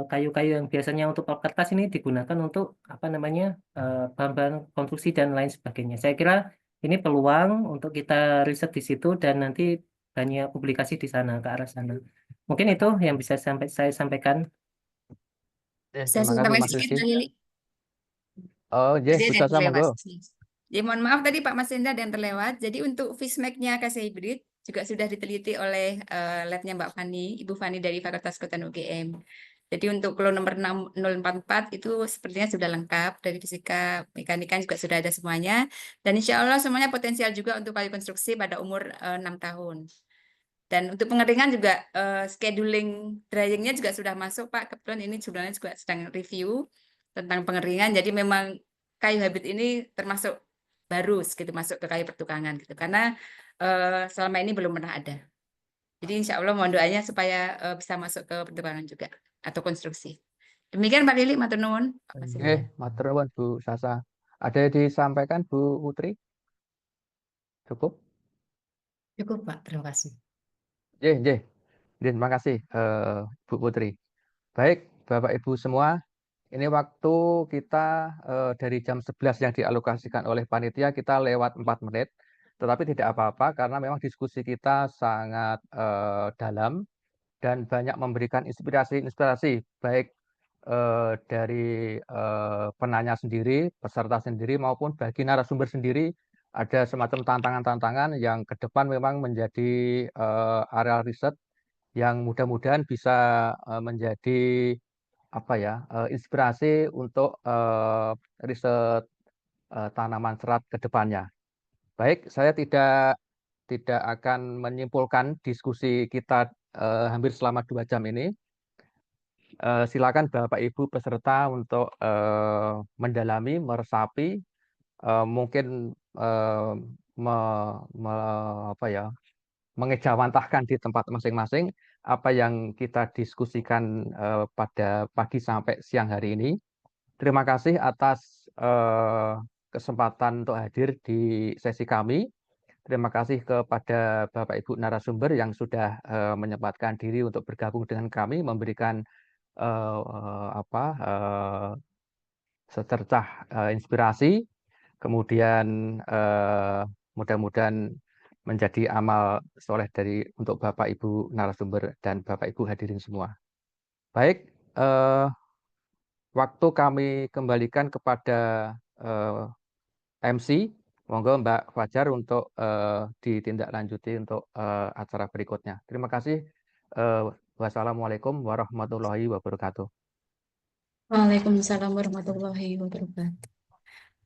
kayu-kayu yang biasanya untuk pulp kertas ini digunakan untuk bahan-bahan konstruksi dan lain sebagainya. Saya kira ini peluang untuk kita riset di situ dan nanti banyak publikasi di sana ke arah sana. Mungkin itu yang bisa saya sampaikan. Saya Terima kasih tambahkan Mas sedikit Rizky. Mbak Lili. Oh, Tadi ada Bu yang Sasa terlewat. monggo. Ya, mohon maaf tadi Pak Mas Indra ada yang terlewat. Jadi untuk Fishmack-nya KC Hybrid juga sudah diteliti oleh labnya Mbak Fani, Ibu Fani dari Fakultas Kedokteran UGM. Jadi untuk klon nomor 6044 itu sepertinya sudah lengkap, dari fisika, mekanika juga sudah ada semuanya. Dan insya Allah semuanya potensial juga untuk kayu konstruksi pada umur 6 tahun. Dan untuk pengeringan juga scheduling dryingnya juga sudah masuk Pak. Kebetulan ini sebenarnya juga sedang review tentang pengeringan. Jadi memang kayu hybrid ini termasuk baru gitu masuk ke kayu pertukangan gitu. Karena selama ini belum pernah ada. Jadi insya Allah mohon doanya supaya bisa masuk ke pertukangan juga atau konstruksi. Demikian Pak Lili, matur nuwun. Pak Mas Indra. Matur nuwun Bu Sasa. Ada yang disampaikan Bu Putri? Cukup? Cukup Pak, terima kasih. Terima kasih Bu Putri. Baik, Bapak Ibu semua, ini waktu kita dari jam 11 yang dialokasikan oleh panitia kita lewat 4 menit. Tetapi tidak apa-apa karena memang diskusi kita sangat dalam dan banyak memberikan inspirasi baik dari penanya sendiri, peserta sendiri maupun bagi narasumber sendiri ada semacam tantangan-tantangan yang ke depan memang menjadi area riset yang mudah-mudahan bisa menjadi inspirasi untuk riset tanaman serat ke depannya. Baik, saya tidak akan menyimpulkan diskusi kita hampir selama 2 jam ini. Silakan Bapak Ibu peserta untuk mendalami, meresapi, mungkin mengejawantahkan di tempat masing-masing apa yang kita diskusikan pada pagi sampai siang hari ini. Terima kasih atas kesempatan untuk hadir di sesi kami. Terima kasih kepada Bapak Ibu narasumber yang sudah menyempatkan diri untuk bergabung dengan kami, memberikan secercah inspirasi. Kemudian mudah-mudahan menjadi amal soleh untuk Bapak Ibu narasumber dan Bapak Ibu hadirin semua. Baik, waktu kami kembalikan kepada MC. Monggo Mbak Fajar untuk ditindaklanjuti untuk acara berikutnya. Terima kasih. Wassalamualaikum warahmatullahi wabarakatuh. Waalaikumsalam warahmatullahi wabarakatuh.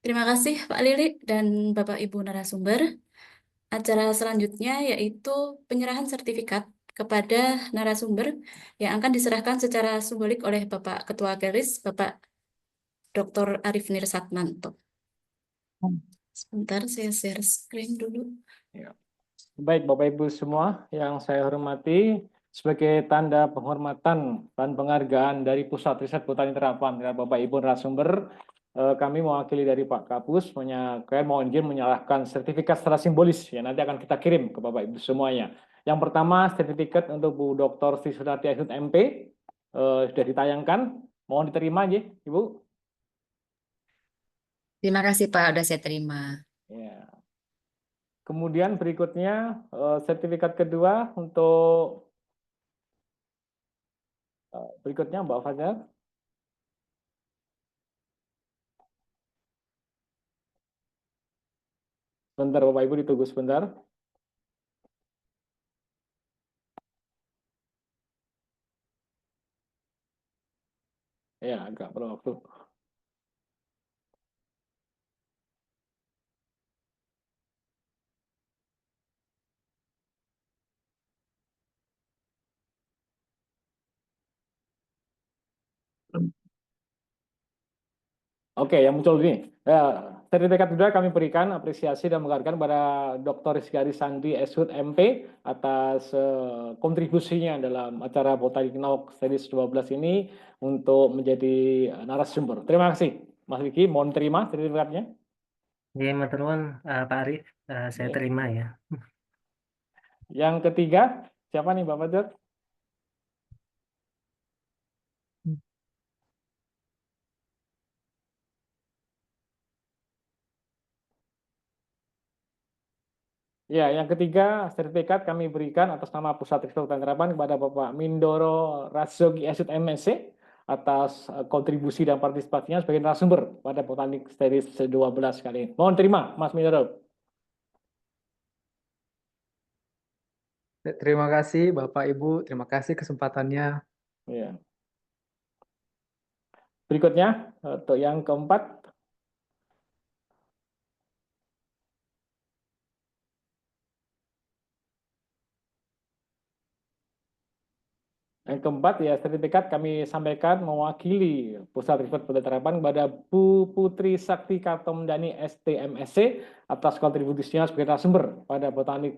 Terima kasih Pak Lili dan Bapak Ibu narasumber. Acara selanjutnya yaitu penyerahan sertifikat kepada narasumber yang akan diserahkan secara simbolik oleh Bapak Ketua Keris, Bapak Dr. Arif Nirsatmanto. Sebentar, saya share screen dulu. Ya. Baik, Bapak Ibu semua yang saya hormati, sebagai tanda penghormatan dan penghargaan dari Pusat Riset Botani Terapan terhadap Bapak Ibu narasumber, kami mewakili dari Pak Kapus mau izin menyerahkan sertifikat secara simbolis yang nanti akan kita kirim ke Bapak Ibu semuanya. Yang pertama, sertifikat untuk Bu Dr. Sri Sudarti SHUT MP sudah ditayangkan. Mohon diterima aja, Ibu. Terima kasih Pak, udah saya terima. Ya. Kemudian berikutnya sertifikat kedua untuk berikutnya Mbak Fajar. Sebentar Bapak Ibu ditunggu sebentar. Ya, agak perlu waktu. Oke, yang muncul ini. Sertifikat kedua kami berikan apresiasi dan menghargai kepada Dr. Rizky Arisandi SHUT MP atas kontribusinya dalam acara Botanic Now Series 12 ini untuk menjadi narasumber. Terima kasih, Mas Riki. Mohon terima sertifikatnya. Ya, matur nuwun Pak Arif, saya terima ya. Yang ketiga, siapa nih Bapak Fajar? Ya, yang ketiga sertifikat kami berikan atas nama Pusat Riset Botani Terapan kepada Bapak Mindoro Rasogi SHUT MSc atas kontribusi dan partisipasinya sebagai narasumber pada Botanik Series 12 kali ini. Mohon terima, Mas Mindoro. Terima kasih Bapak Ibu, terima kasih kesempatannya. Ya. Berikutnya untuk yang keempat. Yang keempat ya sertifikat kami sampaikan mewakili Pusat Riset Botani Terapan kepada Bu Putri Sakti Kartomdani STMSc atas kontribusinya sebagai narasumber pada Botanic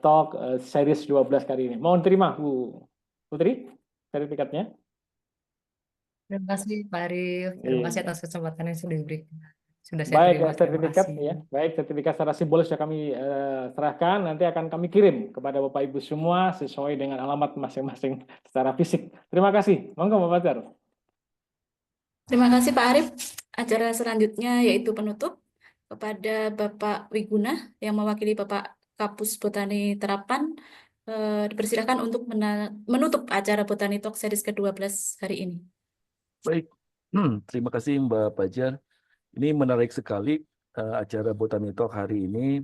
Talk Series 12 kali ini. Mohon terima Bu Putri sertifikatnya. Terima kasih Pak Arif, terima kasih atas kesempatan yang sudah diberikan. Sudah saya Baik, terima, sertifikat terima ya, baik sertifikat secara simbolis yang kami serahkan nanti akan kami kirim kepada Bapak Ibu semua sesuai dengan alamat masing-masing secara fisik. Terima kasih. Monggo Bapak Fajar. Terima kasih Pak Arif. Acara selanjutnya yaitu penutup kepada Bapak Wiguna yang mewakili Bapak Kapus Botani Terapan. Dipersilakan untuk menutup acara Botani Talk Series ke-12 hari ini. Baik, terima kasih Mbak Fajar. Ini menarik sekali acara Botani Talk hari ini,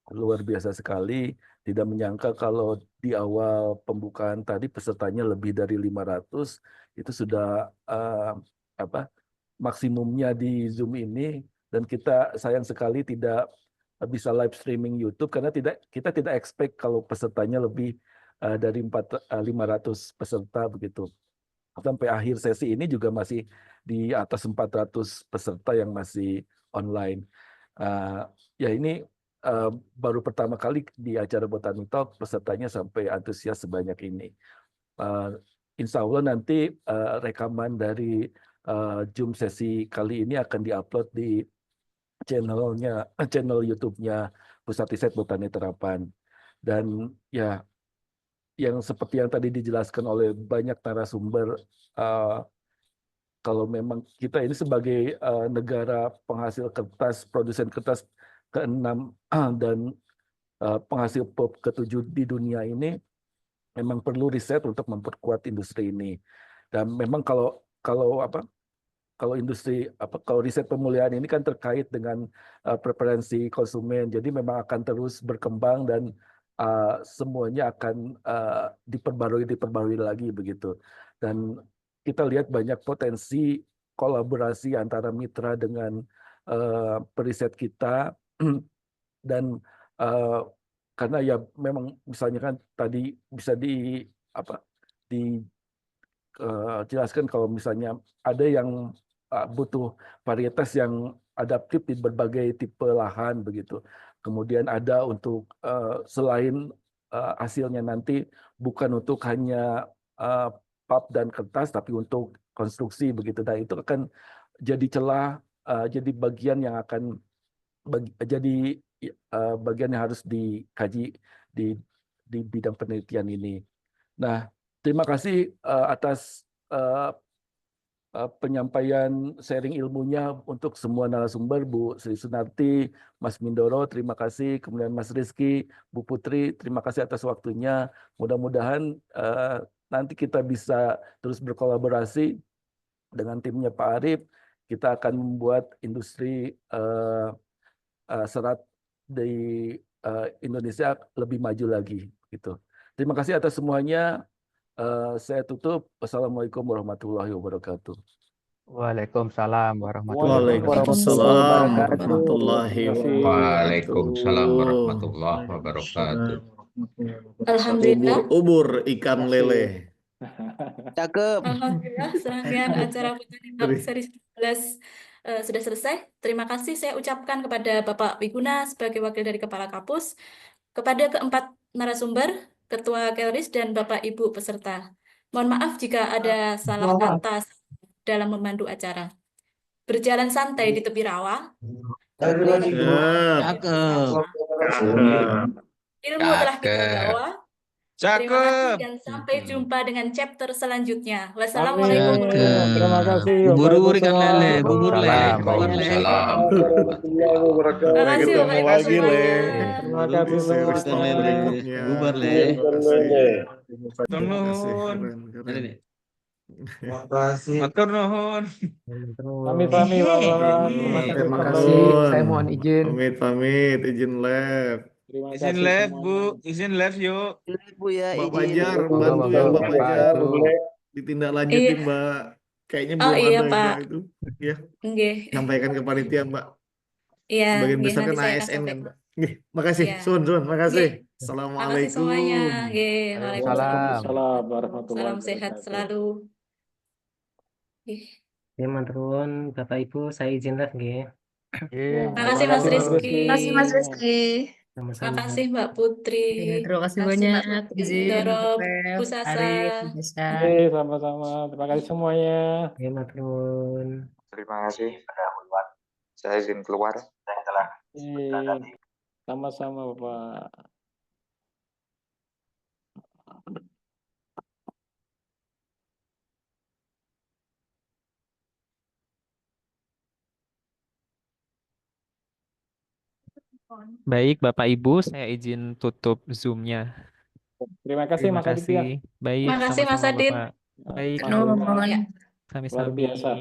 luar biasa sekali. Tidak menyangka kalau di awal pembukaan tadi pesertanya lebih dari 500, itu sudah maksimumnya di Zoom ini, dan kita sayang sekali tidak bisa live streaming YouTube karena kita tidak expect kalau pesertanya lebih dari 500 peserta begitu. Sampai akhir sesi ini juga masih di atas 400 peserta yang masih online. Ya ini baru pertama kali di acara Botani Talk pesertanya sampai antusias sebanyak ini. Insya Allah nanti rekaman dari Zoom sesi kali ini akan diupload di channel YouTube-nya Pusat Riset Botani Terapan. Dan ya, yang seperti yang tadi dijelaskan oleh banyak narasumber, kalau memang kita ini sebagai negara penghasil kertas, produsen kertas ke-6 dan penghasil pulp ke-7 di dunia ini, memang perlu riset untuk memperkuat industri ini. Dan memang kalau riset pemulihan ini kan terkait dengan preferensi konsumen, jadi memang akan terus berkembang dan semuanya akan diperbarui lagi begitu. Dan kita lihat banyak potensi kolaborasi antara mitra dengan periset kita dan karena ya memang misalnya kan tadi bisa dijelaskan kalau misalnya ada yang butuh varietas yang adaptif di berbagai tipe lahan begitu. Kemudian ada untuk selain hasilnya nanti bukan untuk hanya pulp dan kertas tapi untuk konstruksi begitu. Dan itu akan jadi celah, jadi bagian yang akan jadi bagian yang harus dikaji di bidang penelitian ini. Nah, terima kasih atas penyampaian sharing ilmunya untuk semua narasumber, Bu Sri Sunarti, Mas Mindoro, terima kasih. Kemudian Mas Rizky, Bu Putri, terima kasih atas waktunya. Mudah-mudahan nanti kita bisa terus berkolaborasi dengan timnya Pak Arif. Kita akan membuat industri serat di Indonesia lebih maju lagi. Gitu. Terima kasih atas semuanya. Saya tutup. Wassalamualaikum warahmatullahi wabarakatuh. Waalaikumsalam warahmatullahi Waalaikumsalam warahmatullahi wabarakatuh. Waalaikumsalam warahmatullahi wabarakatuh. Alhamdulillah. Ubur ikan lele. Cakep. Alhamdulillah, serangkaian acara Botani Talk seri 11 sudah selesai. Terima kasih saya ucapkan kepada Bapak Wiguna sebagai wakil dari Kepala Kapus, kepada keempat narasumber, Ketua Kelris, dan Bapak Ibu peserta. Mohon maaf jika ada salah kata dalam memandu acara. Berjalan santai di tepi rawa. Ilmu telah kita bawa. Terima kasih dan sampai jumpa dengan chapter selanjutnya. Wassalamualaikum warahmatullahi Terima kasih. Bubur ikan lele, bubur lele. Waalaikumsalam. Terima kasih Bapak Ibu lagi, Le. semuanya. Terima kasih semua. Ikan lele, bubur lele. Matur nuhun. Pamit-pamit, Bapak. Terima kasih. Saya mohon izin. Pamit, izin lab. Terima Izin kasih live, semua. Bu. Izin live yuk. Bu ya, Mbak izin. Fajar, Monggo, bantu monggo, ya Mbak Bapak Fajar. Ibu. Ditindaklanjutin Iya. Mbak. Kayaknya Oh belum iya, ada Pak. Mbak itu. Ya, Nggih. sampaikan ke panitia Mbak. Iya, Bagian nggih, besar nanti kan saya akan ASN kan sampaikan. Mbak. Nggih, makasih. Iya. Sun, makasih. Nggih. Makasih Assalamualaikum. semuanya. Nggih, Waalaikumsalam. Waalaikumsalam warahmatullahi Salam sehat wabarakatuh. selalu. Nggih. Ya, maturun Bapak Ibu, saya izin live nggih. Makasih Mas Rizky. Makasih, Mas Rizky. Sama-sama. Makasih Mbak Putri. Ya, terima kasih Makasih banyak. Mbak Izin Mindoro, untuk Bu Sasa. Arif, Nisa. Oke, sama-sama. Terima kasih semuanya. Ya, maturun. Terima kasih. Saya izin keluar. Sama-sama, Bapak. Baik, Bapak Ibu, saya izin tutup Zoom-nya. Terima kasih, Terima Mas Aditya. kasih. Baik, Terima kasih Mas sama-sama Adit. Bapak. Baik, Mas Aditya. Ya. sami-sami. Luar biasa.